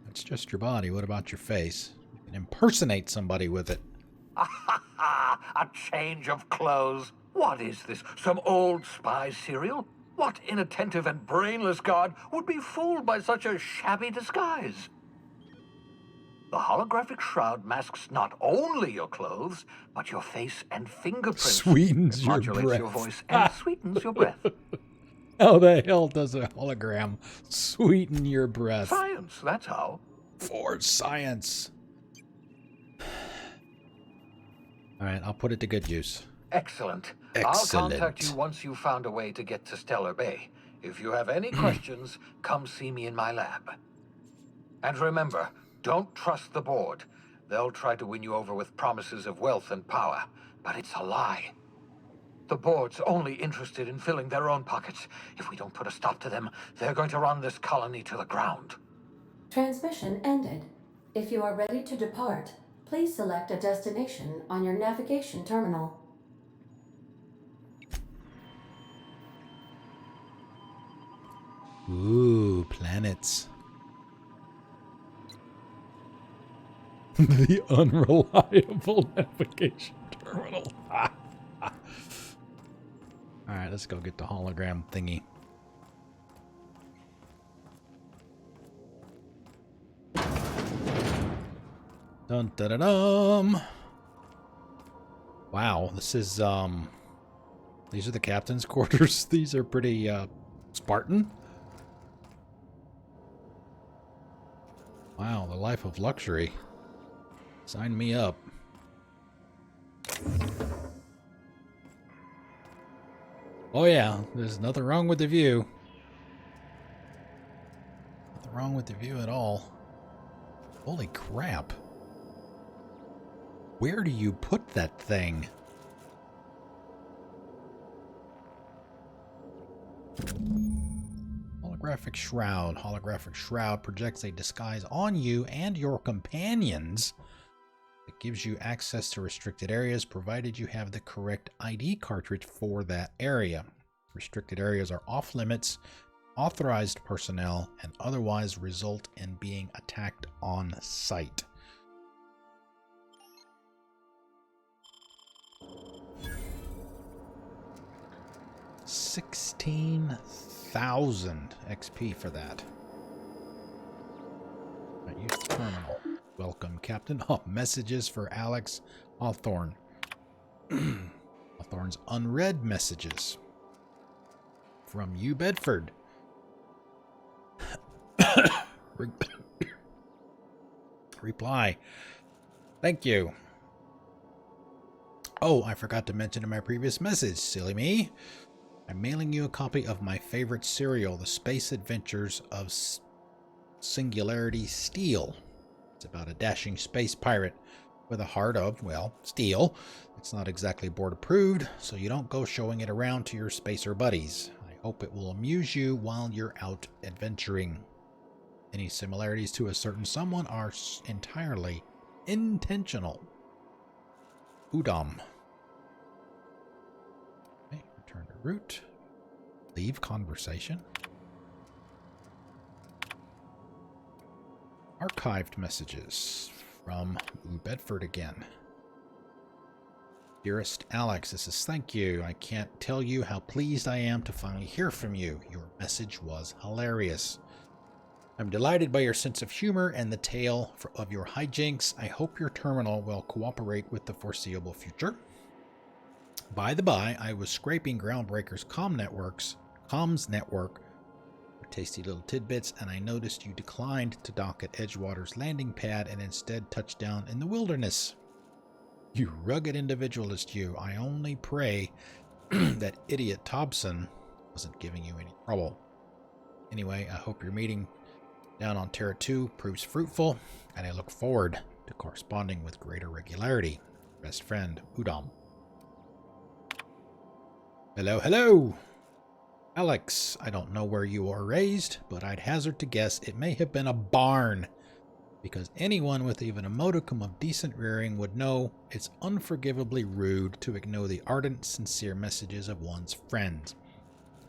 It's just your body. What about your face? You can impersonate somebody with it. A change of clothes. What is this? Some old spy serial? What inattentive and brainless guard would be fooled by such a shabby disguise? The holographic shroud masks not only your clothes, but your face and fingerprints. Sweetens It your modulates breath. your voice and sweetens your breath. How the hell does a hologram sweeten your breath? Science, that's how. For science. Alright, I'll put it to good use. Excellent. Excellent. I'll contact you once you've found a way to get to Stellar Bay. If you have any questions, come see me in my lab. And remember, don't trust the board. They'll try to win you over with promises of wealth and power, but it's a lie. The board's only interested in filling their own pockets. If we don't put a stop to them, they're going to run this colony to the ground. Transmission ended. If you are ready to depart, please select a destination on your navigation terminal. Ooh, planets. The unreliable navigation terminal. Alright, let's go get the hologram thingy. Dun dun dun dum. Wow, this is these are the captain's quarters. These are pretty Spartan. Wow, the life of luxury. Sign me up. Oh yeah, there's nothing wrong with the view. Nothing wrong with the view at all. Holy crap. Where do you put that thing? Holographic shroud. Holographic shroud projects a disguise on you and your companions. It gives you access to restricted areas provided you have the correct ID cartridge for that area. Restricted areas are off limits, authorized personnel, and otherwise result in being attacked on sight. $16,000 XP for that. Right, use the terminal. Welcome, Captain. Oh, messages for Alex Hawthorne. Hawthorne's unread messages. From you, Bedford. Reply. Thank you. Oh, I forgot to mention in my previous message, silly me. I'm mailing you a copy of my favorite serial, The Space Adventures of Singularity Steel. It's about a dashing space pirate with a heart of, well, steel. It's not exactly board approved, so you don't go showing it around to your spacer buddies. I hope it will amuse you while you're out adventuring. Any similarities to a certain someone are entirely intentional. Udom. Okay, return to root. Leave conversation. Archived messages from Bedford again. Dearest Alex, this is thank you. I can't tell you how pleased I am to finally hear from you. Your message was hilarious. I'm delighted by your sense of humor and the tale of your hijinks. I hope your terminal will cooperate with the foreseeable future. By the by, I was scraping Groundbreaker's comms network for tasty little tidbits, and I noticed you declined to dock at Edgewater's landing pad and instead touched down in the wilderness. You rugged individualist, you. I only pray that idiot Thompson wasn't giving you any trouble. Anyway, I hope your meeting down on Terra 2 proves fruitful, and I look forward to corresponding with greater regularity. Best friend, Udom. Hello, hello! Alex, I don't know where you were raised, but I'd hazard to guess it may have been a barn, because anyone with even a modicum of decent rearing would know it's unforgivably rude to ignore the ardent, sincere messages of one's friends.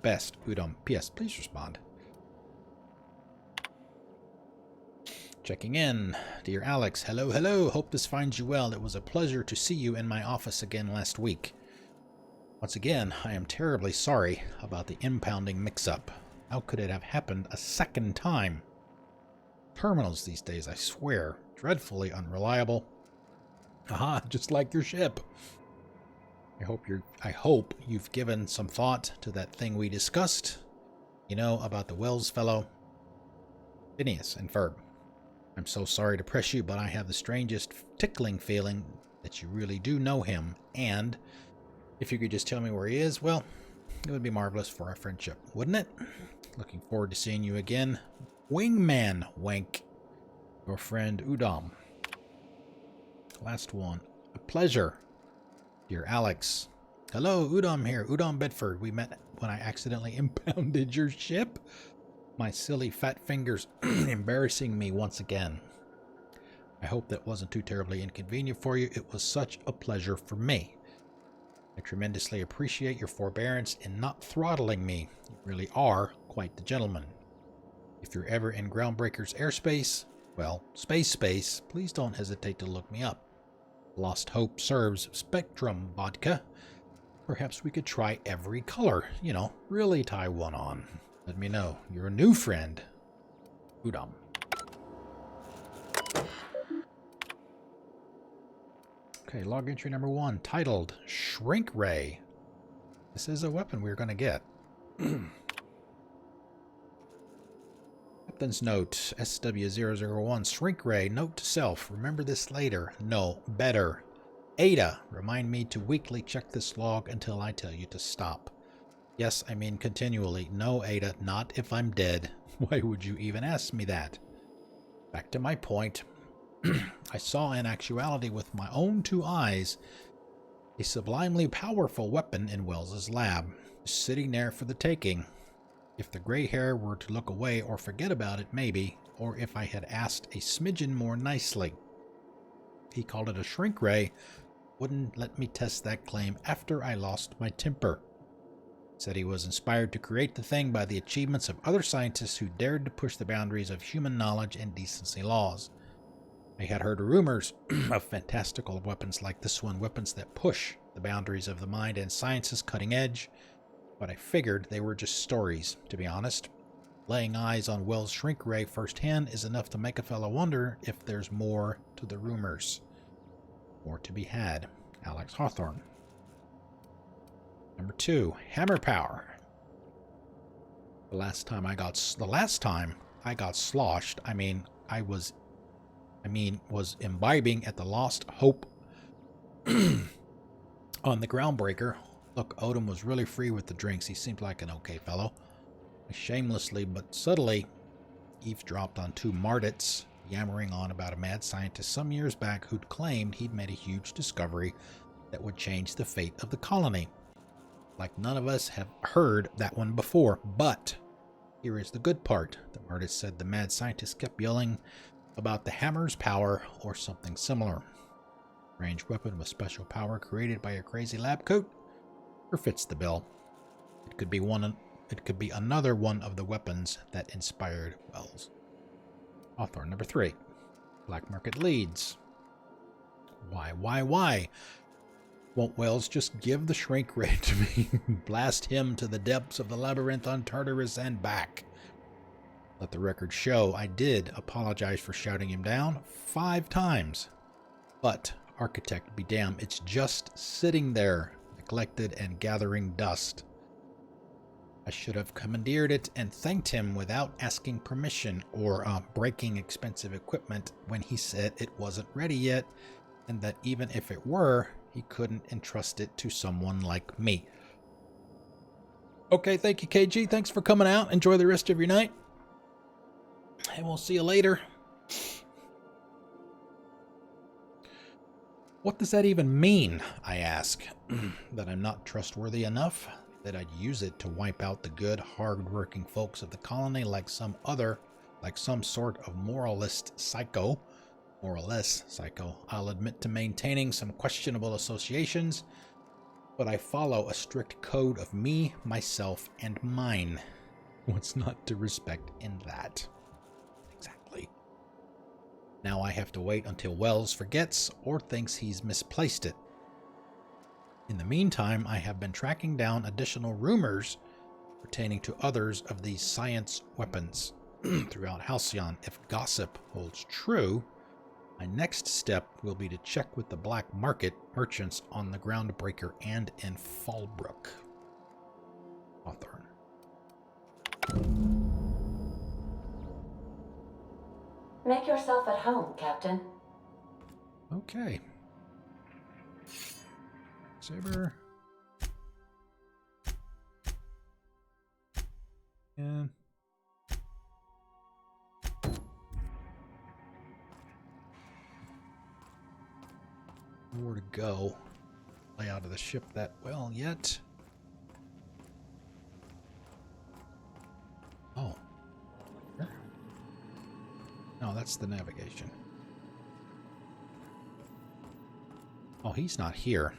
Best, Udom. P.S. Please respond. Checking in. Dear Alex, hello, hello. Hope this finds you well. It was a pleasure to see you in my office again last week. Once again, I am terribly sorry about the impounding mix-up. How could it have happened a second time? Terminals these days, I swear, dreadfully unreliable. Aha, just like your ship. I hope you've given some thought to that thing we discussed. You know, about the Wells fellow. Phineas and Ferb. I'm so sorry to press you, but I have the strangest tickling feeling that you really do know him, and if you could just tell me where he is, well, it would be marvelous for our friendship, wouldn't it? Looking forward to seeing you again. Wingman, wank. Your friend Udom. Last one. A pleasure. Dear Alex. Hello, Udom here. Udom Bedford. We met when I accidentally impounded your ship. My silly fat fingers embarrassing me once again. I hope that wasn't too terribly inconvenient for you. It was such a pleasure for me. I tremendously appreciate your forbearance in not throttling me. You really are quite the gentleman. If you're ever in Groundbreaker's airspace, well, space, please don't hesitate to look me up. Lost Hope serves Spectrum vodka. Perhaps we could try every color, you know, really tie one on. Let me know. You're a new friend. Udom. Okay, log entry number 1, titled Shrink Ray. This is a weapon we're going to get. Captain's note, SW001, Shrink Ray, note to self, remember this later. No, better. Ada, remind me to weekly check this log until I tell you to stop. Yes, I mean continually. No, Ada, not if I'm dead. Why would you even ask me that? Back to my point. I saw in actuality with my own 2 eyes a sublimely powerful weapon in Wells's lab, sitting there for the taking. If the gray hair were to look away or forget about it, maybe, or if I had asked a smidgen more nicely. He called it a shrink ray, wouldn't let me test that claim after I lost my temper. Said he was inspired to create the thing by the achievements of other scientists who dared to push the boundaries of human knowledge and decency laws. I had heard rumors of fantastical weapons like this one, weapons that push the boundaries of the mind and science's cutting edge, but I figured they were just stories, to be honest. Laying eyes on Wells' shrink ray firsthand is enough to make a fellow wonder if there's more to the rumors. More to be had. Alex Hawthorne. Number 2, hammer power. The last time I got sloshed, was imbibing at the Lost Hope on the Groundbreaker. Look, Odom was really free with the drinks. He seemed like an okay fellow. I shamelessly but subtly eavesdropped on 2 Mardits yammering on about a mad scientist some years back who'd claimed he'd made a huge discovery that would change the fate of the colony. Like none of us have heard that one before, but here is the good part. The Mardits said the mad scientist kept yelling about the hammer's power or something similar. Ranged weapon with special power created by a crazy lab coat? Or fits the bill. It could be another one of the weapons that inspired Wells. Hawthorne. Number 3. Black market leads. Why? Won't Wells just give the shrink ray to me? Blast him to the depths of the labyrinth on Tartarus and back. Let the record show I did apologize for shouting him down 5 times. But, architect be damned, it's just sitting there. neglected and gathering dust. I should have commandeered it and thanked him without asking permission or breaking expensive equipment when he said it wasn't ready yet, and that even if it were, he couldn't entrust it to someone like me. Okay, thank you, KG. Thanks for coming out. Enjoy the rest of your night. And we'll see you later. What does that even mean, I ask? That I'm not trustworthy enough? That I'd use it to wipe out the good, hard-working folks of the colony like some sort of moralist psycho? More or less psycho. I'll admit to maintaining some questionable associations, but I follow a strict code of me, myself, and mine. What's not to respect in that? Exactly. Now I have to wait until Wells forgets or thinks he's misplaced it. In the meantime, I have been tracking down additional rumors pertaining to others of these science weapons throughout Halcyon. If gossip holds true, my next step will be to check with the black market merchants on the Groundbreaker and in Fallbrook. Hawthorne. Make yourself at home, Captain. Okay. Saber. And nowhere to go. Lay out of the ship that well yet. Oh. Here? No, that's the navigation. Oh, he's not here.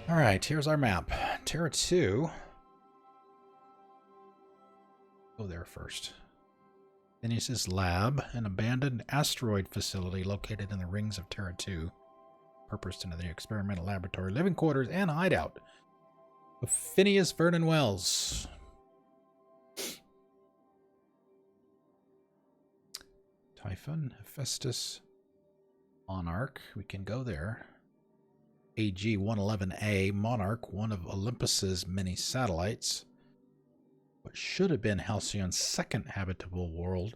All right, here's our map. Terra 2. Go there first. Phineas's lab, an abandoned asteroid facility located in the rings of Terra 2. Purposed into the experimental laboratory, living quarters, and hideout of Phineas Vernon Wells. Typhon, Hephaestus, Monarch. We can go there. AG-111A, Monarch, one of Olympus's many satellites. What should have been Halcyon's second habitable world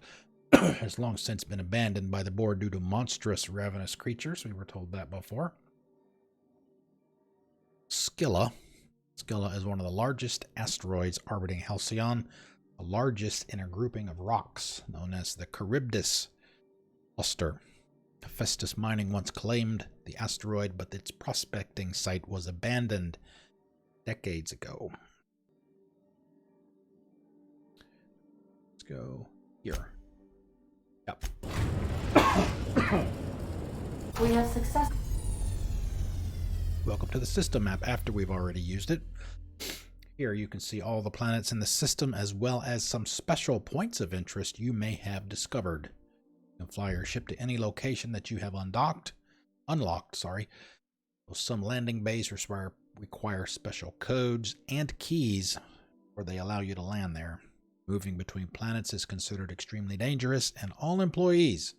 has long since been abandoned by the board due to monstrous, ravenous creatures. We were told that before. Scylla. Scylla is one of the largest asteroids orbiting Halcyon, the largest in a grouping of rocks known as the Charybdis cluster. Hephaestus Mining once claimed the asteroid, but its prospecting site was abandoned decades ago. Let's go here. Yep. We have success. Welcome to the system map after we've already used it. Here you can see all the planets in the system as well as some special points of interest you may have discovered. You can fly your ship to any location that you have unlocked. Some landing bays require special codes and keys where they allow you to land there. Moving between planets is considered extremely dangerous, and all employees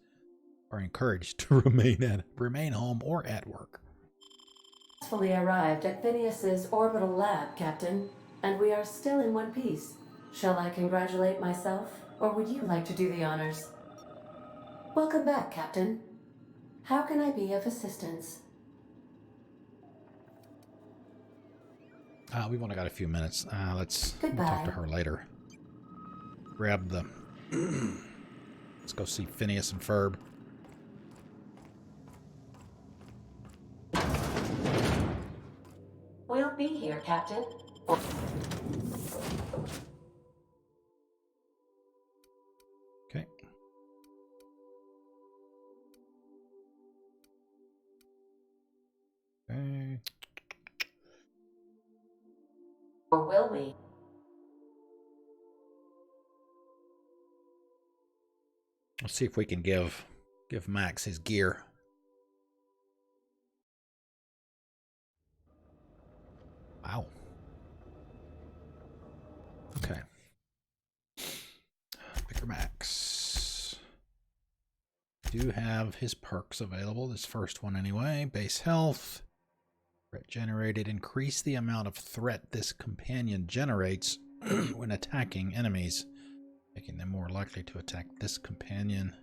are encouraged to remain home or at work. Successfully arrived at Phineas's orbital lab, Captain, and we are still in one piece. Shall I congratulate myself, or would you like to do the honors? Welcome back, Captain. How can I be of assistance? We've only got a few minutes. Let's Goodbye. talk to her later. Grab the... Let's go see Phineas and Ferb. We'll be here, Captain. Okay. Okay. Or will we? Let's see if we can give Max his gear. Wow. Okay. Vicar Max. Do have his perks available. This first one anyway. Base health. Threat generated. Increase the amount of threat this companion generates when attacking enemies, making them more likely to attack this companion.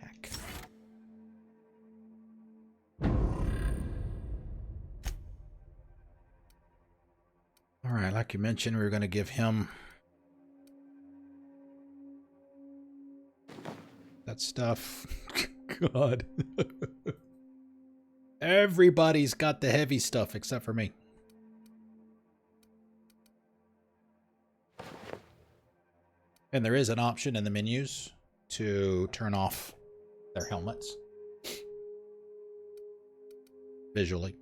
Heck. Alright, like you mentioned, we were going to give him that stuff. God. Everybody's got the heavy stuff except for me. And there is an option in the menus to turn off their helmets visually.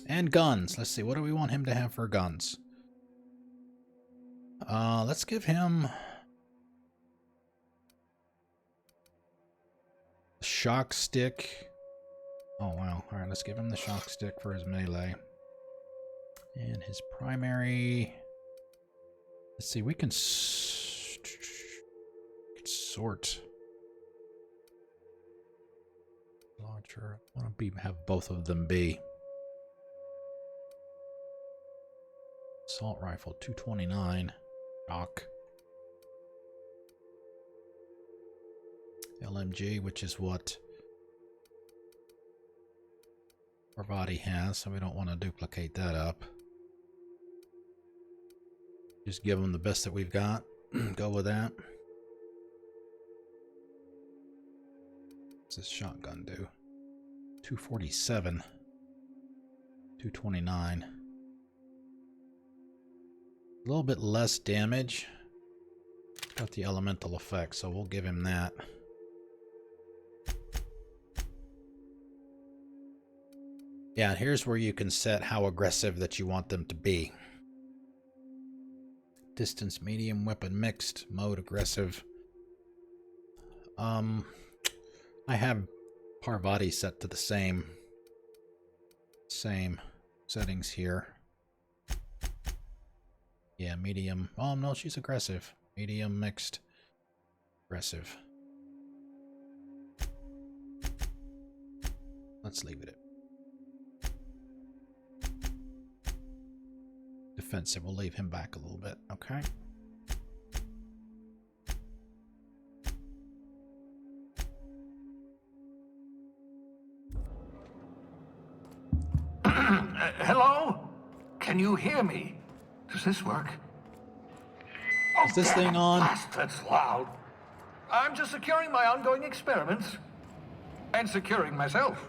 And guns. Let's see, what do we want him to have for guns? Let's give him a shock stick. Oh wow. Alright, let's give him the shock stick for his melee. And his primary. Let's see, we can sort. Launcher. I want to have both of them be. Assault rifle, 229. Shock. LMG, which is what our body has, so we don't want to duplicate that up. Just give them the best that we've got. Go with that. What's this shotgun do? 247. 229. A little bit less damage. Got the elemental effect, so we'll give him that. Yeah, and here's where you can set how aggressive that you want them to be. Distance, medium, weapon mixed, mode aggressive. I have Parvati set to the same settings here. Yeah, medium. Oh no, she's aggressive. Medium, mixed, aggressive. Let's leave it at defensive. We'll leave him back a little bit, okay? Hello? Can you hear me? Does this work? Is this thing on? That's loud. I'm just securing my ongoing experiments. And securing myself.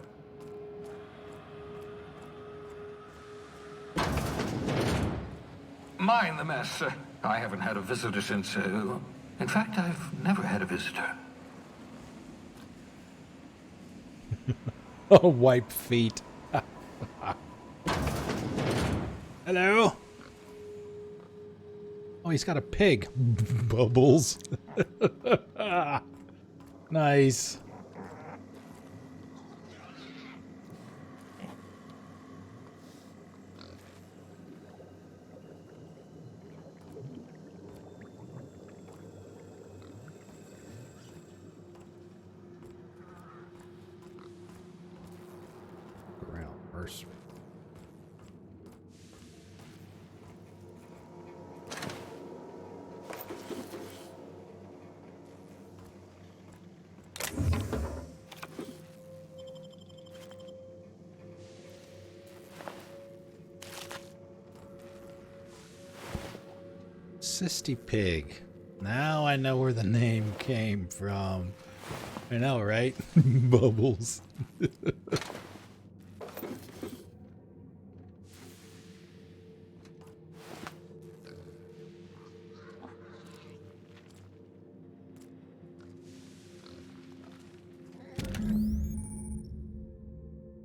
Mind the mess. I haven't had a visitor since... in fact, I've never had a visitor. Oh, wipe feet. Hello? Oh, he's got a pig. Bubbles. Nice. Around first. Sisty Pig. Now I know where the name came from. I know, right? Bubbles.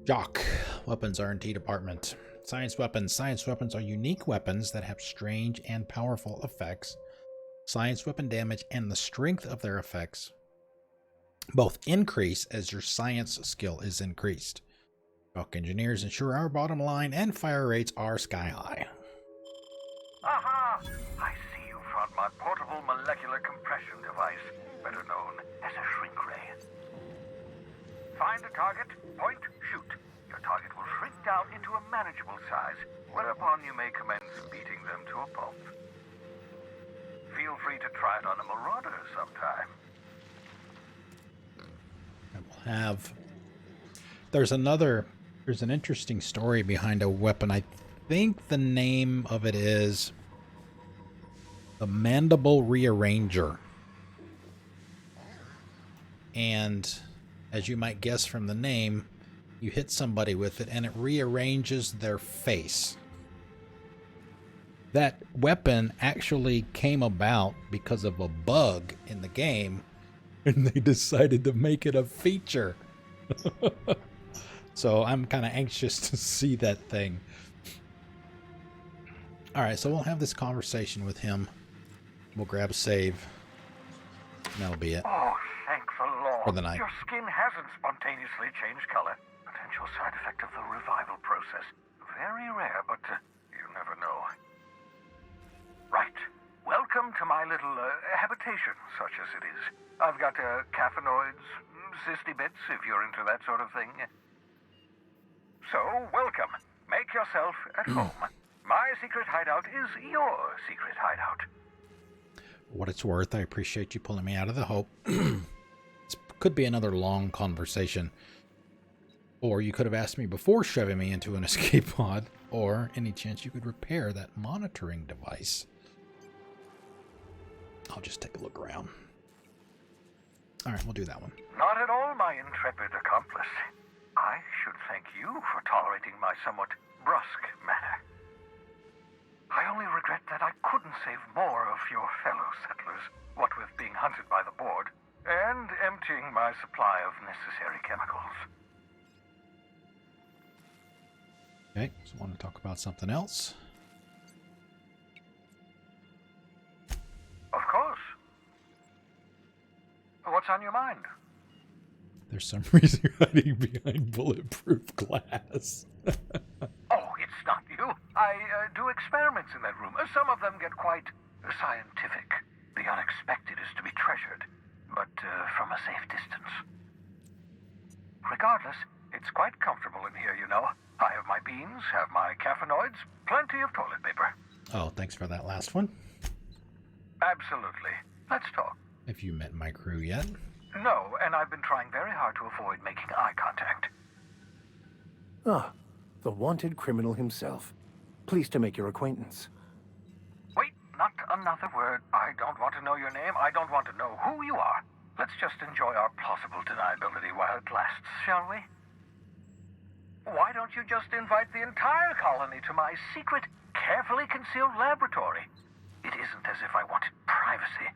Jock. Weapons R&D department. Science weapons. Science weapons are unique weapons that have strange and powerful effects. Science weapon damage and the strength of their effects both increase as your science skill is increased. Rock engineers ensure our bottom line and fire rates are sky high. Aha! I see you found my portable molecular compression device, better known as a shrink ray. Find a target, point, shoot. Your target will shrink down into a manageable size, whereupon you may commence beating them to a pulp. Feel free to try it on a marauder sometime. I will have... There's an interesting story behind a weapon. I think the name of it is the Mandible Rearranger. And as you might guess from the name, you hit somebody with it and it rearranges their face. That weapon actually came about because of a bug in the game, and they decided to make it a feature. So I'm kind of anxious to see that thing. Alright, so we'll have this conversation with him. We'll grab a save. And that'll be it. Oh, thank the Lord. For the night. Your skin hasn't spontaneously changed color. Potential side effect of the revival process. Very rare, but you never know. Right. Welcome to my little habitation, such as it is. I've got caffeinoids, cysty bits, if you're into that sort of thing. So, welcome. Make yourself at home. My secret hideout is your secret hideout. What it's worth, I appreciate you pulling me out of the hope. This could be another long conversation. Or you could have asked me before shoving me into an escape pod. Or any chance you could repair that monitoring device. I'll just take a look around. Alright, we'll do that one. Not at all, my intrepid accomplice. I should thank you for tolerating my somewhat brusque manner. I only regret that I couldn't save more of your fellow settlers, what with being hunted by the board, and emptying my supply of necessary chemicals. Okay, so I want to talk about something else. Of course. What's on your mind? There's some reason you're hiding behind bulletproof glass. Oh, it's not you. I do experiments in that room. Some of them get quite scientific. The unexpected is to be treasured, but from a safe distance. Regardless, it's quite comfortable in here, you know. I have my beans, have my caffeinoids, plenty of toilet paper. Oh, thanks for that last one. Absolutely. Let's talk. Have you met my crew yet? No, and I've been trying very hard to avoid making eye contact. Ah, the wanted criminal himself. Pleased to make your acquaintance. Wait, not another word. I don't want to know your name. I don't want to know who you are. Let's just enjoy our plausible deniability while it lasts, shall we? Why don't you just invite the entire colony to my secret, carefully concealed laboratory? It isn't as if I wanted privacy.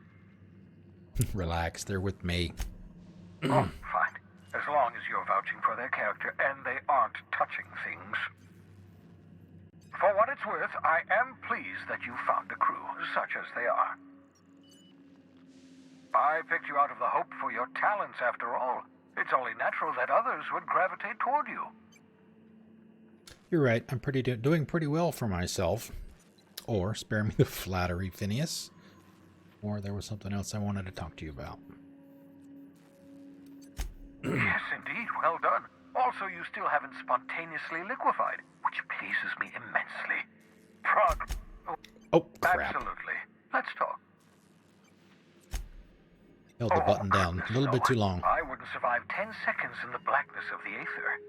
Relax, they're with me. Oh, fine. As long as you're vouching for their character and they aren't touching things. For what it's worth, I am pleased that you found a crew, such as they are. I picked you out of the hope for your talents, after all. It's only natural that others would gravitate toward you. You're right, I'm doing pretty well for myself. Or, spare me the flattery, Phineas. Or there was something else I wanted to talk to you about. Yes, indeed. Well done. Also, you still haven't spontaneously liquefied, which pleases me immensely. Oh, crap. Absolutely. Let's talk. Held the button down a little bit too long. I wouldn't survive 10 seconds in the blackness of the aether.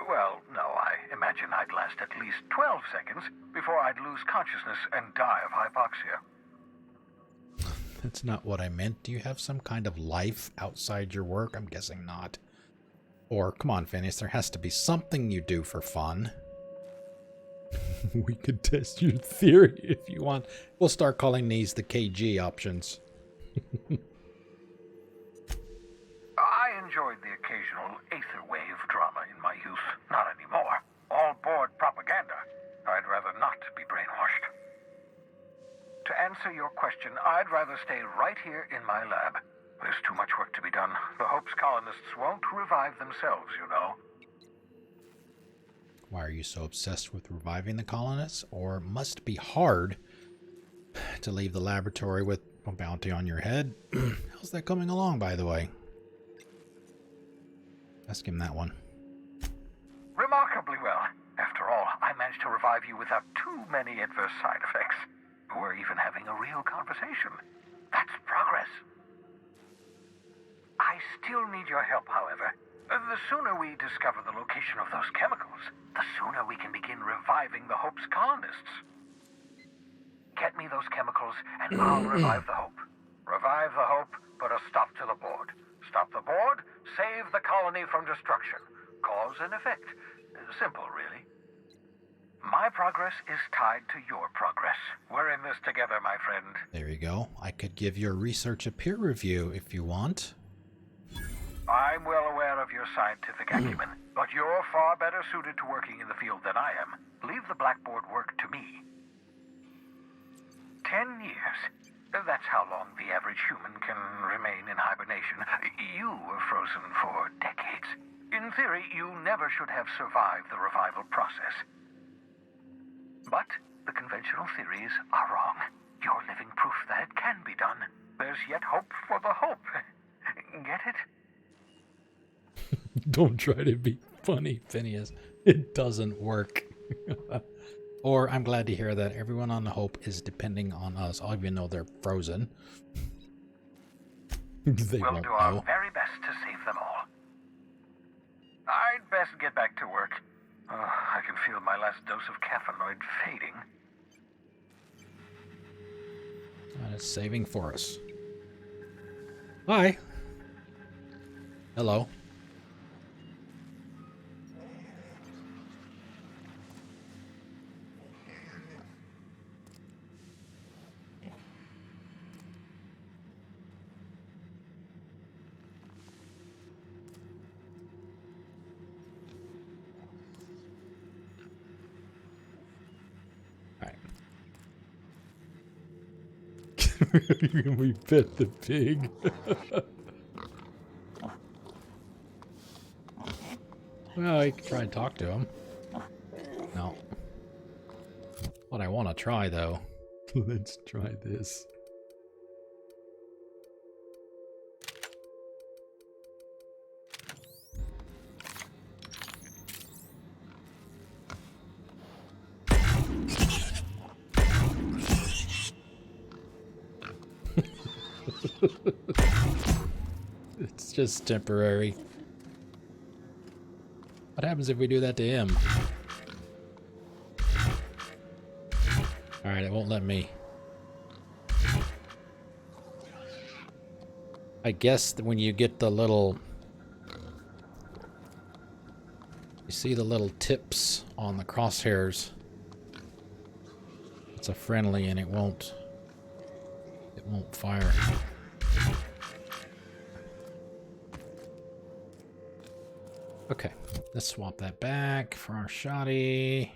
Well, no, I imagine I'd last at least 12 seconds before I'd lose consciousness and die of hypoxia. That's not what I meant. Do you have some kind of life outside your work? I'm guessing not. Or, come on, Phineas, there has to be something you do for fun. We could test your theory if you want. We'll start calling these the KG options. I enjoyed the occasional aether wave drama in my youth. Not anymore. All board propaganda. I'd rather not be brainwashed. To answer your question, I'd rather stay right here in my lab. There's too much work to be done. The Hope's colonists won't revive themselves, you know. Why are you so obsessed with reviving the colonists? Or must be hard to leave the laboratory with a bounty on your head? How's that coming along, by the way? Ask him that one. Remarkably well. After all, I managed to revive you without too many adverse side effects. We're even having a real conversation. That's progress. I still need your help, however. The sooner we discover the location of those chemicals, the sooner we can begin reviving the Hope's colonists. Get me those chemicals, and I'll revive the Hope. Revive the Hope, put a stop to the board. Stop the board, save the colony from destruction. Cause and effect. Simple, really. My progress is tied to your progress. We're in this together, my friend. There you go. I could give your research a peer review if you want. I'm well aware of your scientific acumen, but you're far better suited to working in the field than I am. Leave the blackboard work to me. 10 years. That's how long the average human can remain in hibernation. You were frozen for decades. In theory, you never should have survived the revival process. But the conventional theories are wrong. You're living proof that it can be done. There's yet hope for the Hope. Get it? Don't try to be funny, Phineas. It doesn't work. Or I'm glad to hear that everyone on the Hope is depending on us, even though they're frozen. They We'll won't do our know. very best to save them all. I'd best get back to work. I can feel my last dose of caffeinoid fading. And it's saving for us. Hi. Hello. We pet the pig. Well, I could try and talk to him. No. What I want to try, though. Let's try this. It's just temporary. What happens if we do that to him? Alright, it won't let me. I guess that when you get the little... You see the little tips on the crosshairs. It's a friendly and it won't fire. Okay, let's swap that back for our shoddy.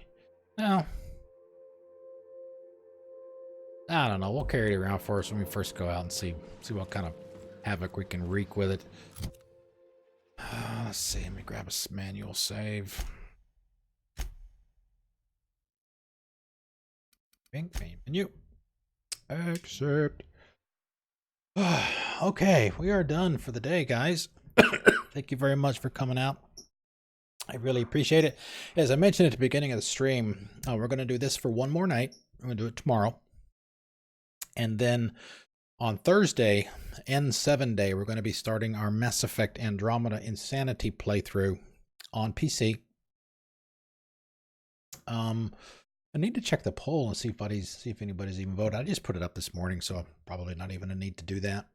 No. I don't know. We'll carry it around for us when we first go out and see what kind of havoc we can wreak with it. Let's see. Let me grab a manual save. Main menu. Accept. Okay, we are done for the day, guys. Thank you very much for coming out. I really appreciate it. As I mentioned at the beginning of the stream, we're going to do this for one more night. I'm going to do it tomorrow. And then on Thursday, N7 day, we're going to be starting our Mass Effect Andromeda Insanity playthrough on PC. I need to check the poll and see if anybody's even voted. I just put it up this morning, so probably not even a need to do that.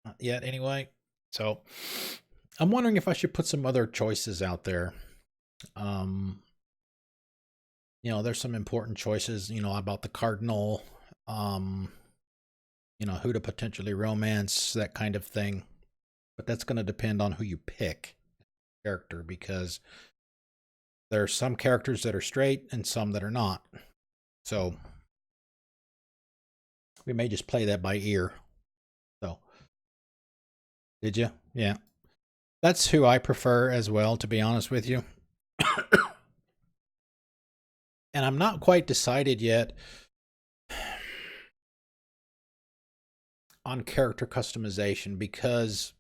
Not yet, anyway. So I'm wondering if I should put some other choices out there. You know, there's some important choices, you know, about the Cardinal, you know, who to potentially romance, that kind of thing. But that's going to depend on who you pick character, because there are some characters that are straight and some that are not. So we may just play that by ear. So, did you? Yeah. That's who I prefer as well, to be honest with you. And I'm not quite decided yet on character customization, because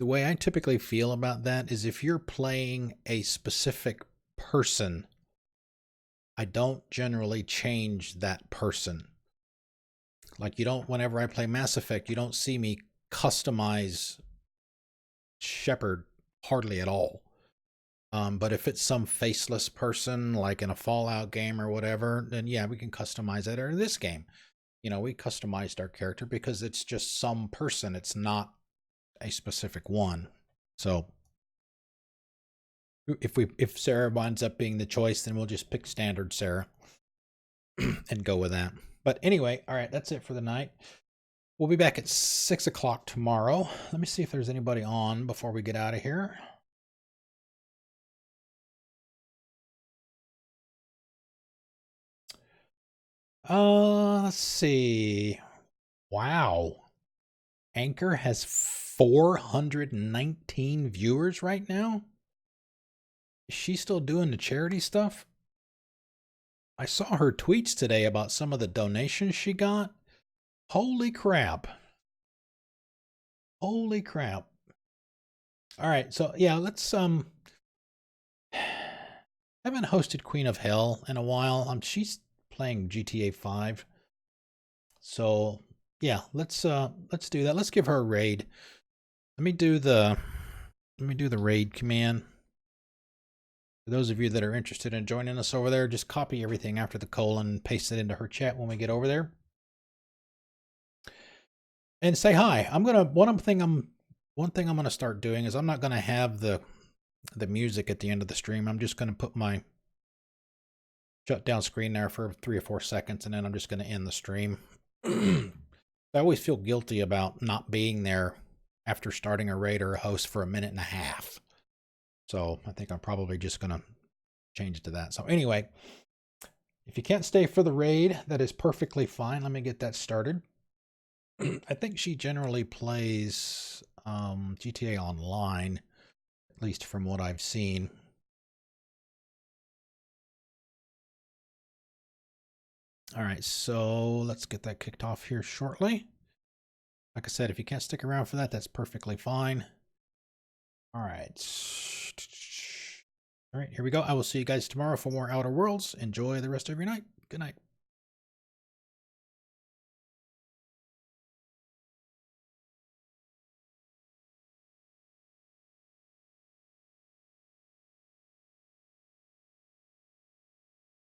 the way I typically feel about that is if you're playing a specific person, I don't generally change that person. Like, you don't, whenever I play Mass Effect, you don't see me customize Shepard hardly at all. But if it's some faceless person, like in a Fallout game or whatever, then yeah, we can customize it. Or in this game, you know, we customized our character because it's just some person. It's not a specific one. So if Sarah winds up being the choice, then we'll just pick standard Sarah and go with that. But anyway, all right, that's it for the night. We'll be back at 6 o'clock tomorrow. Let me see if there's anybody on before we get out of here. Let's see. Wow. Anchor has 419 viewers right now. Is she still doing the charity stuff? I saw her tweets today about some of the donations she got. Holy crap. Holy crap. All right, so yeah, let's I haven't hosted Queen of Hell in a while. She's playing GTA 5. So, yeah, let's do that. Let's give her a raid. Let me do the raid command. For those of you that are interested in joining us over there, just copy everything after the colon and paste it into her chat when we get over there. And say hi. One thing I'm gonna start doing is I'm not gonna have the music at the end of the stream. I'm just gonna put my shut down screen there for 3 or 4 seconds, and then I'm just gonna end the stream. I always feel guilty about not being there after starting a raid or a host for 1.5 minutes. So I think I'm probably just gonna change it to that. So anyway, if you can't stay for the raid, that is perfectly fine. Let me get that started. I think she generally plays GTA Online, at least from what I've seen. All right, so let's get that kicked off here shortly. Like I said, if you can't stick around for that, that's perfectly fine. All right. All right, here we go. I will see you guys tomorrow for more Outer Worlds. Enjoy the rest of your night. Good night.